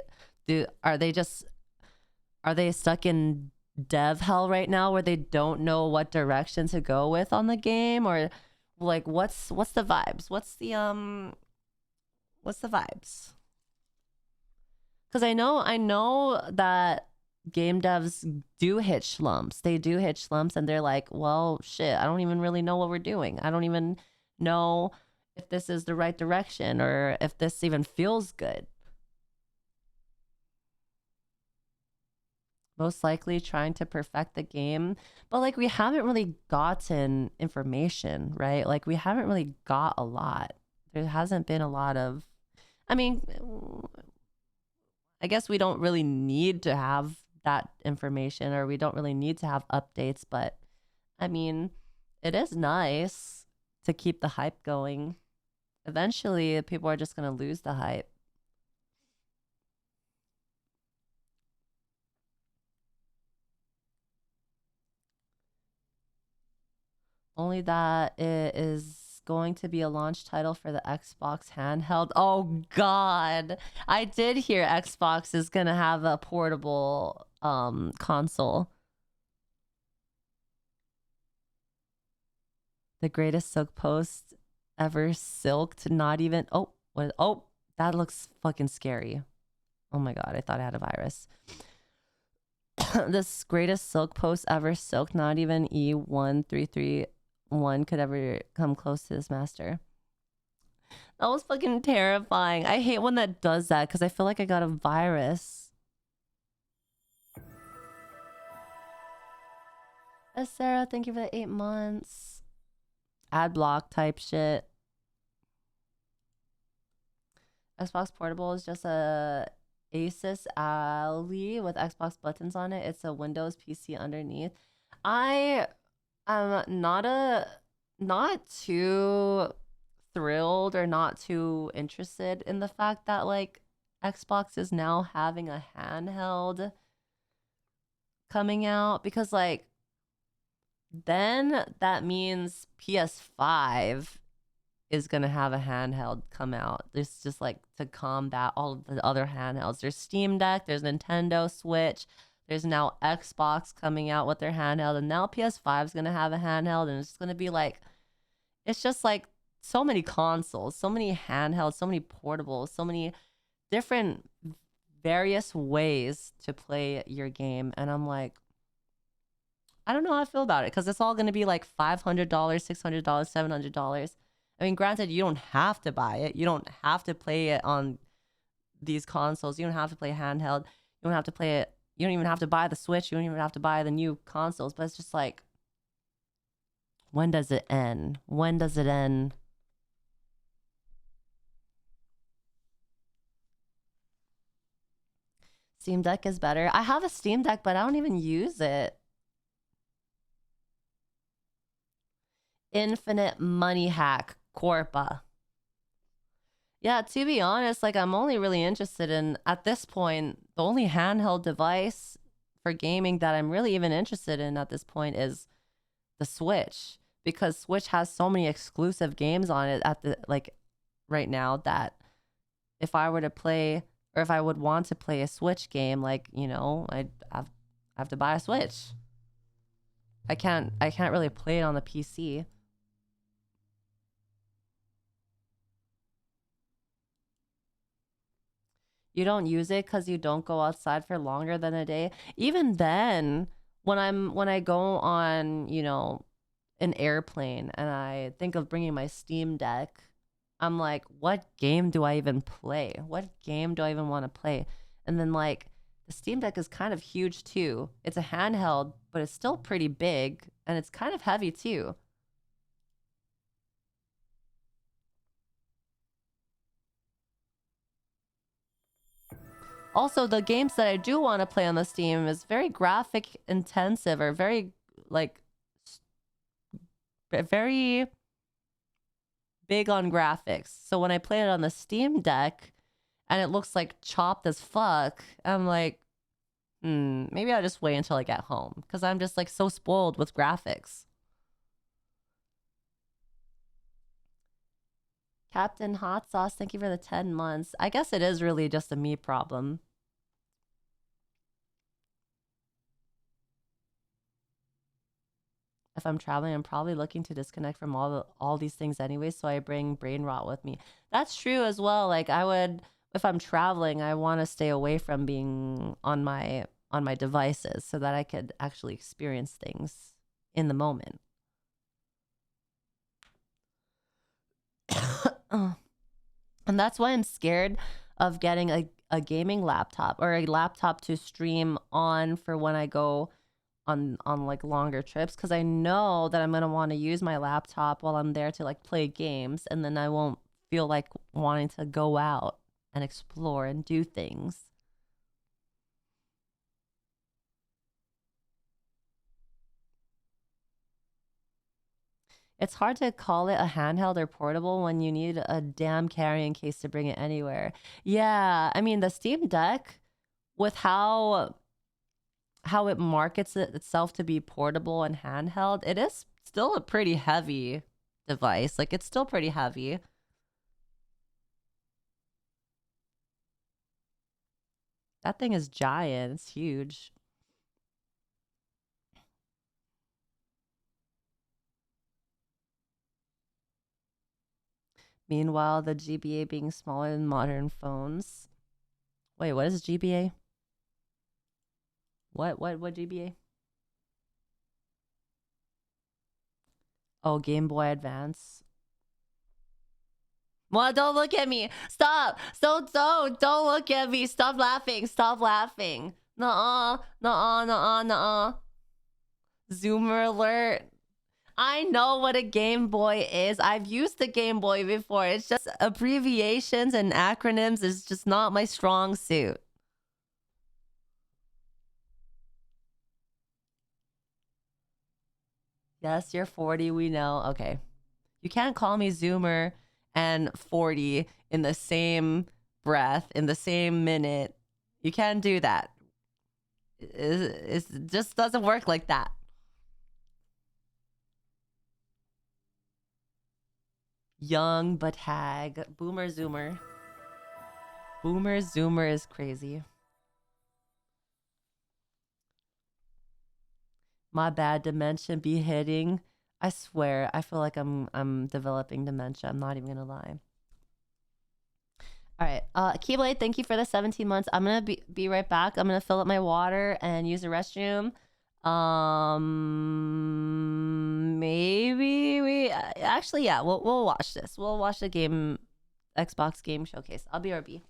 stuck in dev hell right now where they don't know what direction to go with on the game, or like what's the vibes? What's the vibes? Because I know that game devs do hit slumps. They do hit slumps and they're like, well, shit, I don't even really know what we're doing. I don't even know if this is the right direction or if this even feels good. Most likely trying to perfect the game. But like, we haven't really gotten information, right? Like, we haven't really got a lot. There hasn't been a lot of, I mean, I guess we don't really need to have that information, or we don't really need to have updates, but I mean, it is nice to keep the hype going. Eventually, people are just going to lose the hype. Only that it is going to be a launch title for the Xbox handheld. Oh God, I did hear Xbox is gonna have a portable console. The greatest silk post ever silked. Not even. Oh, what? Oh, that looks fucking scary. Oh my God, I thought I had a virus. This greatest silk post ever silked. Not even E1331 could ever come close to this master. That was fucking terrifying. I hate when that does that because I feel like I got a virus. Sarah, thank you for the 8 months. Ad block type shit. Xbox Portable is just a Asus Ally with Xbox buttons on it. It's a Windows PC underneath. I am not too thrilled or not too interested in the fact that like Xbox is now having a handheld coming out, because like then that means PS5 is gonna have a handheld come out. It's just like to combat all of the other handhelds. There's Steam Deck, there's Nintendo Switch, there's now Xbox coming out with their handheld, and now PS5 is gonna have a handheld, and it's gonna be like, it's just like so many consoles, so many handhelds, so many portables, so many different various ways to play your game. And I'm like, I don't know how I feel about it, because it's all gonna be like $500, $600, $700. I mean, granted, you don't have to buy it. You don't have to play it on these consoles. You don't have to play handheld. You don't have to play it. You don't even have to buy the Switch. You don't even have to buy the new consoles. But it's just like, when does it end? When does it end? Steam Deck is better. I have a Steam Deck, but I don't even use it. Infinite money hack. Corpa. Yeah, to be honest, like I'm only really interested in, at this point, the only handheld device for gaming that I'm really even interested in at this point is the Switch, because Switch has so many exclusive games on it at the like right now that if I were to play, or if I would want to play a Switch game, like, you know, I'd have to buy a Switch. I can't really play it on the PC. You don't use it because you don't go outside for longer than a day. Even then, when I go on, you know, an airplane and I think of bringing my Steam Deck, I'm like, what game do I even play? What game do I even want to play? And then like the Steam Deck is kind of huge too. It's a handheld, but it's still pretty big, and it's kind of heavy too. Also, the games that I do want to play on the Steam is very graphic intensive, or very like very big on graphics. So when I play it on the Steam Deck and it looks like chopped as fuck, I'm like, maybe I'll just wait until I get home, because I'm just like so spoiled with graphics. Captain Hot Sauce, thank you for the 10 months. I guess it is really just a me problem. If I'm traveling, I'm probably looking to disconnect from all these things anyway, so I bring brain rot with me. That's true as well. Like I would, if I'm traveling, I want to stay away from being on my on my devices so that I could actually experience things in the moment. And that's why I'm scared of getting a gaming laptop or a laptop to stream on for when I go on like longer trips, because I know that I'm going to want to use my laptop while I'm there to like play games, and then I won't feel like wanting to go out and explore and do things. It's hard to call it a handheld or portable when you need a damn carrying case to bring it anywhere. Yeah, I mean, the Steam Deck, with how it markets itself to be portable and handheld, it is still a pretty heavy device. Like, it's still pretty heavy. That thing is giant. It's huge. Meanwhile, the GBA being smaller than modern phones. Wait, what is GBA? What GBA? Oh, Game Boy Advance. Well, don't look at me. Stop. Don't look at me. Stop laughing. Stop laughing. Nuh-uh. Zoomer alert. I know what a Game Boy is. I've used the Game Boy before. It's just abbreviations and acronyms is just not my strong suit. Yes, you're 40, we know. Okay. You can't call me Zoomer and 40 in the same breath, in the same minute. You can't do that. It just doesn't work like that. Young but hag. Boomer Zoomer. Boomer Zoomer is crazy. My bad, dementia be hitting. I swear, I feel like I'm developing dementia. I'm not even gonna lie. All right, Keyblade, thank you for the 17 months. I'm gonna be right back. I'm gonna fill up my water and use the restroom. Maybe we actually, yeah, we'll watch this. We'll watch the Xbox game showcase. I'll be RB.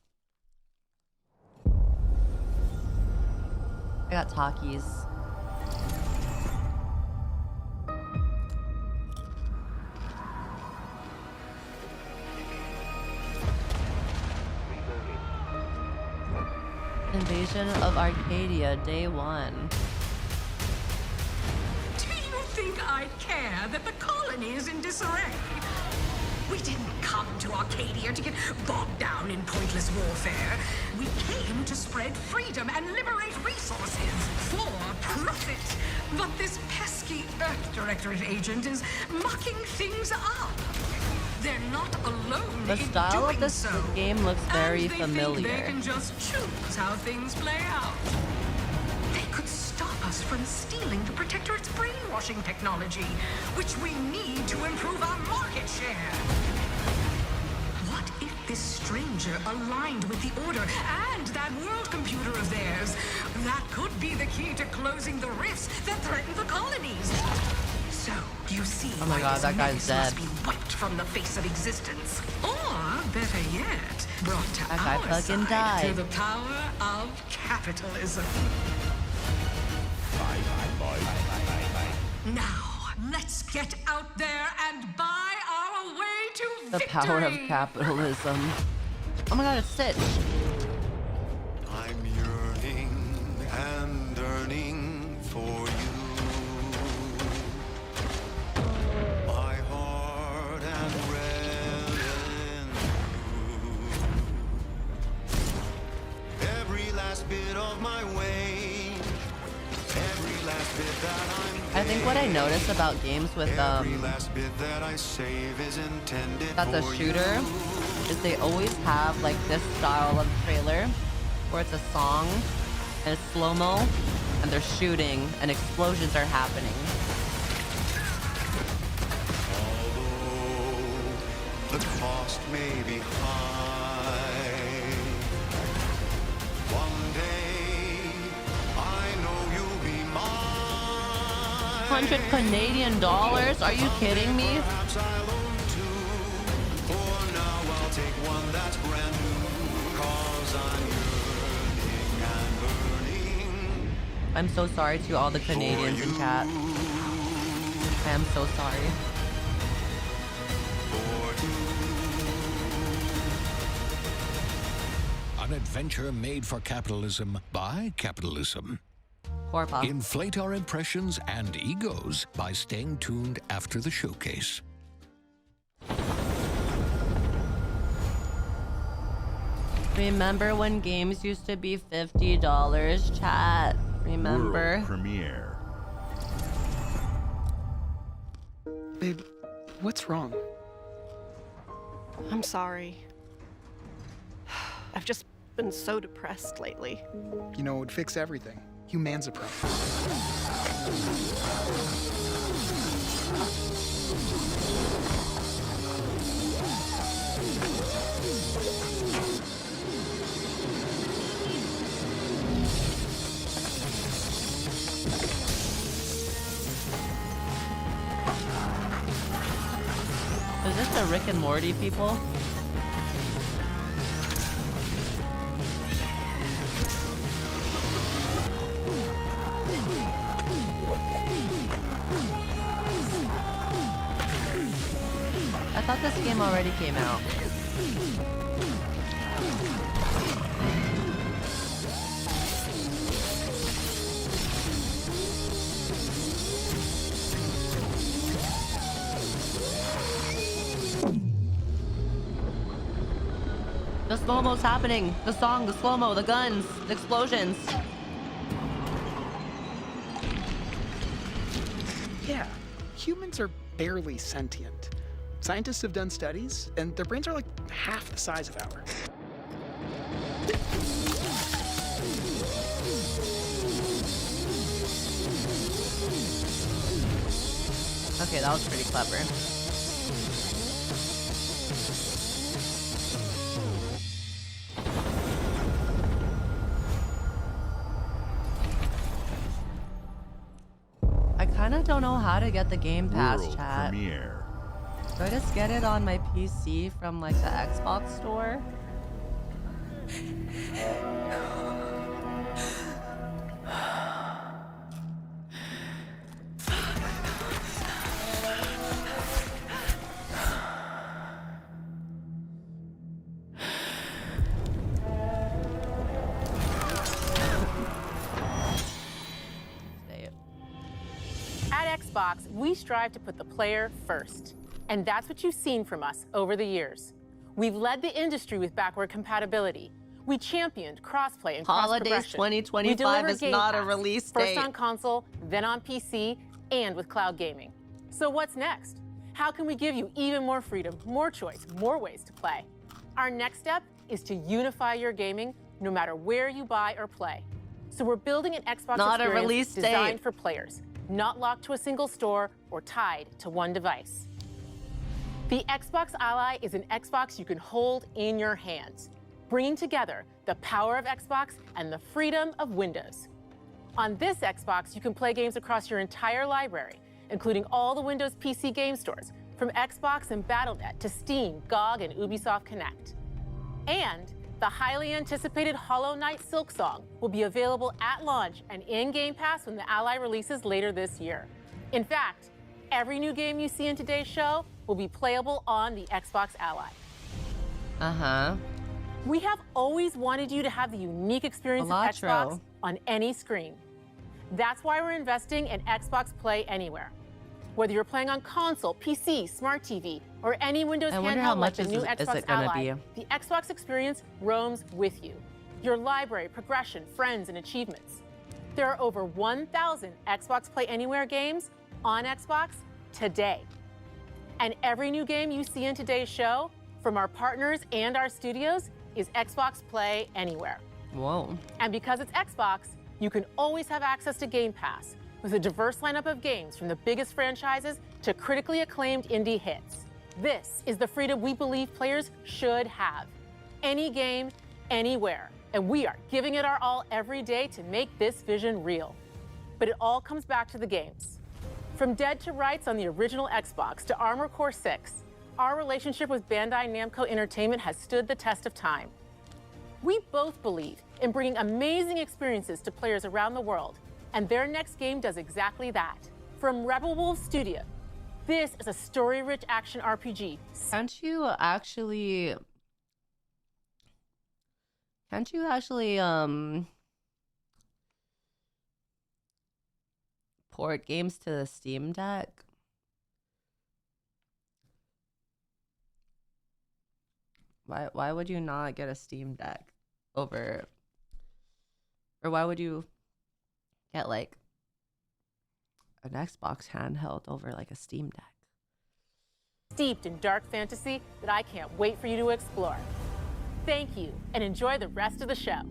I got Takis. Invasion of Arcadia, day 1. Do you think I'd care that the colony is in disarray? We didn't come to Arcadia to get bogged down in pointless warfare. We came to spread freedom and liberate resources for profit. But this pesky Earth Directorate agent is mucking things up. They're not alone. The style of this game looks very familiar. They can just choose how things play out. They could stop us from stealing the Protectorate's brainwashing technology, which we need to improve our market share. What if this stranger aligned with the Order and that world computer of theirs? That could be the key to closing the rifts that threaten the colonies. So, you see, oh my god, that guy's dead. Must be wiped from the face of existence. Or, better yet, brought to that guy our fucking side died. through the power of capitalism. Now, let's get out there and buy our way to the victory. Power of capitalism. Oh my god, it's Stitch. I'm yearning and yearning for you. My heart and red and blue. Every last bit of my way. Every last bit that I think what I notice about games with that's a shooter is they always have like this style of trailer where it's a song and it's slow-mo and they're shooting and explosions are happening. Although the cost may be high, one day I 200 Canadian dollars? Are you kidding me? I'm so sorry to all the Canadians in chat. I am so sorry. An adventure made for capitalism by capitalism. Corpa. Inflate our impressions and egos by staying tuned after the showcase. Remember when games used to be $50, chat? Remember? World premiere. Babe, what's wrong? I'm sorry. I've just been so depressed lately. You know, it would fix everything. Humanzapro. Is this the Rick and Morty people? I thought this game already came out. The slow-mo's happening. The song, the slow-mo, the guns, the explosions. Yeah, humans are barely sentient. Scientists have done studies, and their brains are like half the size of ours. Okay, that was pretty clever. I kind of don't know how to get the Game Pass, World chat. premiere. Do I just get it on my PC from like the Xbox store? At Xbox, we strive to put the player first. And that's what you've seen from us over the years. We've led the industry with backward compatibility. We championed crossplay and Holidays cross-progression. 2025 is not a release date. First on console, then on PC, and with cloud gaming. So what's next? How can we give you even more freedom, more choice, more ways to play? Our next step is to unify your gaming no matter where you buy or play. So we're building an Xbox Not a experience release date. designed for players, not locked to a single store or tied to one device. The Xbox Ally is an Xbox you can hold in your hands, bringing together the power of Xbox and the freedom of Windows. On this Xbox, you can play games across your entire library, including all the Windows PC game stores, from Xbox and Battle.net to Steam, GOG, and Ubisoft Connect. And the highly anticipated Hollow Knight Silksong will be available at launch and in Game Pass when the Ally releases later this year. In fact, every new game you see in today's show will be playable on the Xbox Ally. Uh-huh. We have always wanted you to have the unique experience of Xbox on any screen. That's why we're investing in Xbox Play Anywhere. Whether you're playing on console, PC, smart TV, or any Windows I wonder how handheld like much the new is Xbox it gonna Ally, be? the Xbox experience roams with you. Your library, progression, friends, and achievements. There are over 1,000 Xbox Play Anywhere games on Xbox today. And every new game you see in today's show, from our partners and our studios, is Xbox Play Anywhere. Whoa. And because it's Xbox, you can always have access to Game Pass with a diverse lineup of games from the biggest franchises to critically acclaimed indie hits. This is the freedom we believe players should have. Any game, anywhere. And we are giving it our all every day to make this vision real. But it all comes back to the games. From Dead to Rights on the original Xbox to Armored Core 6, our relationship with Bandai Namco Entertainment has stood the test of time. We both believe in bringing amazing experiences to players around the world, and their next game does exactly that. From Rebel Wolves Studio, this is a story-rich action RPG. Can't you actually port games to the Steam Deck? Why would you not get a Steam Deck over, or why would you get like an Xbox handheld over like a Steam Deck? Steeped in dark fantasy that I can't wait for you to explore. Thank you, and enjoy the rest of the show.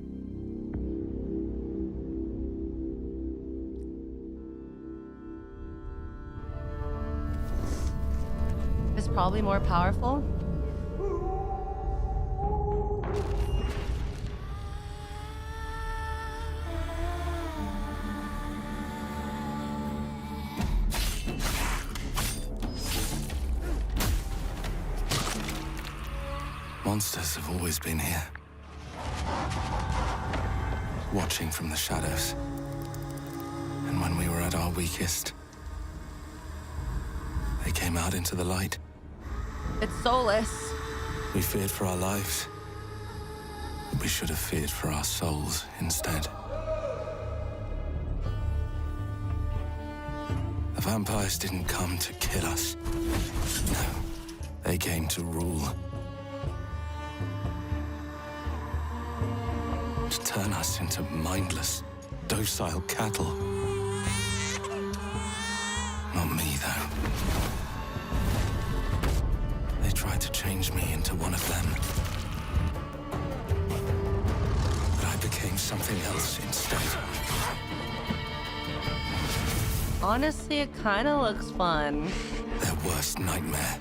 It's probably more powerful. Monsters have always been here, watching from the shadows. And when we were at our weakest, they came out into the light. It's soulless. We feared for our lives, but we should have feared for our souls instead. The vampires didn't come to kill us. No, they came to rule. To turn us into mindless, docile cattle. Not me, though. They tried to change me into one of them. But I became something else instead. Honestly, it kind of looks fun. Their worst nightmare.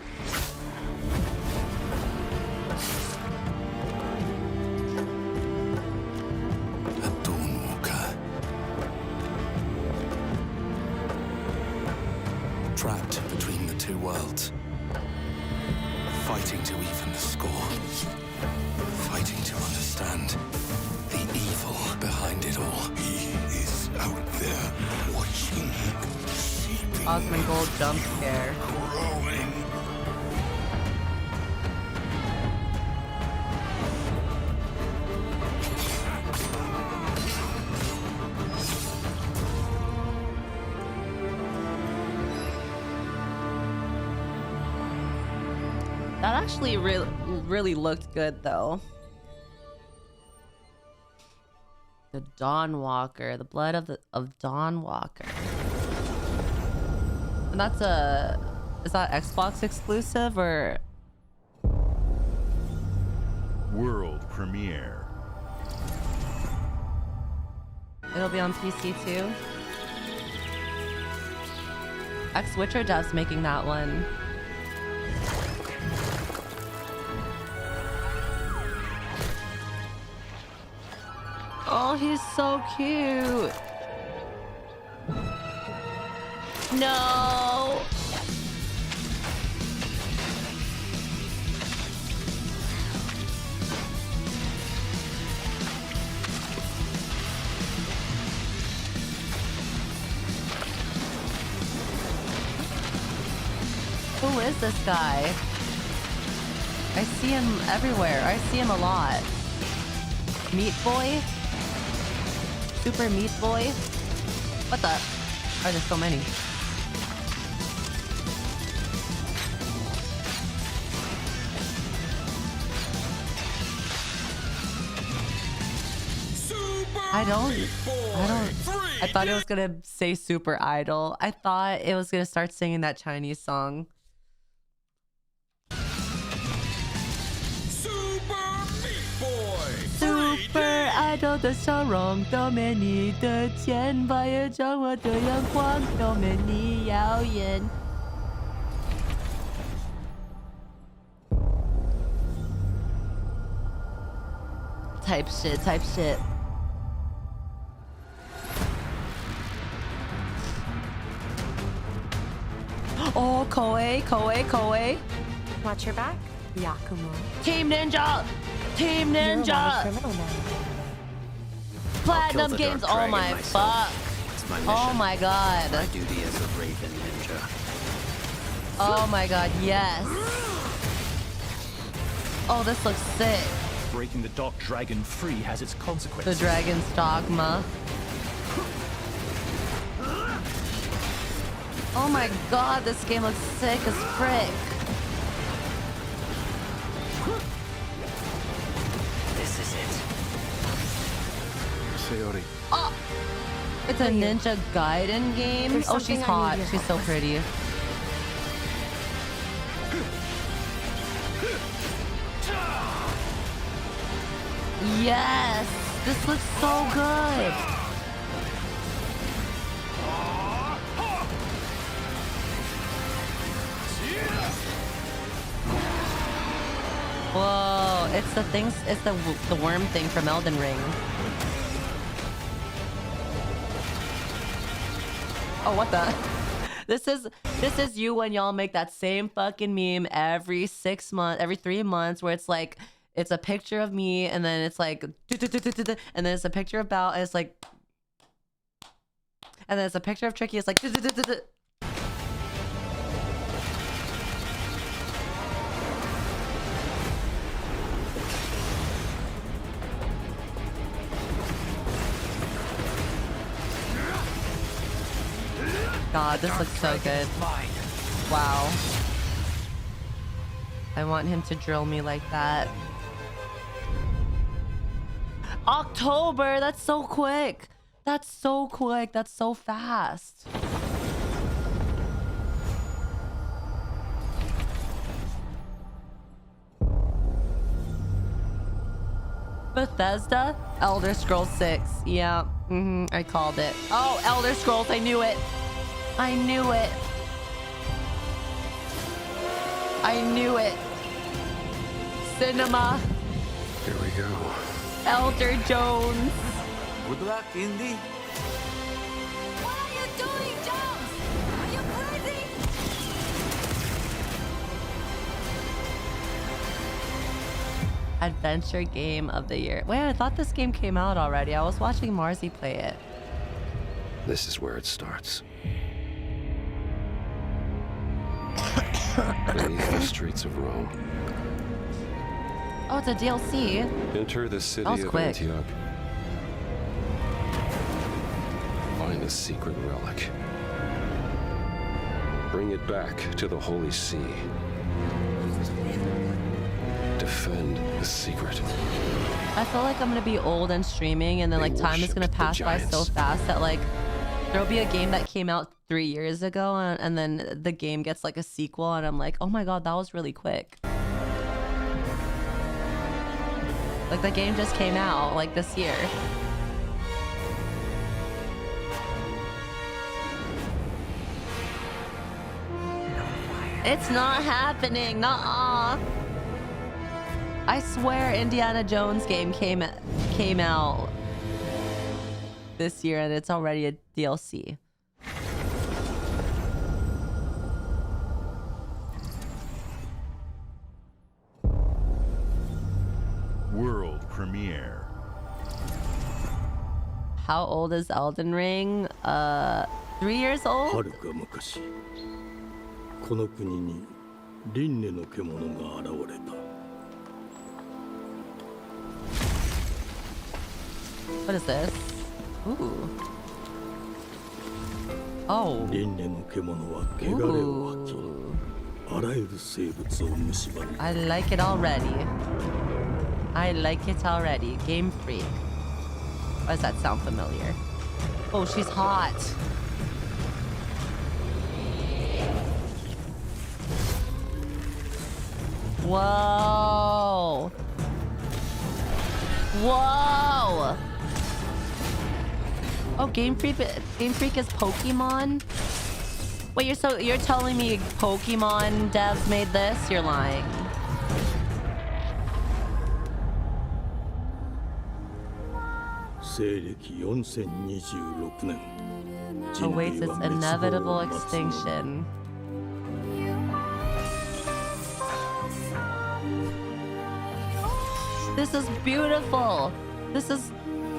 Trapped between the two worlds. Fighting to even the score. Fighting to understand the evil behind it all. He is out there watching. Osmongold jump scare. Growing. That actually really looked good though. The Dawn Walker, the blood of Dawn Walker. And that's is that Xbox exclusive or? World premiere. It'll be on PC too. X-Witcher devs making that one. Oh, he's so cute. No. Who is this guy? I see him everywhere. I see him a lot. Meat Boy? Super Meat Boy? What the? Are there so many? I thought it was gonna say Super Idol. I thought it was gonna start singing that Chinese song. Super Idol 的笑容都没你的甜，白夜照我的阳光都没你耀眼。Type shit, type shit. Oh, Koei. Watch your back, Yakumo. Team Ninja. Team Ninja. Platinum Games. Oh my fuck. Oh my god. My duty as a Raven Ninja. Oh my god, yes. Oh, this looks sick. Breaking the Dark Dragon free has its consequences. The Dragon's Dogma. Oh my god, this game looks sick as frick. This is it. Sayori. Oh! It's a Ninja Gaiden game. Oh, she's hot. She's so pretty. Yes! This looks so good. Whoa, it's the things, it's the worm thing from Elden Ring. Oh, what the? This is you when y'all make that same fucking meme every 6 months, every 3 months, where it's like, it's a picture of me, and then it's like, and then it's a picture of Bao, and it's like, and then it's a picture of Tricky, it's like, God, this looks so good. Wow. I want him to drill me like that. October, that's so quick. That's so quick. That's so fast. Bethesda, Elder Scrolls 6. Yeah, I called it. Oh, Elder Scrolls, I knew it. I knew it. I knew it. Cinema. Here we go. Elder Jones. Good luck, Indy. What are you doing, Jones? Are you crazy? Adventure Game of the Year. Wait, I thought this game came out already. I was watching Marzi play it. This is where it starts. Beneath the streets of Rome. Oh, it's a DLC. Enter the city of quick. Antioch. Find the secret relic. Bring it back to the Holy See. Defend the secret. I feel like I'm gonna be old and streaming, and then like time is gonna pass by so fast that like there'll be a game that came out 3 years ago, and then the game gets like a sequel, and I'm like, oh my god, that was really quick. Like the game just came out like this year. It's not happening. Nuh-uh. I swear Indiana Jones game came out this year, and it's already a DLC. World premiere. How old is Elden Ring? 3 years old? 遥か昔この国に輪廻の獣が現れた What is this? Ooh. Oh. 輪廻の獣は汚れを吐きあらゆる生物を蝕み I like it already. I like it already. Game Freak. Why does that sound familiar? Oh, she's hot. Whoa. Whoa. Oh, Game Freak is Pokemon? Wait, you're telling me Pokemon devs made this? You're lying. Awaits its inevitable extinction. This is beautiful. This is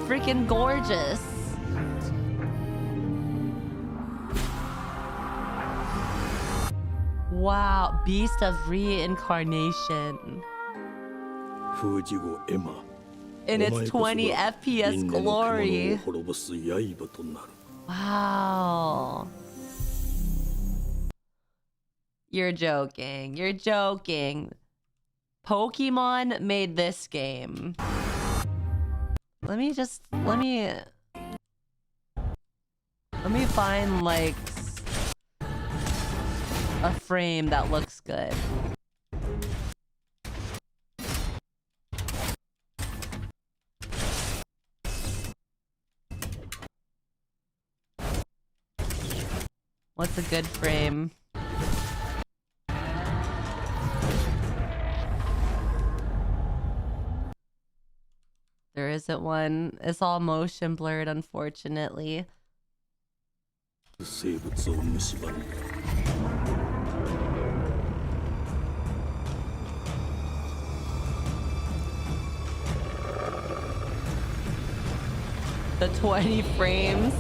freaking gorgeous. Wow, Beast of Reincarnation. In its 20 FPS glory. Wow. You're joking. You're joking. Pokemon made this game. Let me find like a frame that looks good. What's a good frame? There isn't one. It's all motion blurred, unfortunately. The 20 frames.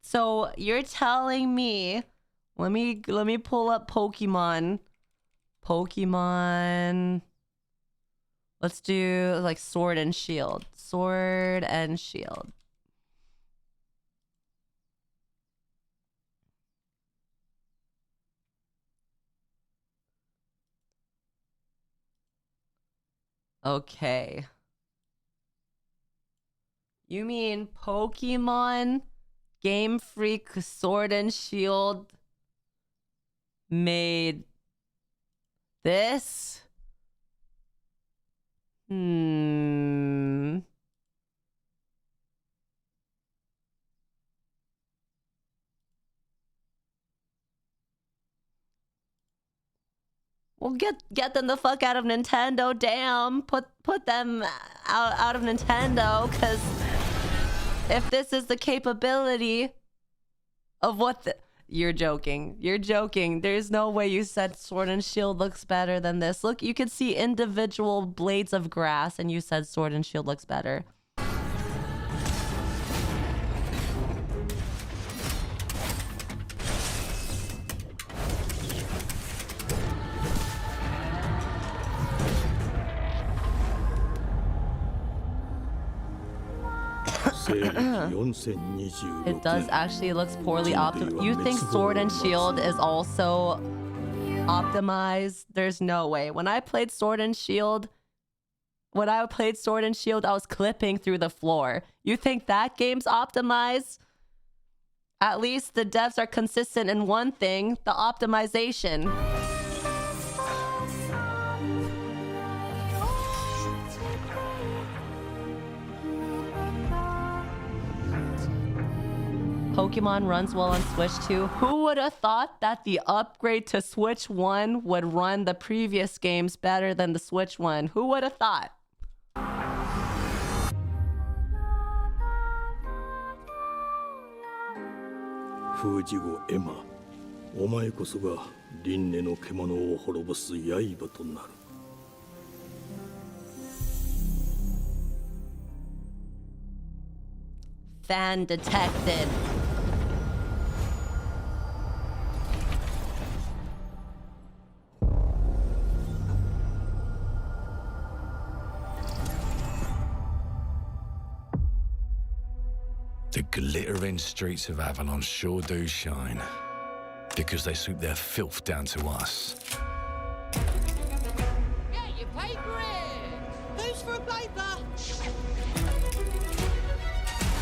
So you're telling me, let me pull up Pokemon. Let's do like Sword and Shield. Sword and Shield. Okay. You mean Pokemon Game Freak Sword and Shield made this? Well, get them the fuck out of Nintendo, damn. Put them out of Nintendo, because if this is the capability of what the... You're joking. You're joking. There's no way you said Sword and Shield looks better than this. Look, you can see individual blades of grass and you said Sword and Shield looks better. It does actually looks poorly optimized. You think Sword and Shield is also optimized? There's no way. When I played Sword and Shield, I was clipping through the floor. You think that game's optimized? At least the devs are consistent in one thing, the optimization. Pokemon runs well on Switch 2. Who would have thought that the upgrade to Switch 1 would run the previous games better than the Switch 1? Who would have thought? Fujigo Emma, お前こそが輪廻の獣を滅ぼす刃となる。Fan detected. The glittering streets of Avalon sure do shine, because they swoop their filth down to us. Yeah, you paid for it! Who's for a paper?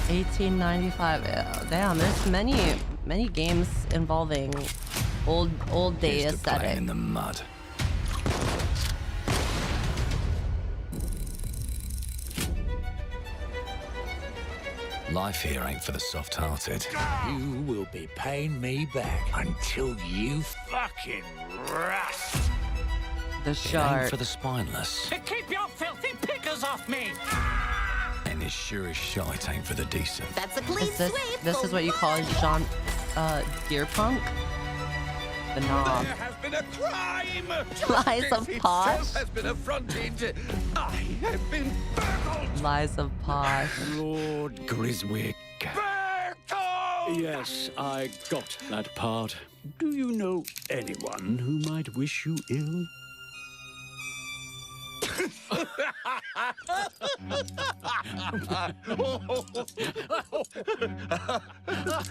1895. Damn, there's many games involving old day Here's to playing aesthetic. in the mud. Life here ain't for the soft-hearted. You will be paying me back until you fucking rust. The It shark. ain't for the spineless. Keep your filthy pickers off me! And as sure as shite ain't for the decent. That's a clean Is this sweep. this is what you call Gear punk? the knob. There has been a crime! Lies of Justice Posh. itself has been affronted. I have been burgled. Lies of Posh. Lord Griswick. Yes, I got that part. Do you know anyone who might wish you ill?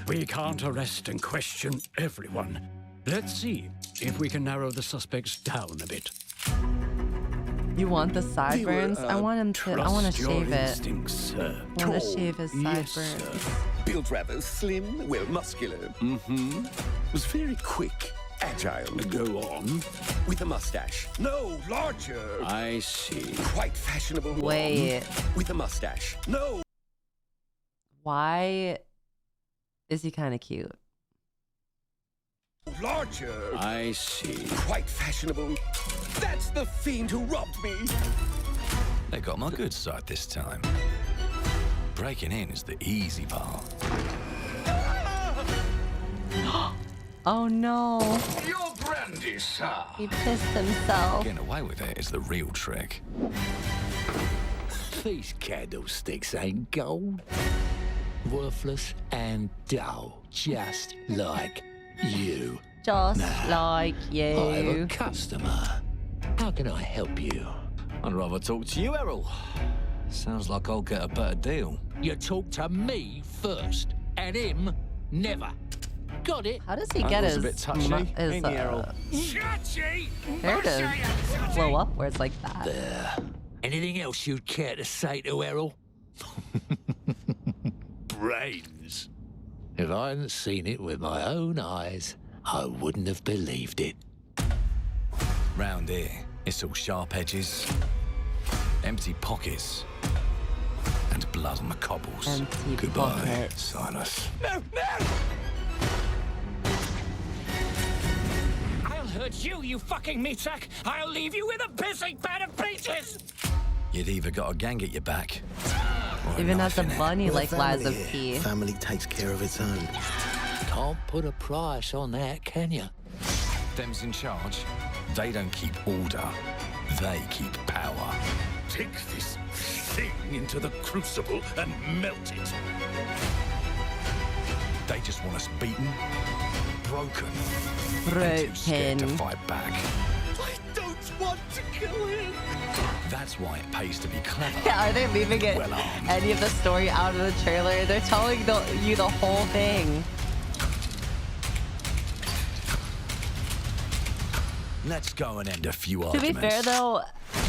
We can't arrest and question everyone. Let's see if we can narrow the suspects down a bit. You want the sideburns? I want him to. I want to shave it. Sir. I want to shave his Yes, sideburns. sir. Built rather slim, well muscular. Mm-hmm. Was very quick, agile. Go on. With a mustache. No, larger. I see. Quite fashionable. one. Wait. With a mustache. No. Why is he kind of cute? Larger. I see. Quite fashionable. That's the fiend who robbed me. They got my good side this time. Breaking in is the easy part. Oh no. Your brandy, sir. He pissed himself. Getting away with it is the real trick. These candlesticks ain't gold. Worthless and dull, just like you. Just like I have a you. customer. How can I help you? I'd rather talk to you, Errol. Sounds like I'll get a better deal. You talk to me first, and him never. Got it? How does he get was his, a bit touchy, his ain't he, Errol? hair to blow upwards like that? There. Anything else you'd care to say to Errol? Brains. If I hadn't seen it with my own eyes, I wouldn't have believed it. Round here, it's all sharp edges, empty pockets, and blood on the cobbles. Empty Goodbye, pockets. Silas. No, no! I'll hurt you, you fucking meatsack! I'll leave you with a pissing bed of peaches! You'd either got a gang at your back, or Even knife as a in it. bunny like lies of P. Family takes care of its own. Can't put a price on that, can you? Them's in charge. They don't keep order. They keep power. Take this thing into the crucible and melt it. They just want us beaten, broken, and too scared to Broken. fight back. I don't want to kill him. That's why it pays to be clever. Yeah, are they leaving it Well armed. any of the story out of the trailer? They're telling you the whole thing. Let's go and end a few To arguments. be fair though,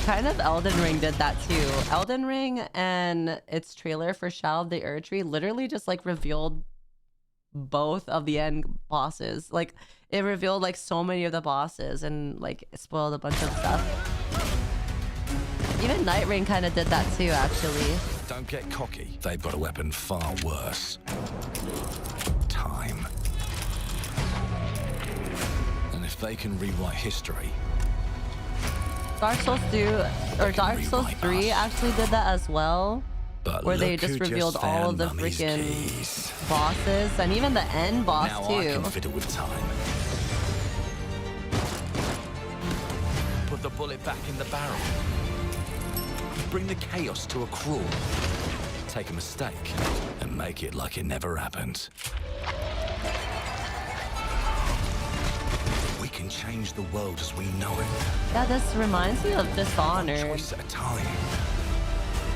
kind of Elden Ring did that too. Elden Ring and its trailer for Shadow of the Erdtree literally just like revealed both of the end bosses. Like it revealed like so many of the bosses and like it spoiled a bunch of stuff. Even Night Ring kind of did that too, actually. Don't get cocky. They've got a weapon far worse. Time. And if they can rewrite history, Dark Souls 2 or Dark Souls 3 actually did that as well. but Where they look just who revealed all of found the Mummy's freaking keys. bosses and even the end boss Now I too. can fiddle with time. Put the bullet back in the barrel. Bring the chaos to a crawl. Take a mistake and make it like it never happened. We can change the world as we know it. Yeah, this reminds me of One Dishonored. choice at a time.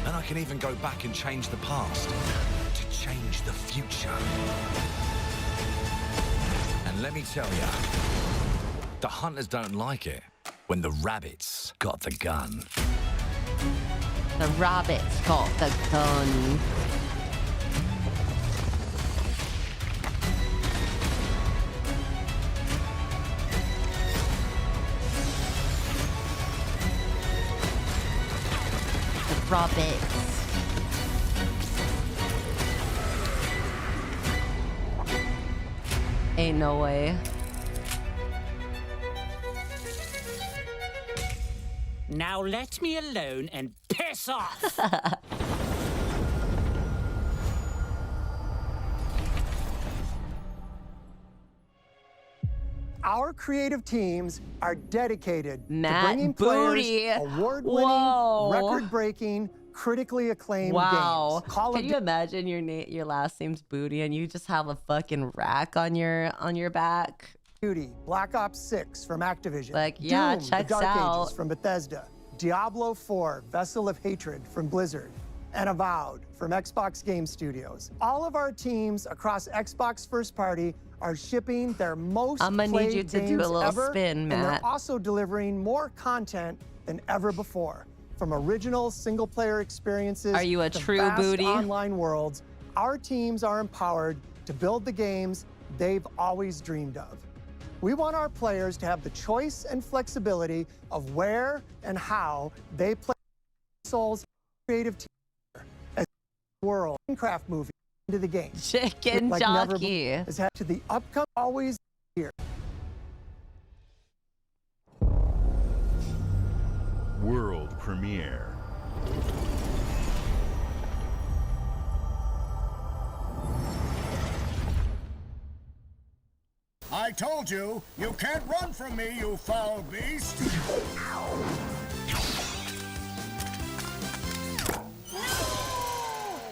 And I can even go back and change the past to change the future. And let me tell ya, the hunters don't like it when the rabbits got the gun. The rabbits got the gun. The rabbits. Ain't no way. Now let me alone and piss off! Our creative teams are dedicated to Matt bringing Booty. players award-winning, Whoa. record-breaking, critically acclaimed Wow. games. Can you imagine your last name's Booty and you just have a fucking rack on your back? Duty, Black Ops 6 from Activision. Like, yeah, Doom, checks The Dark out. Ages from Bethesda. Diablo 4, Vessel of Hatred from Blizzard. And Avowed from Xbox Game Studios. All of our teams across Xbox First Party are shipping their most I'm gonna need you played to do games a little ever, spin, and Matt. they're also delivering more content than ever before. From original single-player experiences Are you a to true vast booty? online worlds, our teams are empowered to build the games they've always dreamed of. We want our players to have the choice and flexibility of where and how they play Souls creative team as the world Minecraft movie into the game. Chicken like never jockey. has had to the upcoming always here. World premiere. I told you, you can't run from me, you foul beast!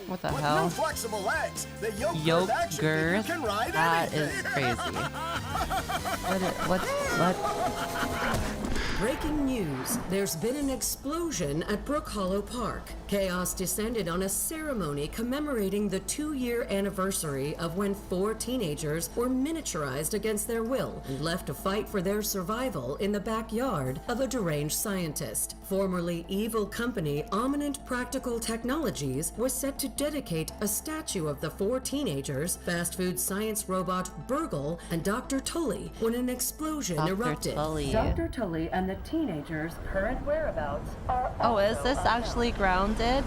What the With hell? new flexible legs, the yoke Yoke girth action girth? figure can ride That anything. is crazy. What? Breaking news. There's been an explosion at Brook Hollow Park. Chaos descended on a ceremony commemorating the 2-year anniversary of when 4 teenagers were miniaturized against their will and left to fight for their survival in the backyard of a deranged scientist. Formerly evil company Ominent Practical Technologies was set to dedicate a statue of the 4 teenagers, fast food science robot Burgle, and Dr. Tully when an explosion Dr. erupted. Tully. Dr. Tully and the teenagers' current whereabouts are Oh, is also this unknown. actually Grounded?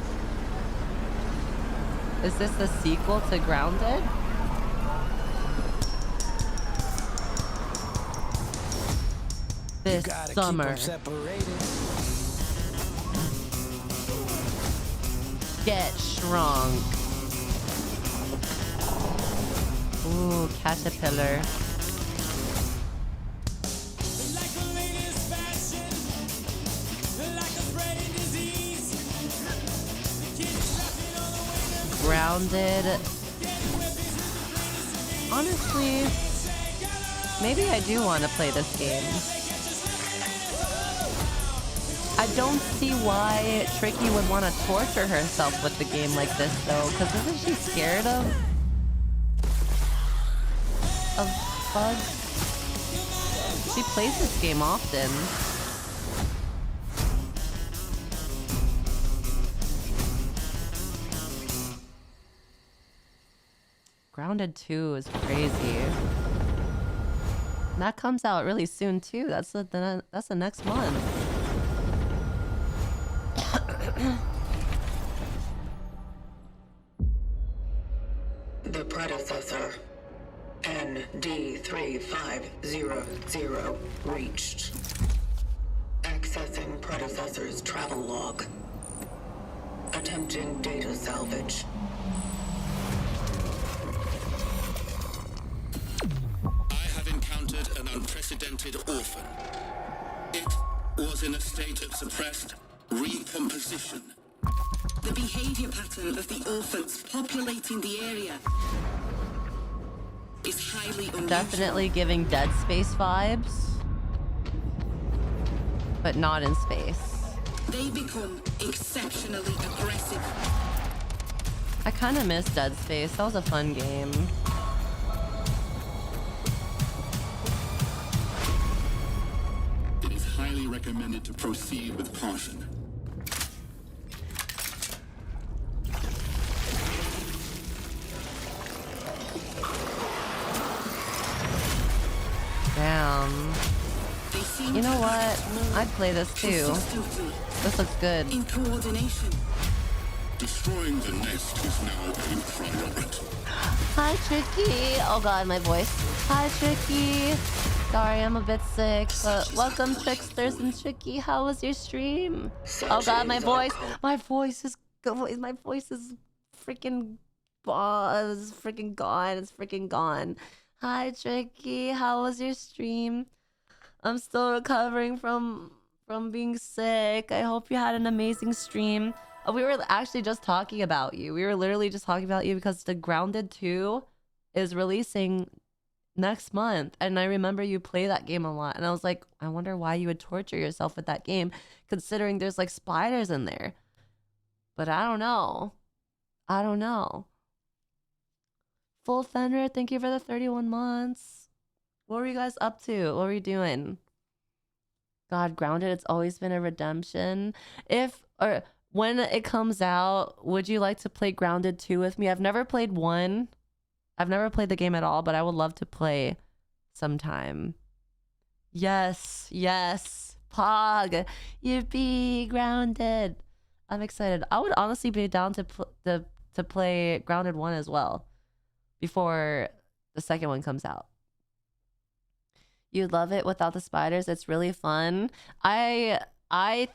Is this the sequel to Grounded? This summer. Get shrunk. Ooh, caterpillar. Grounded. Honestly, maybe I do want to play this game. I don't see why Tricky would want to torture herself with the game like this, though, because isn't she scared of bugs? She plays this game often. Grounded 2 is crazy. That comes out really soon too. That's the next month. The predecessor, ND3500, reached. Accessing predecessor's travel log. Attempting data salvage. I have encountered an unprecedented orphan. It was in a state of suppressed recomposition. The behavior pattern of the orphans populating the area is highly unusual. Definitely giving Dead Space vibes, but not in space. They become exceptionally aggressive. I kind of miss Dead Space. That was a fun game. It is highly recommended to proceed with caution. Damn. You know what? I'd play this too. This looks good. In coordination. Destroying the nest is now a priority. Hi, Tricky. Oh god, my voice. Hi, Tricky. Sorry, I'm a bit sick, but welcome, Tricksters and Tricky. How was your stream? Oh god, my voice. My voice is freaking gone. It's freaking gone. Hi, Tricky. How was your stream? I'm still recovering from being sick. I hope you had an amazing stream. We were actually just talking about you. We were literally just talking about you because the Grounded 2 is releasing next month, and I remember you play that game a lot, and I was like, I wonder why you would torture yourself with that game, considering there's like spiders in there. But I don't know. Full Fenrir, thank you for the 31 months. What were you guys up to? What were you doing? God, Grounded, it's always been a redemption. When it comes out, would you like to play Grounded 2 with me? I've never played 1. I've never played the game at all, but I would love to play sometime. Yes. Pog, yippee, Grounded. I'm excited. I would honestly be down to play Grounded 1 as well before the second one comes out. You'd love it without the spiders. It's really fun. I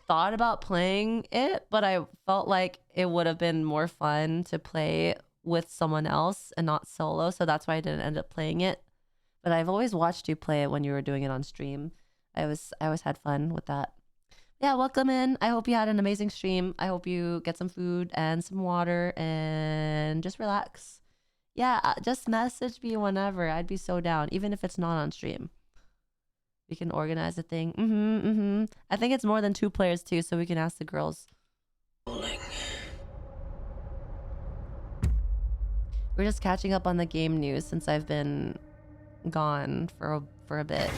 thought about playing it, but I felt like it would have been more fun to play with someone else and not solo, so that's why I didn't end up playing it. But I've always watched you play it when you were doing it on stream. I always had fun with that. Yeah, welcome in. I hope you had an amazing stream. I hope you get some food and some water and just relax. Yeah, just message me whenever. I'd be so down, even if it's not on stream. We can organize a thing. I think it's more than 2 players too, so we can ask the girls. We're just catching up on the game news since I've been gone for a bit.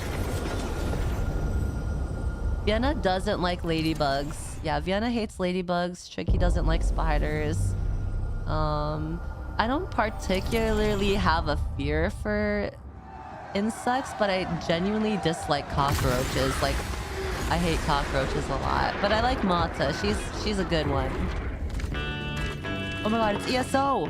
Vienna doesn't like ladybugs. Yeah, Vienna hates ladybugs. Tricky doesn't like spiders. I don't particularly have a fear for insects, but I genuinely dislike cockroaches. Like, I hate cockroaches a lot. But I like Mata. She's a good one. Oh my god, it's ESO!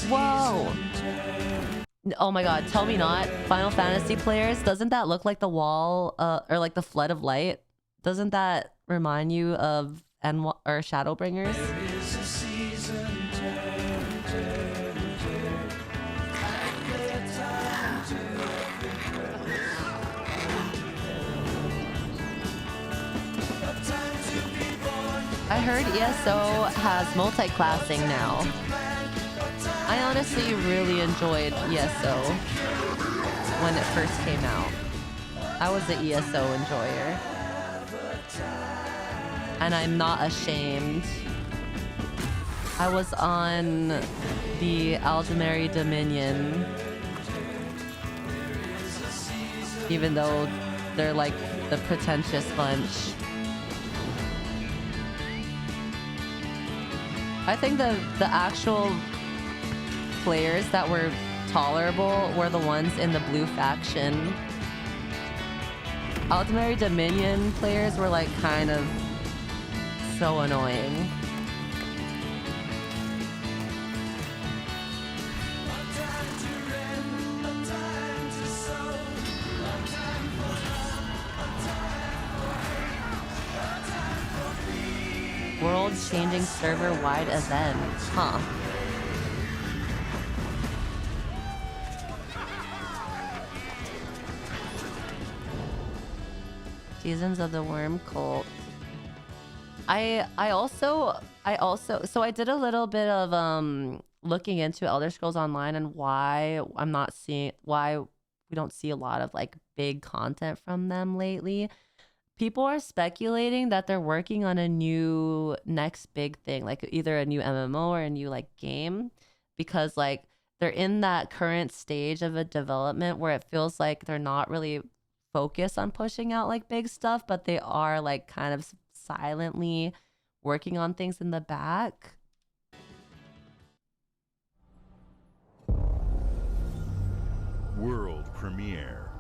Whoa! Oh my god, tell me not. Final Fantasy players, doesn't that look like the wall, or like the flood of light? Doesn't that remind you of Shadowbringers? I heard ESO has multi-classing now. I honestly really enjoyed ESO when it first came out. I was an ESO enjoyer. And I'm not ashamed. I was on the Aldemary Dominion. Even though they're like the pretentious bunch. I think the actual players that were tolerable were the ones in the blue faction. Aldemary Dominion players were like kind of so annoying. World-changing server-wide event. Huh. Seasons of the Worm Cult. I also so I did a little bit of looking into Elder Scrolls Online and why we don't see a lot of like big content from them lately. People are speculating that they're working on a new next big thing, like either a new MMO or a new like game, because like they're in that current stage of a development where it feels like they're not really focused on pushing out like big stuff, but they are like kind of silently working on things in the back. World premiere.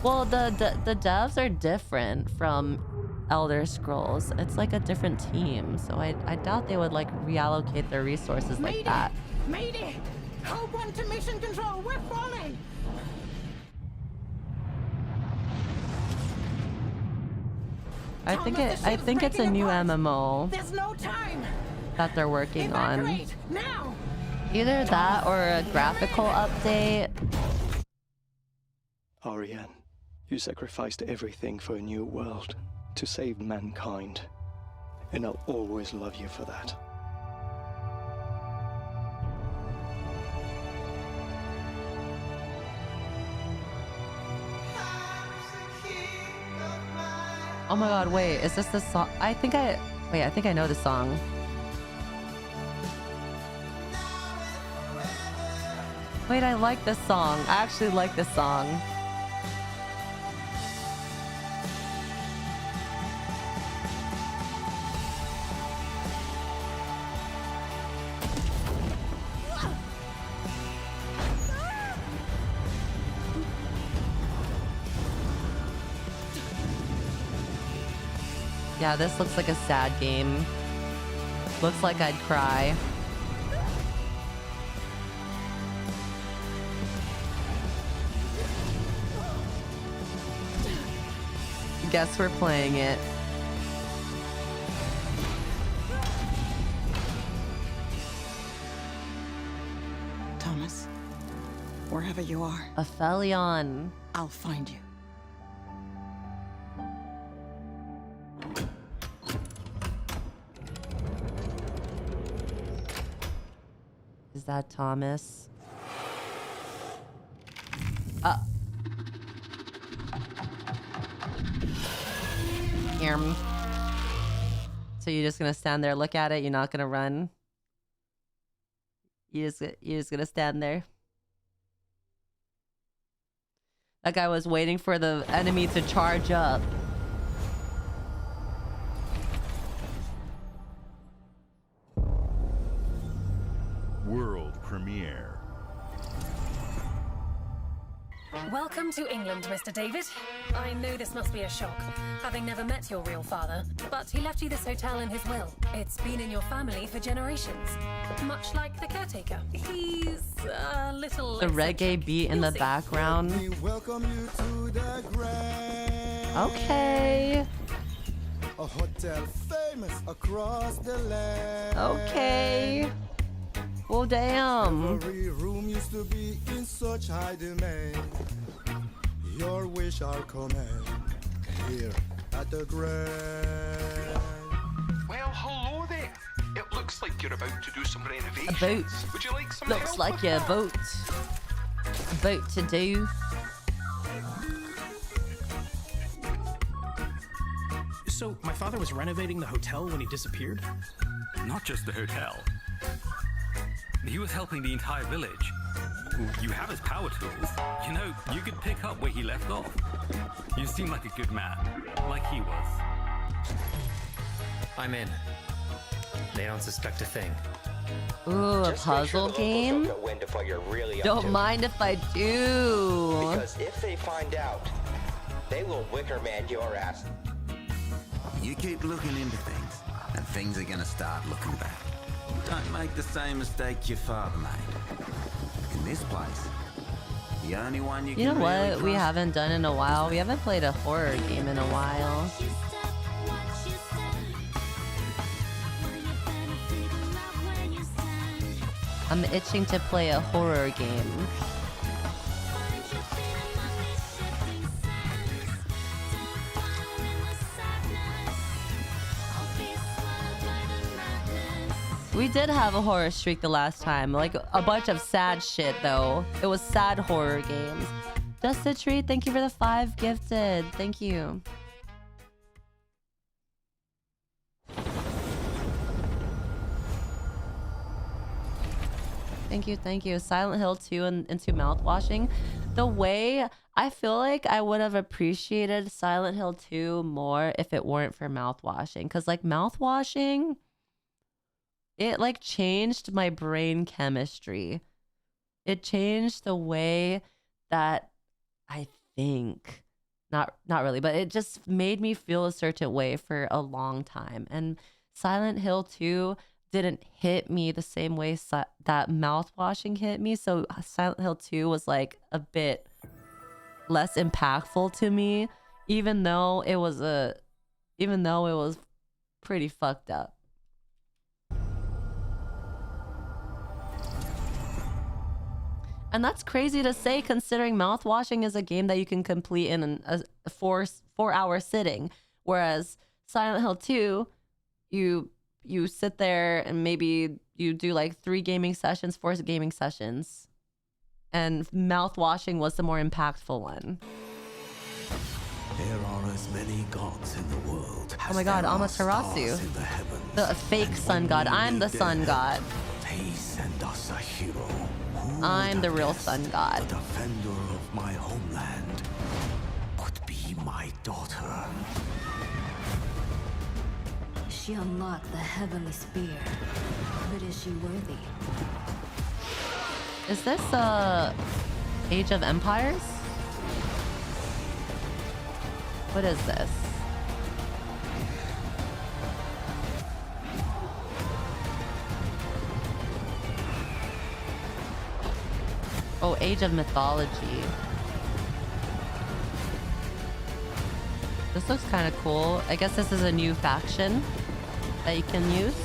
Well, the devs are different from Elder Scrolls. It's like a different team, so I doubt they would like reallocate their resources like that. Mayday! Code 1 to mission control, we're falling! I think it's a new MMO There's no time. that they're working on. Evacuate now. Either that or a graphical update. Ariane, you sacrificed everything for a new world to save mankind. And I'll always love you for that. Oh my god, wait, is this the song? I think I know the song. Wait, I like this song. I actually like this song. Yeah, this looks like a sad game. Looks like I'd cry. Guess we're playing it. Thomas, wherever you are, Aphelion. I'll find you. Is that Thomas? Hear me. So you're just gonna stand there, look at it. You're not gonna run. You're just gonna stand there. That guy was waiting for the enemy to charge up. World premiere. Welcome to England, Mr. David. I know this must be a shock, having never met your real father, but he left you this hotel in his will. It's been in your family for generations, much like the caretaker. He's a little The reggae beat in the background. Okay. A hotel famous across the land. Okay. Well, damn. Every room used to be in such high demand. Your wish are command here at the Grand. Well, hello there. It looks like you're about to do some renovations. About. Would you like some Looks help like with you're that? about to do. So, my father was renovating the hotel when he disappeared? Not just the hotel. He was helping the entire village. You have his power tools. You know, you could pick up where he left off. You seem like a good man, like he was. I'm in. They don't suspect a thing. Ooh, a puzzle game? Don't mind if I do. Because if they find out, they will wicker man your ass. You keep looking into things, and things are gonna start looking back. Don't make the same mistake your father made. In this place, the only one you You know can what really we trust. haven't done in a while? We haven't played a horror game in a while. I'm itching to play a horror game. We did have a horror streak the last time, like a bunch of sad shit though. It was sad horror games. Just a treat. Thank you for the 5 gifted. Thank you. Thank you. Silent Hill 2 and into mouthwashing. The way I feel like I would have appreciated Silent Hill 2 more if it weren't for mouthwashing. Cause like mouthwashing, it like changed my brain chemistry. It changed the way that I think. Not really, but it just made me feel a certain way for a long time. And Silent Hill 2 didn't hit me the same way that mouthwashing hit me. So Silent Hill 2 was like a bit less impactful to me, even though it was a even though it was pretty fucked up. And that's crazy to say, considering mouthwashing is a game that you can complete in a 4-hour sitting, whereas Silent Hill 2, you sit there and maybe you do like 4 gaming sessions, and mouthwashing was the more impactful one. There are as many gods in the world. Oh my god, Amaterasu. The fake sun god. I'm the sun god. They send us a hero. I'm the real sun god. The defender of my homeland would be my daughter. She unlocked the heavenly spear, but is she worthy? Is this Age of Empires? What is this? Oh, Age of Mythology. This looks kind of cool. I guess this is a new faction that you can use.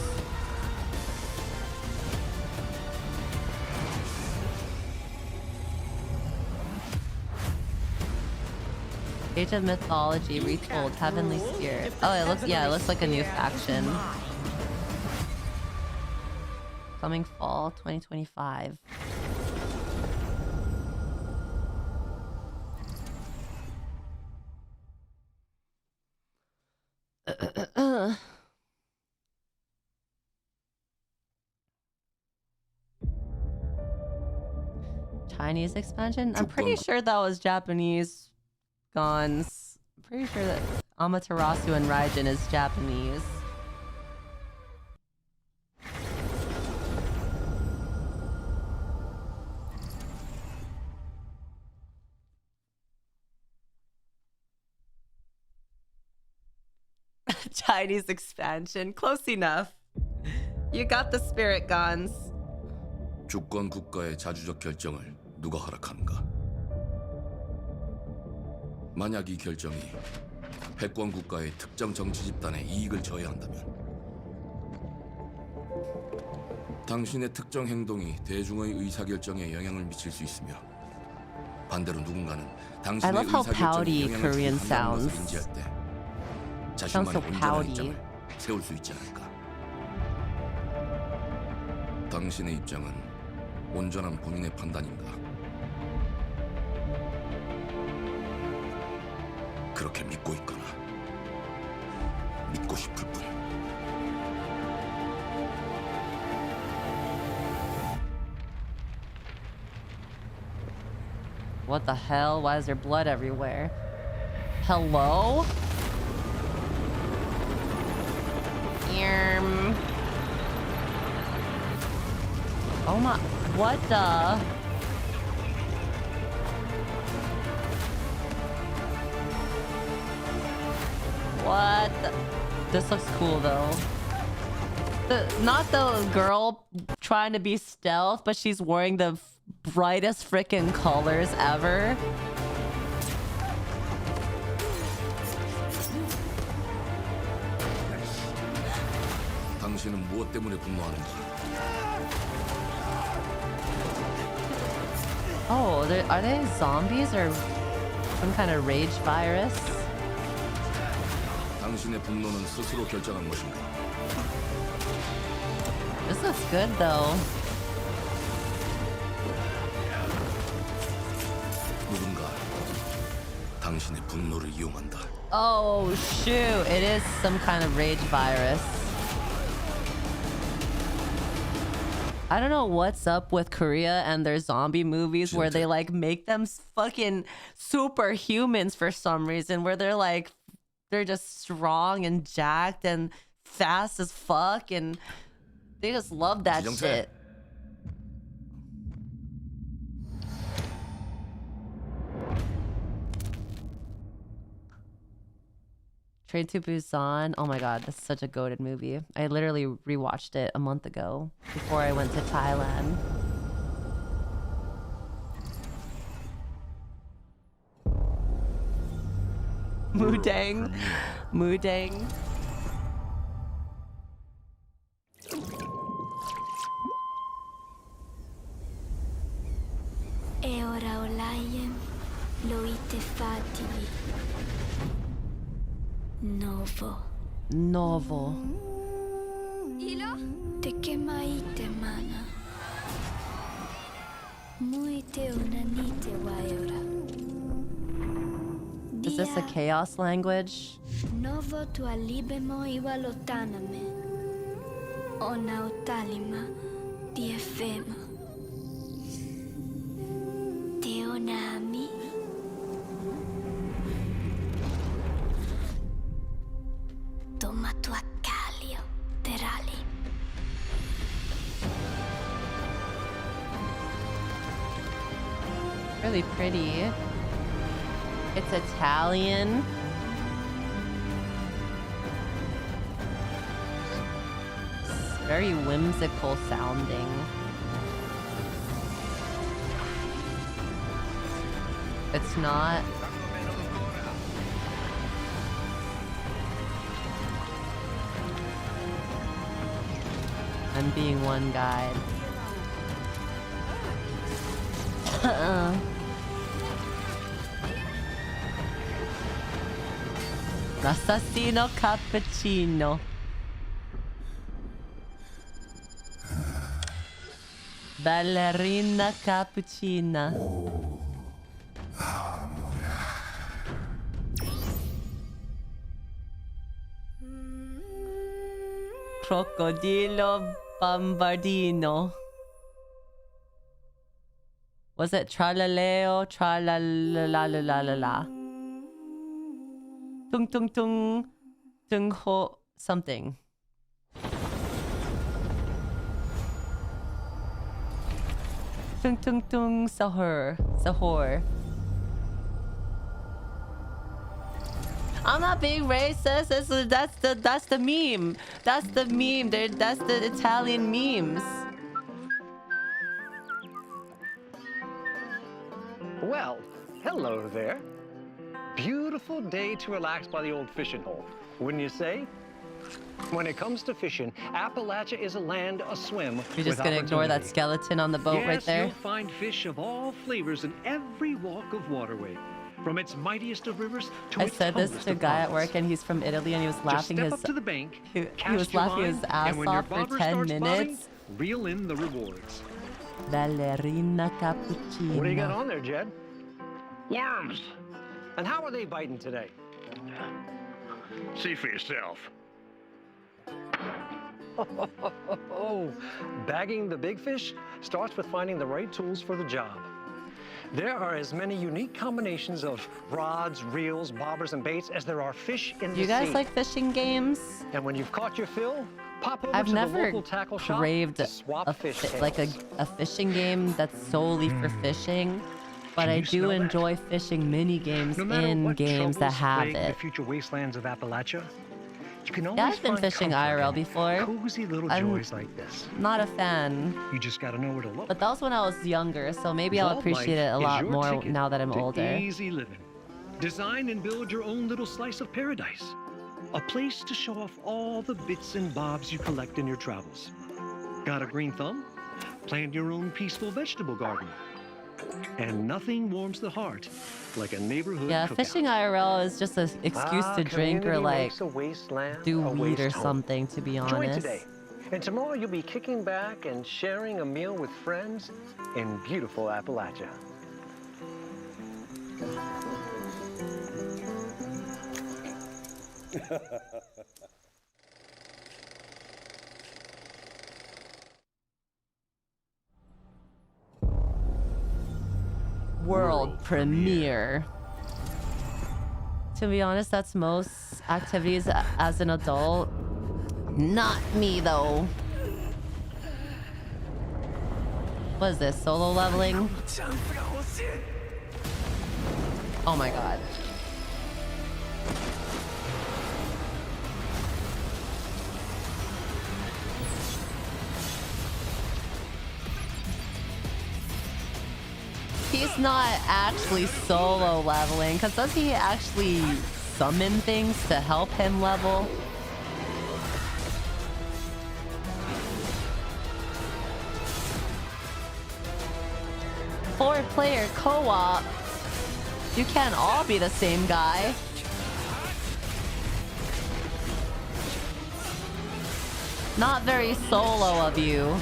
Age of Mythology Retold Heavenly Spirit. Oh, it looks like a new faction. Coming fall 2025. Chinese expansion? I'm pretty sure that was Japanese guns. I'm pretty sure that Amaterasu and Raijin is Japanese. Chinese expansion. Close enough. You got the spirit guns. 주권 국가의 자주적 결정을 누가 허락하는가? 만약 이 결정이 패권 국가의 특정 정치 집단의 이익을 저해한다면 당신의 특정 행동이 대중의 의사결정에 영향을 미칠 수 있으며 반대로 누군가는 당신의 의사결정에 영향을 주는 한다는 것을 인지할 때 자신만의 온전한 입장을 세울 수 있지 않을까? 당신의 입장은 온전한 본인의 판단인가? 그렇게 믿고 있거나 믿고 싶을 뿐. What the hell? Why is there blood everywhere? Hello? Oh my, what the? What the? This looks cool though. Not the girl trying to be stealth, but she's wearing the brightest freaking colors ever. 당신은 무엇 때문에 분노하는지? Oh, are they zombies or some kind of rage virus? 당신의 분노는 스스로 결정한 것인가? This looks good though. 누군가 당신의 분노를 이용한다. Oh shoot, it is some kind of rage virus. I don't know what's up with Korea and their zombie movies where they like make them fucking superhumans for some reason, where they're just strong and jacked and fast as fuck, and they just love that shit. Train to Busan. Oh my god, that's such a goated movie. I literally rewatched it a month ago before I went to Thailand. Mudang. Mudang. E ora olaiem loite fativi. Novo. Ilo? Te kemaite mana. Muite unanite waiora. Is this a chaos language? Novo tu alibemo iwalotaname. Ona utalima diefema. Teonami. Toma tu accalio, terali. Really pretty. It's Italian. It's very whimsical sounding. It's not. I'm being one guide. L'assassino cappuccino. Ballerina cappuccina. Crocodilo bombardino. Was it tralaleo tralalalala? Tung tung tung tung ho something. Tung tung tung sahur. I'm not being racist. That's the meme. That's the meme. That's the Italian memes. Well, hello there. Beautiful day to relax by the old fishing hole, wouldn't you say? When it comes to fishing, Appalachia is a land aswim. You're just gonna ignore that skeleton on the boat right there? Yes, you'll find fish of all flavors in every walk of waterway. From its mightiest of rivers to its I said this humblest to a of guy at ponds. work, and he's from Italy, and he was laughing Just his step up to the bank, he cast was your laughing his line, ass and when your off for bobber 10 starts minutes. bobbing, reel in the rewards. Ballerina cappuccino. What do you got on there, Jed? Worms. And how are they biting today? See for yourself. Bagging the big fish starts with finding the right tools for the job. There are as many unique combinations of rods, reels, bobbers, and baits as there are fish in the sea. Do you guys like fishing games? And when you've caught your fill, pop over I've to the never local tackle shop craved to swap fish tails. like a fishing game that's solely for fishing, but Can I you do smell that? enjoy fishing mini games No matter in what games that troubles have plague it. the future wastelands of Appalachia, you can always Yeah, I've been find fishing comfort IRL in before. cozy little I'm joys like this. not a fan, You just gotta know where to look. but that was when I was younger, so maybe I'll Vault appreciate Life it a is lot your more ticket now that I'm to older. Easy living. Design and build your own little slice of paradise. A place to show off all the bits and bobs you collect in your travels. Got a green thumb? Plant your own peaceful vegetable garden. And nothing warms the heart like a neighborhood Yeah, cookout. fishing IRL is just an excuse to drink or community like makes a wasteland do a weed or waste home. something, to be honest. Join today. And tomorrow you'll be kicking back and sharing a meal with friends in beautiful Appalachia. World premiere. To be honest, that's most activities as an adult. Not me though. What is this? Solo leveling? Oh my god. He's not actually solo leveling, because does he actually summon things to help him level. Four-player co-op. You can't all be the same guy. Not very solo of you.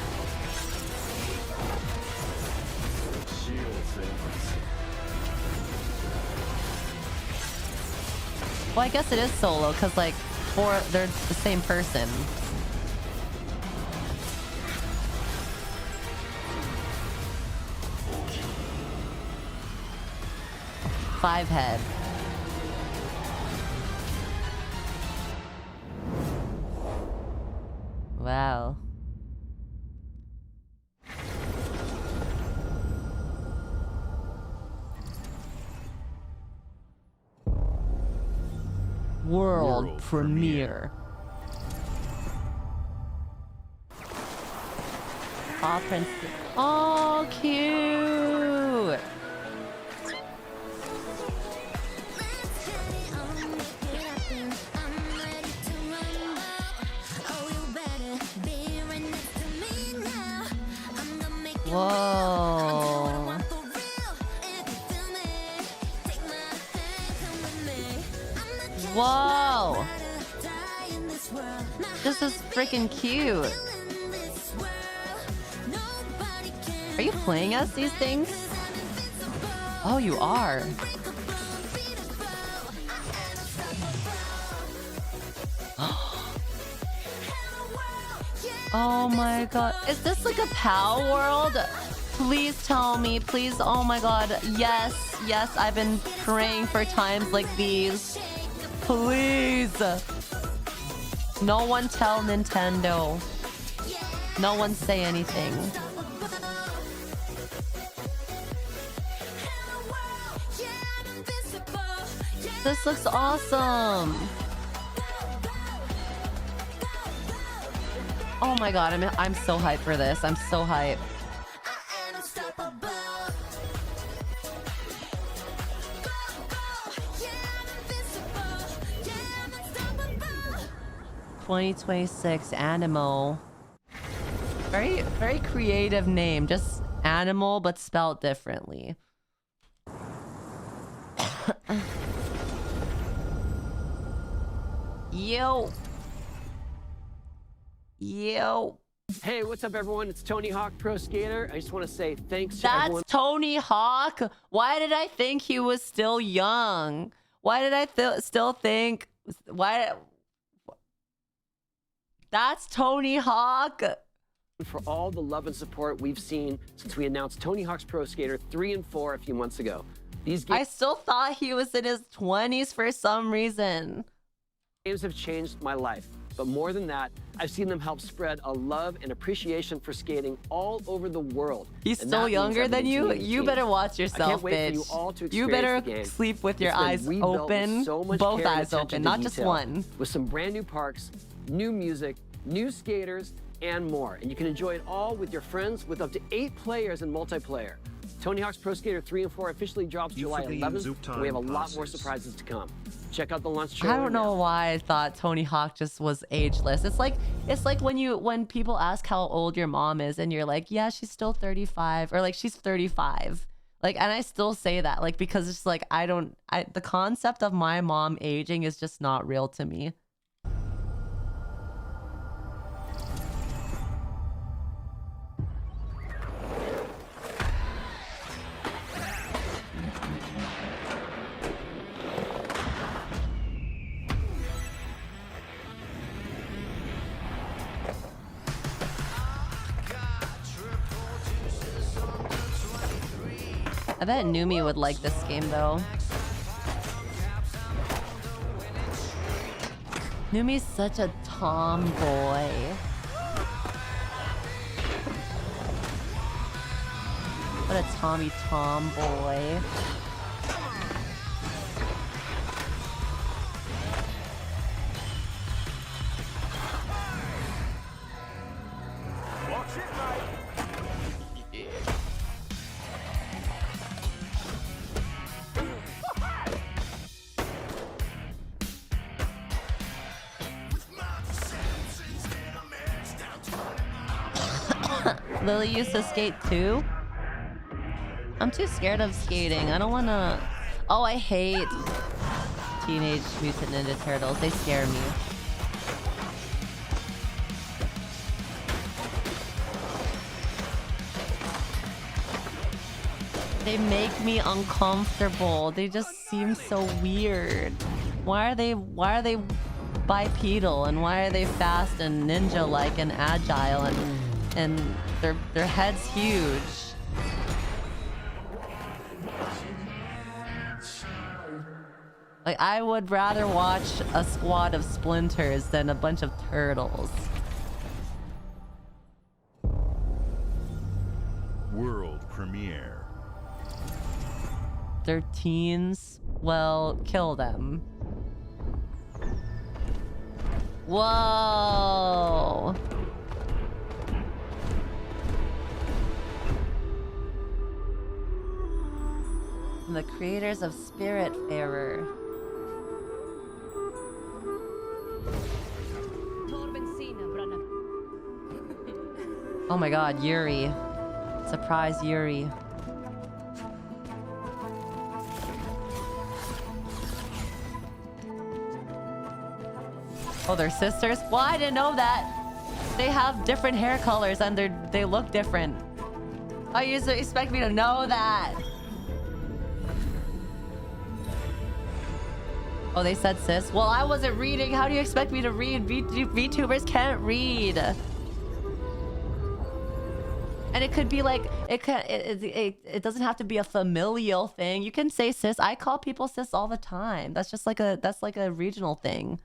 Well, I guess it is solo, because, like, they're the same person. Five head. Wow. World premiere. Aw, Prince. Oh, cute. Whoa. Whoa. This is freaking cute. Are you playing as these things? Oh, you are. Oh my god. Is this like a POW world? Please tell me. Please. Oh my god. Yes. Yes. I've been praying for times like these. Please. No one tell Nintendo. No one say anything. This looks awesome. Oh my god, I'm so hyped for this. I'm so hyped. "2026 Animo." Very, very creative name. Just animal, but spelled differently. Yo. Yo. Hey, what's up, everyone? It's Tony Hawk Pro Skater. I just want to say thanks to everyone. That's Tony Hawk? Why did I think he was still young? Why did I still think... Why... That's Tony Hawk? For all the love and support we've seen since we announced Tony Hawk's Pro Skater 3 and 4 a few months ago. These games... I still thought he was in his 20s for some reason. Games have changed my life. But more than that, I've seen them help spread a love and appreciation for skating all over the world. He's still younger than you? You better watch yourself, bitch. You better sleep with your eyes open, both eyes open, not just one. With some brand new parks, new music, new skaters, and more. And you can enjoy it all with your friends with up to 8 players in multiplayer. Tony Hawk's Pro Skater 3 and 4 officially drops July 11th, and we have a lot more surprises to come. Check out the launch trailer. I don't know why I thought Tony Hawk just was ageless. It's like when people ask how old your mom is and you're like, yeah, she's still 35, or like she's 35. Like, and I still say that, like, because it's like the concept of my mom aging is just not real to me. I bet Numi would like this game though. Numi's such a tomboy. What a tomboy. Lily used to skate too? I'm too scared of skating. I don't wanna... Oh, I hate Teenage Mutant Ninja Turtles. They scare me. They make me uncomfortable. They just seem so weird. Why are they bipedal, and why are they fast and ninja-like and agile, and their head's huge? Like, I would rather watch a squad of splinters than a bunch of turtles. World premiere. They're teens. Well, kill them. Whoa! The creators of Spiritfarer. Oh my god, Yuri. Surprise Yuri. Oh, they're sisters? Well, I didn't know that. They have different hair colors and they look different. I used to expect me to know that. Oh, they said sis? Well, I wasn't reading. How do you expect me to read? VTubers can't read. And it could be like, it doesn't have to be a familial thing. You can say sis. I call people sis all the time. That's just like that's like a regional thing.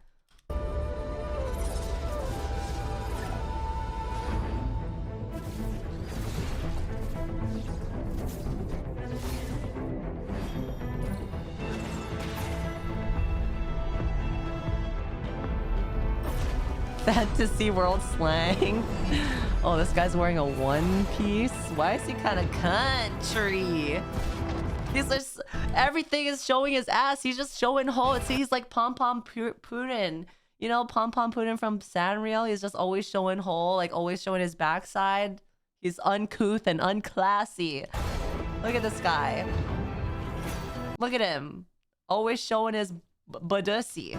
Fantasy world slang. Oh, this guy's wearing a one piece. Why is he kind of country? He's just, everything is showing his ass. He's just showing whole. See, he's like Pom Pom Putin. You know, Pom Pom Putin from Sanrio. He's just always showing whole, like always showing his backside. He's uncouth and unclassy. Look at this guy. Look at him. Always showing his badussy.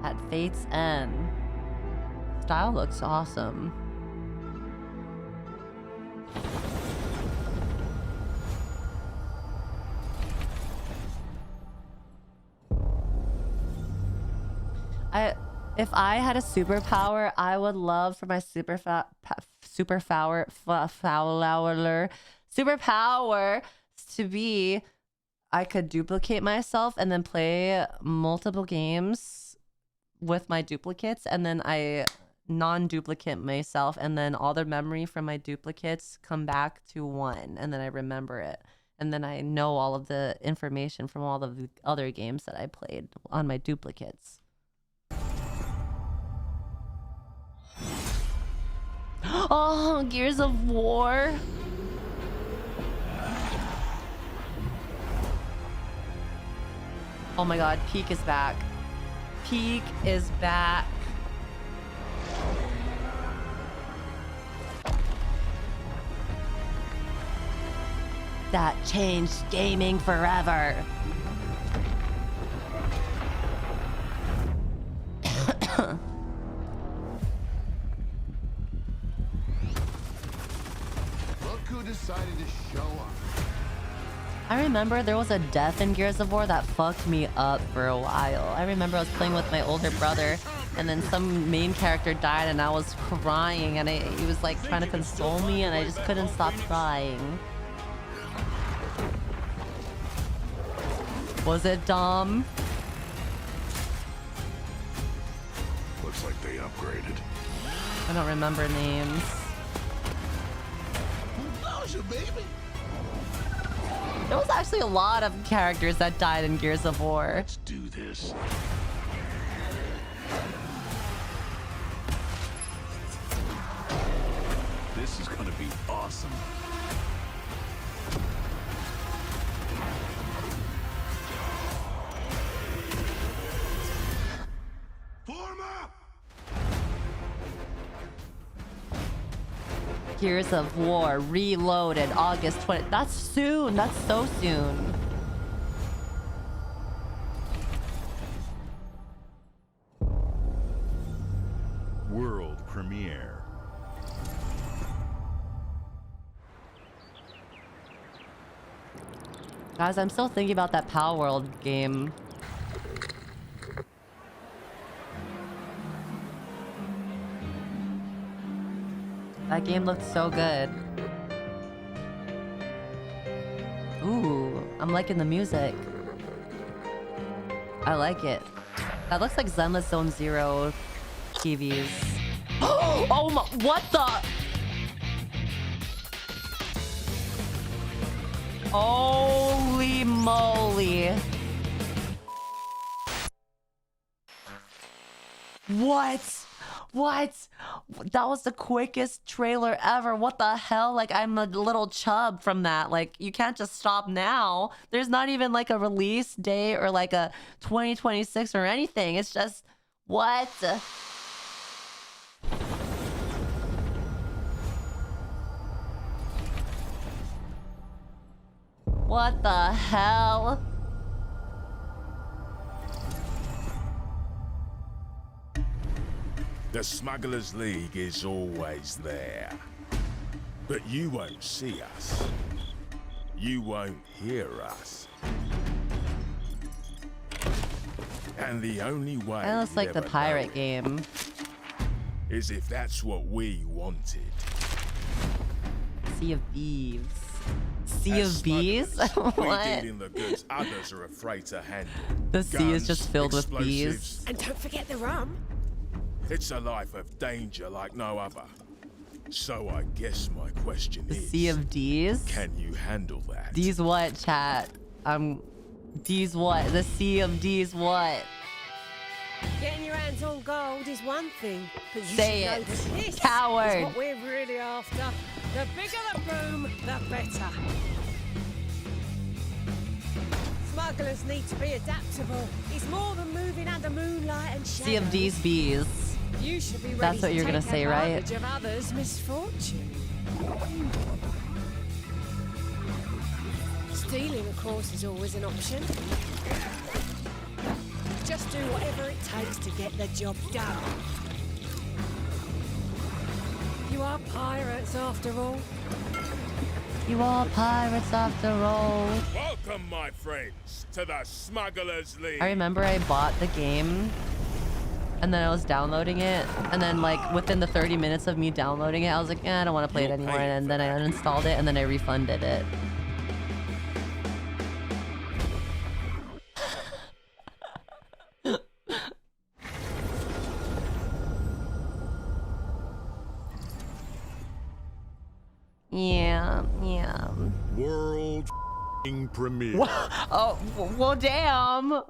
At Fate's End. Style looks awesome. If I had a superpower, I would love for my superpower to be I could duplicate myself and then play multiple games with my duplicates, and then I non-duplicate myself, and then all the memory from my duplicates come back to one, and then I remember it, and then I know all of the information from all of the other games that I played on my duplicates. Oh, Gears of War. Oh my god, Peak is back. Peak is back. That changed gaming forever. Look who decided to show up. I remember there was a death in Gears of War that fucked me up for a while. I remember I was playing with my older brother, and then some main character died, and I was crying, and he was like trying to console me, and I just couldn't stop crying. Was it Dom? Looks like they upgraded. I don't remember names. How's your baby? There was actually a lot of characters that died in Gears of War. Let's do this. This is gonna be awesome. Gears of War Reloaded August 20th. That's soon. That's so soon. World premiere. Guys, I'm still thinking about that Power World game. That game looked so good. Ooh, I'm liking the music. I like it. That looks like Zenless Zone Zero TVs. Oh my, what the? Holy moly. What? What? That was the quickest trailer ever. What the hell? Like, I'm a little chub from that. Like, you can't just stop now. There's not even like a release date or like a 2026 or anything. It's just, what? What the hell? The Smugglers League is always there. But you won't see us. You won't hear us. And the only way That looks like the pirate game. is if that's what we wanted. Sea of Thieves. Sea of Bees? What? We deal in the goods others are afraid to handle. The sea is just filled with bees. Explosives. And don't forget the rum. It's a life of danger like no other. So I guess my question is... Sea of D's? Can you handle that? D's what, chat? D's what? The Sea of D's what? Getting your hands on gold is one thing, but you Say should know it. that this Coward. is what we're really after. The bigger the room, the better. Smugglers need to be adaptable. It's more than moving under moonlight and shadows. Sea of D's bees. You should be ready That's what to you're gonna take say, right? advantage of others' misfortune. Stealing, of course, is always an option. Just do whatever it takes to get the job done. You are pirates, after all. You are pirates after all. Welcome, my friends, to the Smugglers League. I remember I bought the game and then I was downloading it, and then like within the 30 minutes of me downloading it, I was like, I don't want to play it anymore, and then I uninstalled it and then I refunded it. Yeah. World premiere. Oh, well, damn.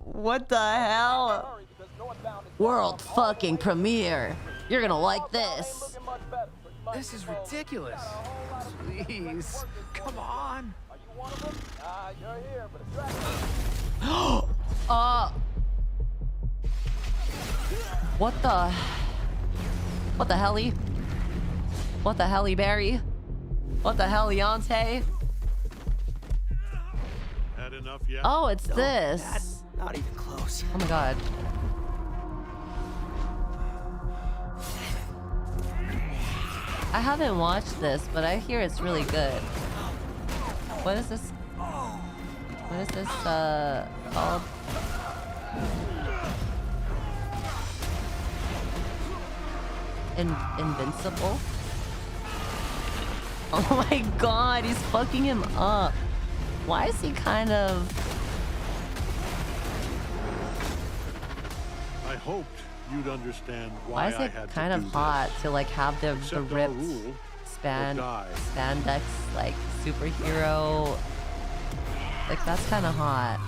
What the hell? World fucking premiere. You're gonna like this. This is ridiculous. Please, come on. What the helly? What the helly Barry? What the hell, Leonte? Had enough yet? Oh, it's No, this. that's not even close. Oh my god. I haven't watched this, but I hear it's really good. What is this? What is this called? Invincible? Oh my god, he's fucking him up. Why is he kind of... I hoped you'd understand Why is I it had kind to of do hot this. to like have the Except our ripped rule spandex like superhero. Like that's kind of hot.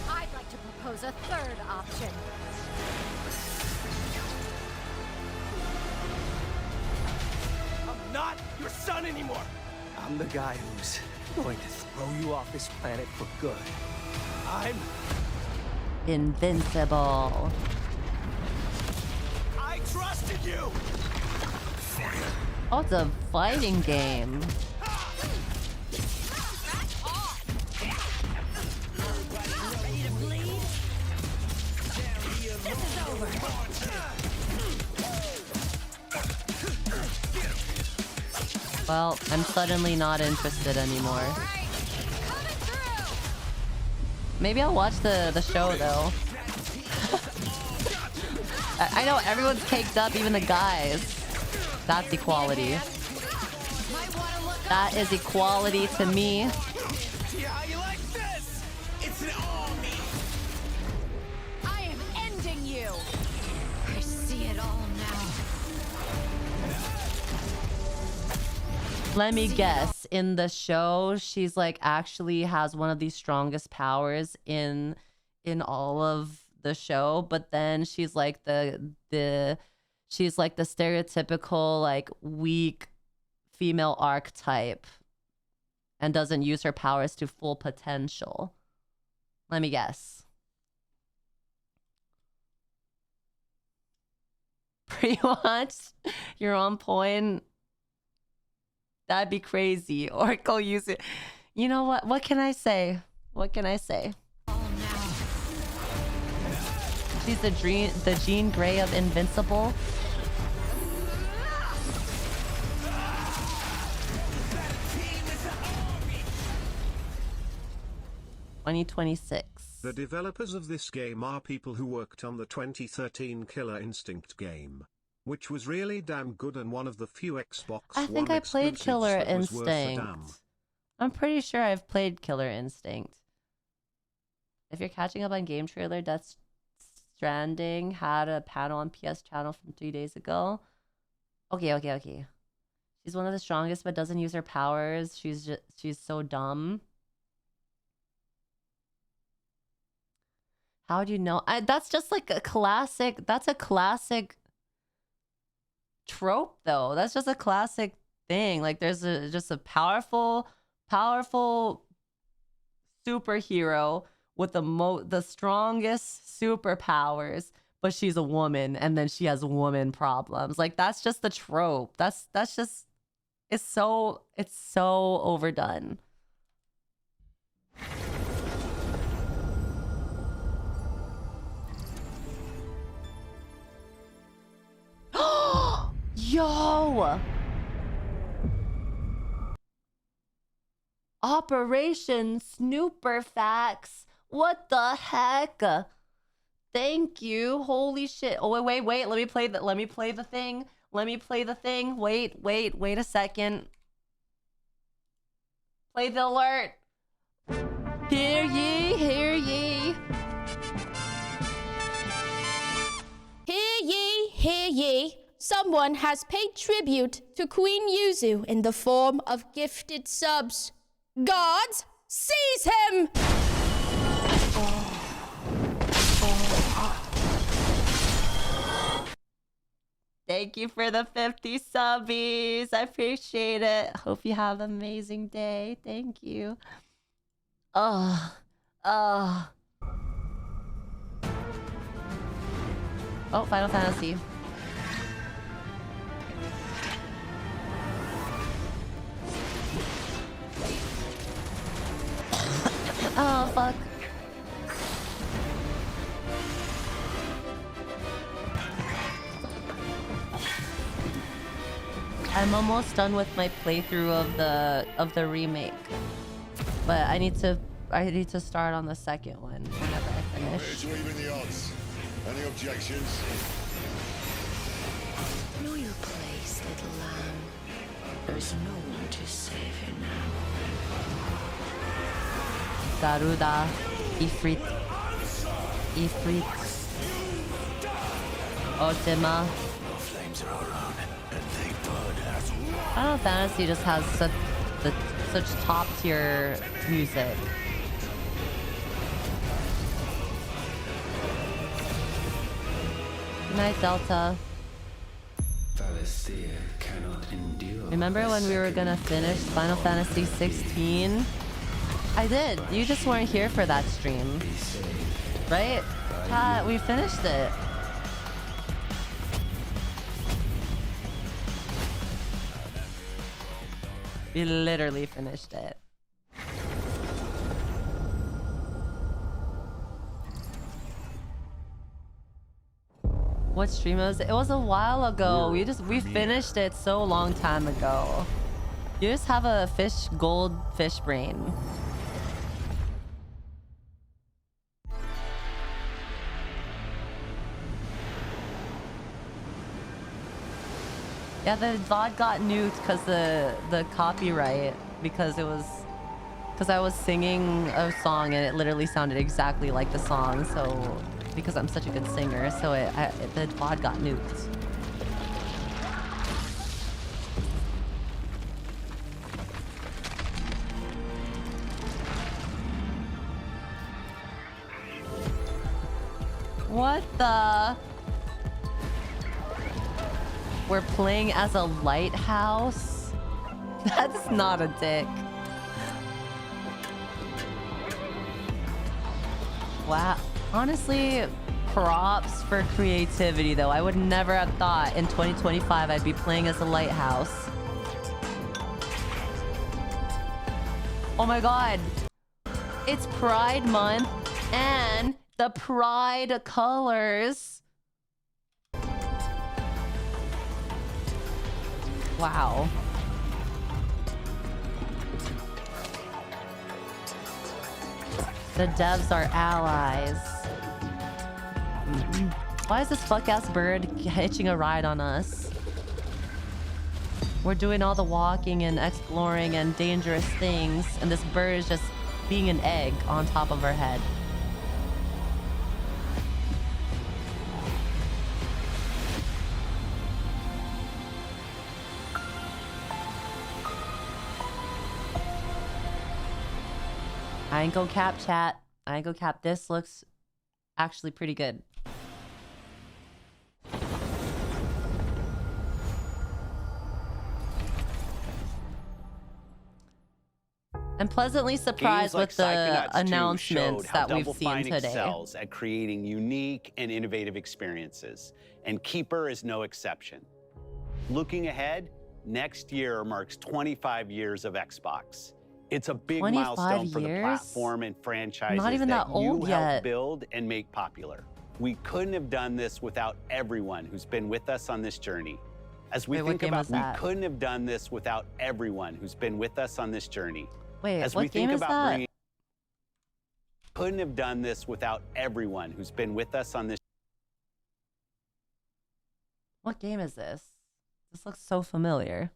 I'd like to propose a third option. I'm not your son anymore. I'm the guy who's going to throw you off this planet for good. I'm invincible. I trusted you. Oh, it's a fighting game. Well, I'm suddenly not interested anymore. Maybe I'll watch the show though. I know everyone's caked up, even the guys. That's equality. That is equality to me. See how you like this? It's an army. I am ending you. I see it all now. Let me guess. In the show, she's like actually has one of the strongest powers in all of the show, but then she's like the stereotypical like weak female archetype and doesn't use her powers to full potential. Let me guess. Pre-watch? You're on point. That'd be crazy. Oracle use it. You know what? What can I say? What can I say? She's the Jean Grey of Invincible. $2026. The developers of this game are people who worked on the 2013 Killer Instinct game, which was really damn good and one of the few Xbox I think I played Killer Instinct. I'm pretty sure I've played Killer Instinct. If you're catching up on Game Trailer, Death Stranding had a panel on PS channel from 3 days ago. Okay. She's one of the strongest but doesn't use her powers. She's so dumb. How do you know? That's just like a classic. That's a classic trope, though. That's just a classic thing. Like there's just a powerful superhero with the strongest superpowers, but she's a woman, and then she has woman problems. Like that's just the trope. That's just it's so overdone. Yo! Operation Snooper Facts. What the heck? Thank you. Holy shit. Oh, wait. Let me play the thing. Wait a second. Play the alert. Hear ye. Hear ye. Someone has paid tribute to Queen Yuzu in the form of gifted subs. Guards, seize him! Thank you for the 50 subbies. I appreciate it. Hope you have an amazing day. Thank you. Oh, Final Fantasy. Oh, fuck. I'm almost done with my playthrough of the remake, but I need to start on the second one whenever I finish. We're even the odds. Any objections? Know your place, little lamb. There's no one to save you now. Garuda, Ifrit, Otima. Flames are our own, and they burn as Final Fantasy just has such top tier music. Good night, Delta. Remember when we were gonna finish Final Fantasy 16? I did. You just weren't here for that stream. Right? Chat, we finished it. We literally finished it. What stream was it? It was a while ago. We finished it so long time ago. You just have a gold fish brain. Yeah, the VOD got nuked because the copyright, because I was singing a song and it literally sounded exactly like the song. So because I'm such a good singer, so the VOD got nuked. What the? We're playing as a lighthouse? That's not a dick. Wow. Honestly, props for creativity though. I would never have thought in 2025 I'd be playing as a lighthouse. Oh my god. It's Pride Month and the Pride colors. Wow. The devs are allies. Why is this fuck-ass bird hitching a ride on us? We're doing all the walking and exploring and dangerous things, and this bird is just being an egg on top of our head. I ain't go cap, chat. I ain't go cap. This looks actually pretty good. I'm pleasantly surprised with the announcements that we've seen today. Excels at creating unique and innovative experiences, and Keeper is no exception. Looking ahead, next year marks 25 years of Xbox. It's a big milestone for the platform and franchises that you helped build and make popular. We couldn't have done this without everyone who's been with us on this journey. As we think about, we couldn't have done this without everyone who's been with us on this journey. Wait, as what we game think is about that? bringing, couldn't have done this without everyone who's been with us on this. What game is this? This looks so familiar.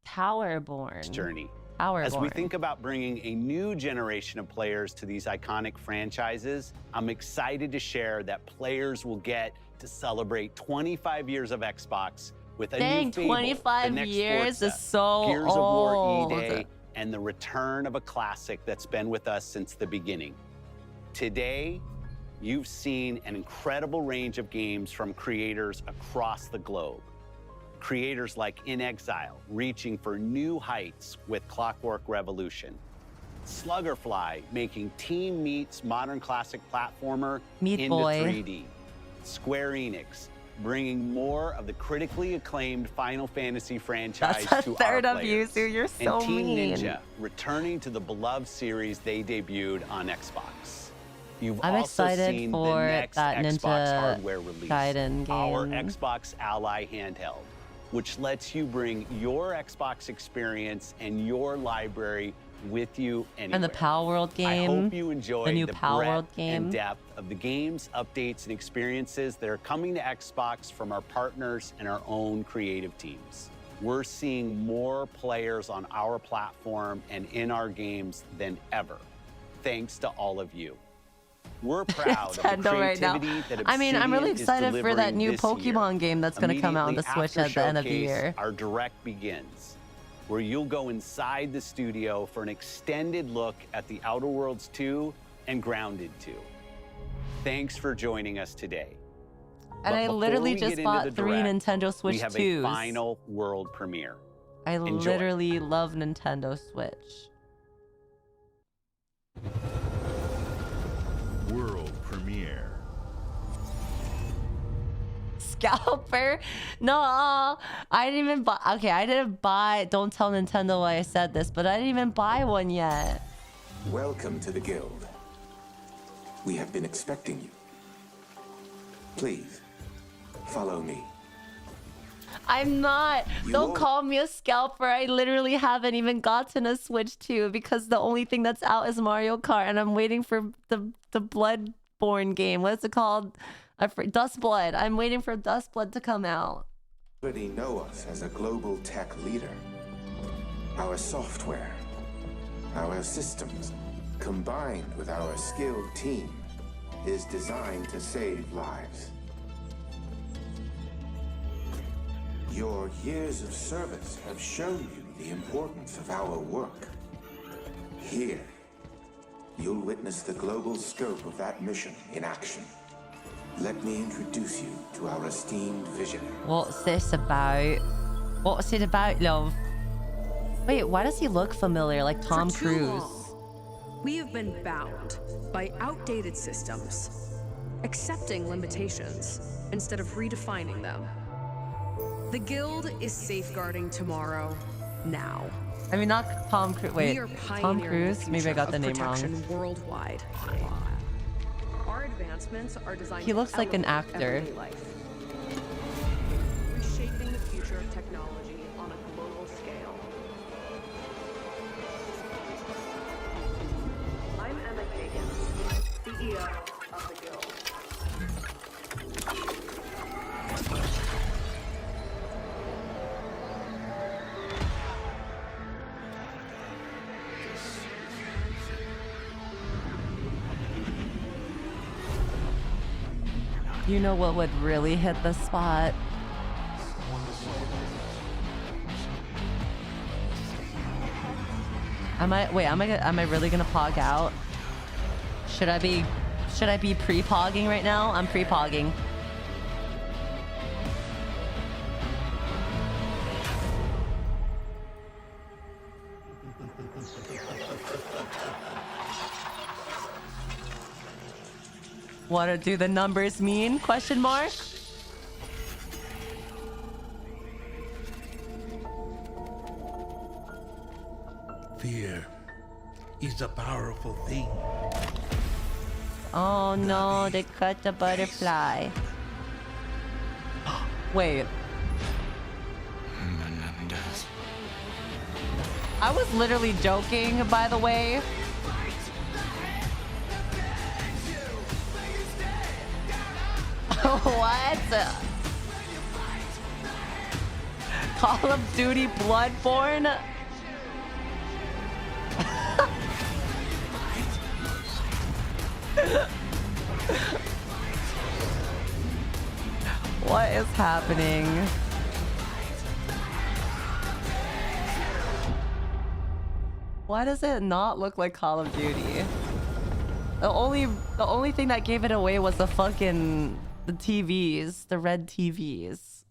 Towerborn. Journey. Towerborn. As we think about bringing a new generation of players to these iconic franchises, I'm excited to share that players will get to celebrate 25 years of Xbox with a new Fable, 25 the next years Forza, is so Gears old. of War E-Day, and the return of a classic that's been with us since the beginning. Today, you've seen an incredible range of games from creators across the globe. Creators like In Exile, reaching for new heights with Clockwork Revolution. Sluggerfly, making Team Meat's modern classic platformer into 3D. Square Enix, bringing more of the critically acclaimed Final Fantasy franchise That's to a third our of players. Yuzu, you're so and Team mean. Ninja, returning to the beloved series they debuted on Xbox. You've I'm also excited seen for the next that Xbox Ninja hardware release, Gaiden game. our Xbox Ally handheld, which lets you bring your Xbox experience and your library with you anywhere. And the Power World game. I hope you enjoy the new the Power breadth World game. and depth of the games, updates, and experiences that are coming to Xbox from our partners and our own creative teams. We're seeing more players on our platform and in our games than ever, thanks to all of you. We're proud of the Nintendo right now. creativity that I mean, I'm really Obsidian is excited for that delivering new this Pokemon year. game that's going to come out on the Immediately Switch at the end of the after year. Showcase, our direct begins, where you'll go inside the studio for an extended look at the Outer Worlds 2 and Grounded 2. Thanks for joining us today. And I literally just bought 3 Nintendo Switch 2s. We have a final world premiere. I Enjoy. literally love Nintendo Switch. World premiere. Scalper? No, I didn't even buy. Okay, I didn't buy. Don't tell Nintendo why I said this, but I didn't even buy one yet. Welcome to the guild. We have been expecting you. Please, follow me. I'm not. Don't call me a scalper. I literally haven't even gotten a Switch 2 because the only thing that's out is Mario Kart, and I'm waiting for the Bloodborne game. What's it called? Dustblood. I'm waiting for Dustblood to come out. You already know us as a global tech leader. Our software, our systems, combined with our skilled team, is designed to save lives. Your years of service have shown you the importance of our work. Here, you'll witness the global scope of that mission in action. Let me introduce you to our esteemed visionary. What's this about? What's it about, love? Wait, why does he look familiar, like Tom Cruise? We have been bound by outdated systems, accepting limitations instead of redefining them. The Guild is safeguarding tomorrow, now. I mean, not Tom Cruise. Wait, Tom Cruise? Maybe I got the name wrong. Worldwide. Our advancements are designed. He looks like an actor. Reshaping the future of technology on a global scale. I'm Emma Kagan, CEO of the Guild. You know what would really hit the spot? Am I really gonna pog out? Should I be pre-pogging right now? I'm pre-pogging. What do the numbers mean? Question mark? Fear is a powerful thing. Oh no, they cut the butterfly. Wait. I was literally joking, by the way. What? Call of Duty Bloodborne? What is happening? Why does it not look like Call of Duty? The only thing that gave it away was the TVs, the red TVs.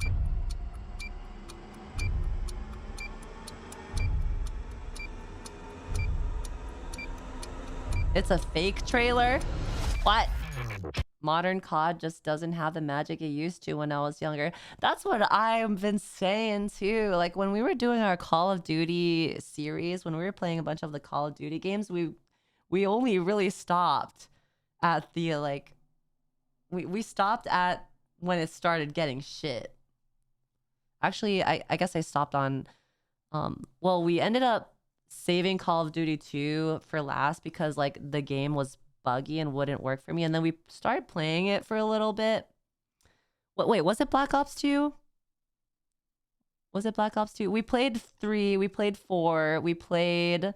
It's a fake trailer? What? Modern COD just doesn't have the magic it used to when I was younger. That's what I've been saying too. Like when we were doing our Call of Duty series, when we were playing a bunch of the Call of Duty games, we only really stopped at the like we stopped at when it started getting shit. Actually, I guess I stopped on well, we ended up saving Call of Duty 2 for last because like the game was buggy and wouldn't work for me, and then we started playing it for a little bit. Wait, was it Black Ops 2? Was it Black Ops 2? We played 3, we played 4, we played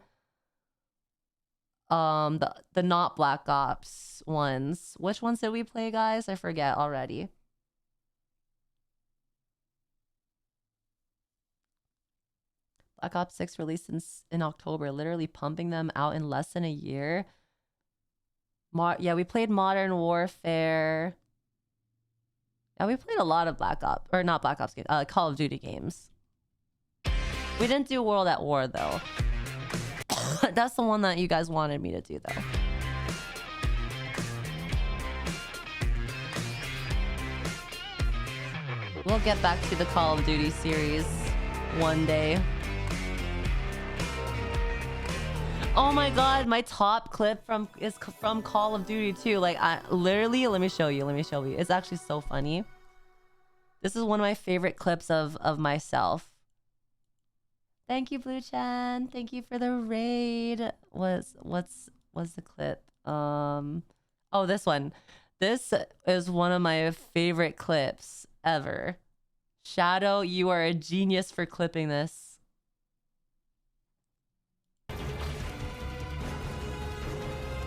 the not Black Ops ones. Which ones did we play, guys? I forget already. Black Ops 6 released in October, literally pumping them out in less than a year. Yeah, we played Modern Warfare. Yeah, we played a lot of Black Ops, or not Black Ops games, Call of Duty games. We didn't do World at War, though. That's the one that you guys wanted me to do, though. We'll get back to the Call of Duty series one day. Oh my god, my top clip is from Call of Duty too. Like, I literally, let me show you. It's actually so funny. This is one of my favorite clips of myself. Thank you, Blue Chan. Thank you for the raid. What's the clip? Oh, this one. This is one of my favorite clips ever. Shadow, you are a genius for clipping this.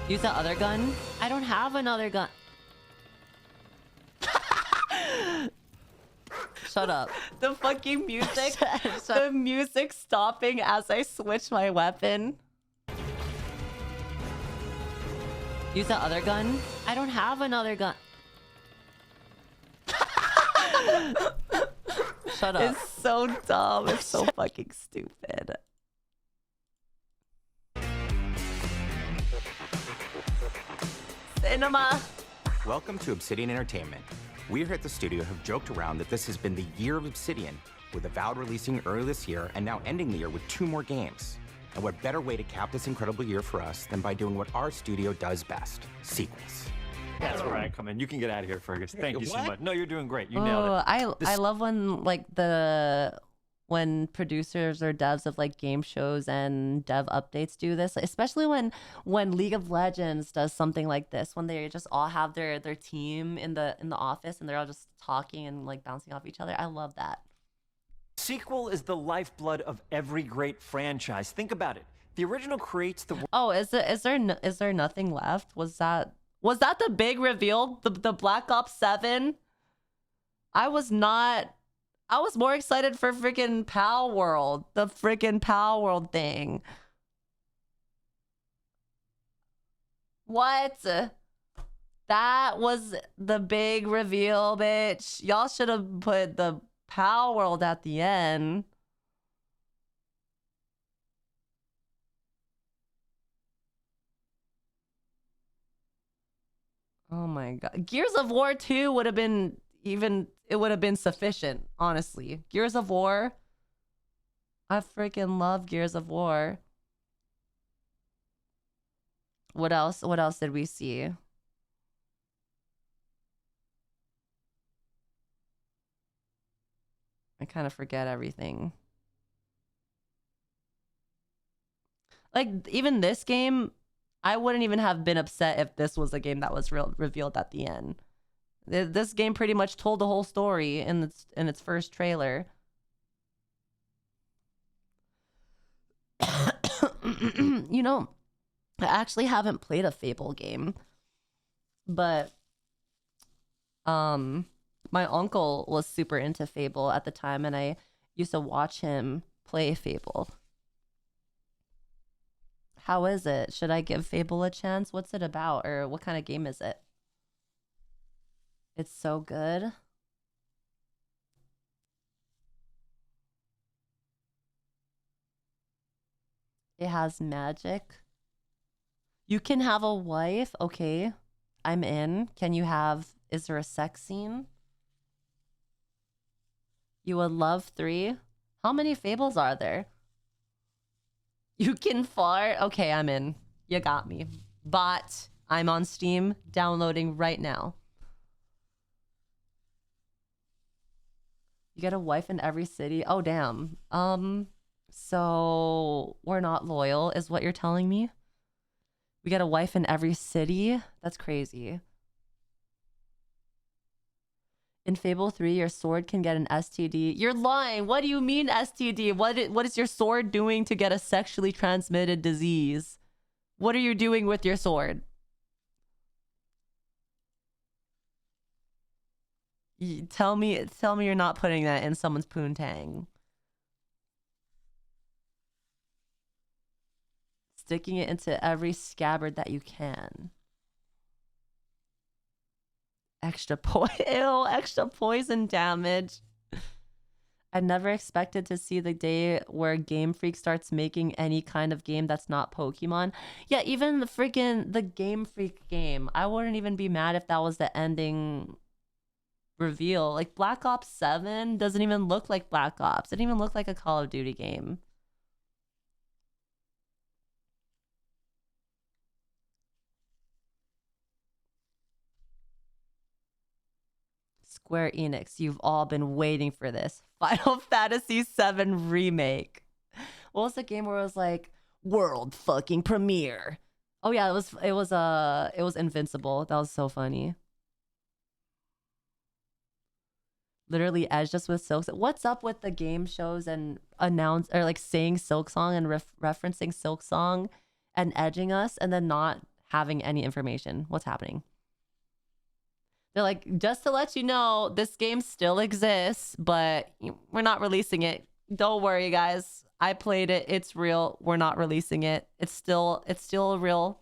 Use that other gun? I don't have another gun. Shut up. The fucking music. The music stopping as I switch my weapon. Use that other gun? I don't have another gun. Shut up. It's so dumb. It's so fucking stupid. Cinema. Welcome to Obsidian Entertainment. We here at the studio have joked around that this has been the year of Obsidian, with Avowed releasing early this year and now ending the year with 2 more games. And what better way to cap this incredible year for us than by doing what our studio does best, sequels. That's where I come in. You can get out of here, Fergus. Thank you so much. No, you're doing great. You nailed it. I love when when producers or devs of like game shows and dev updates do this, especially when League of Legends does something like this, when they just all have their team in the office and they're all just talking and like bouncing off each other. I love that. Sequel is the lifeblood of every great franchise. Think about it. The original creates the world. Oh, is there nothing left? Was that the big reveal? The Black Ops 7? I was more excited for freaking Pal World. The freaking Pal World thing. What? That was the big reveal, bitch. Y'all should have put the Pal World at the end. Oh my god. Gears of War 2 would have been sufficient, honestly. Gears of War. I freaking love Gears of War. What else did we see? I kind of forget everything. Like, even this game, I wouldn't even have been upset if this was a game that was revealed at the end. This game pretty much told the whole story in its first trailer. You know, I actually haven't played a Fable game, but my uncle was super into Fable at the time, and I used to watch him play Fable. How is it? Should I give Fable a chance? What's it about, or what kind of game is it? It's so good. It has magic. You can have a wife. Okay, I'm in. Is there a sex scene? You would love 3. How many Fables are there? You can fart. Okay, I'm in. You got me. Bot. I'm on Steam, downloading right now. You get a wife in every city. Oh, damn. So we're not loyal is what you're telling me? We get a wife in every city? That's crazy. In Fable 3, your sword can get an STD. You're lying. What do you mean STD? What is your sword doing to get a sexually transmitted disease? What are you doing with your sword? Tell me you're not putting that in someone's poontang. Sticking it into every scabbard that you can. Extra poison damage. I never expected to see the day where Game Freak starts making any kind of game that's not Pokemon. Yeah, even the Game Freak game, I wouldn't even be mad if that was the ending reveal. Like Black Ops 7 doesn't even look like Black Ops. It didn't even look like a Call of Duty game. Square Enix, you've all been waiting for this. Final Fantasy VII Remake. What was the game where it was like world fucking premiere? Oh yeah, it was Invincible. That was so funny. Literally Edge just with Silk. What's up with the game shows and announce or like saying Silk Song and referencing Silk Song and edging us and then not having any information? What's happening? They're like, just to let you know, this game still exists, but we're not releasing it. Don't worry, guys. I played it. It's real. We're not releasing it. It's still real.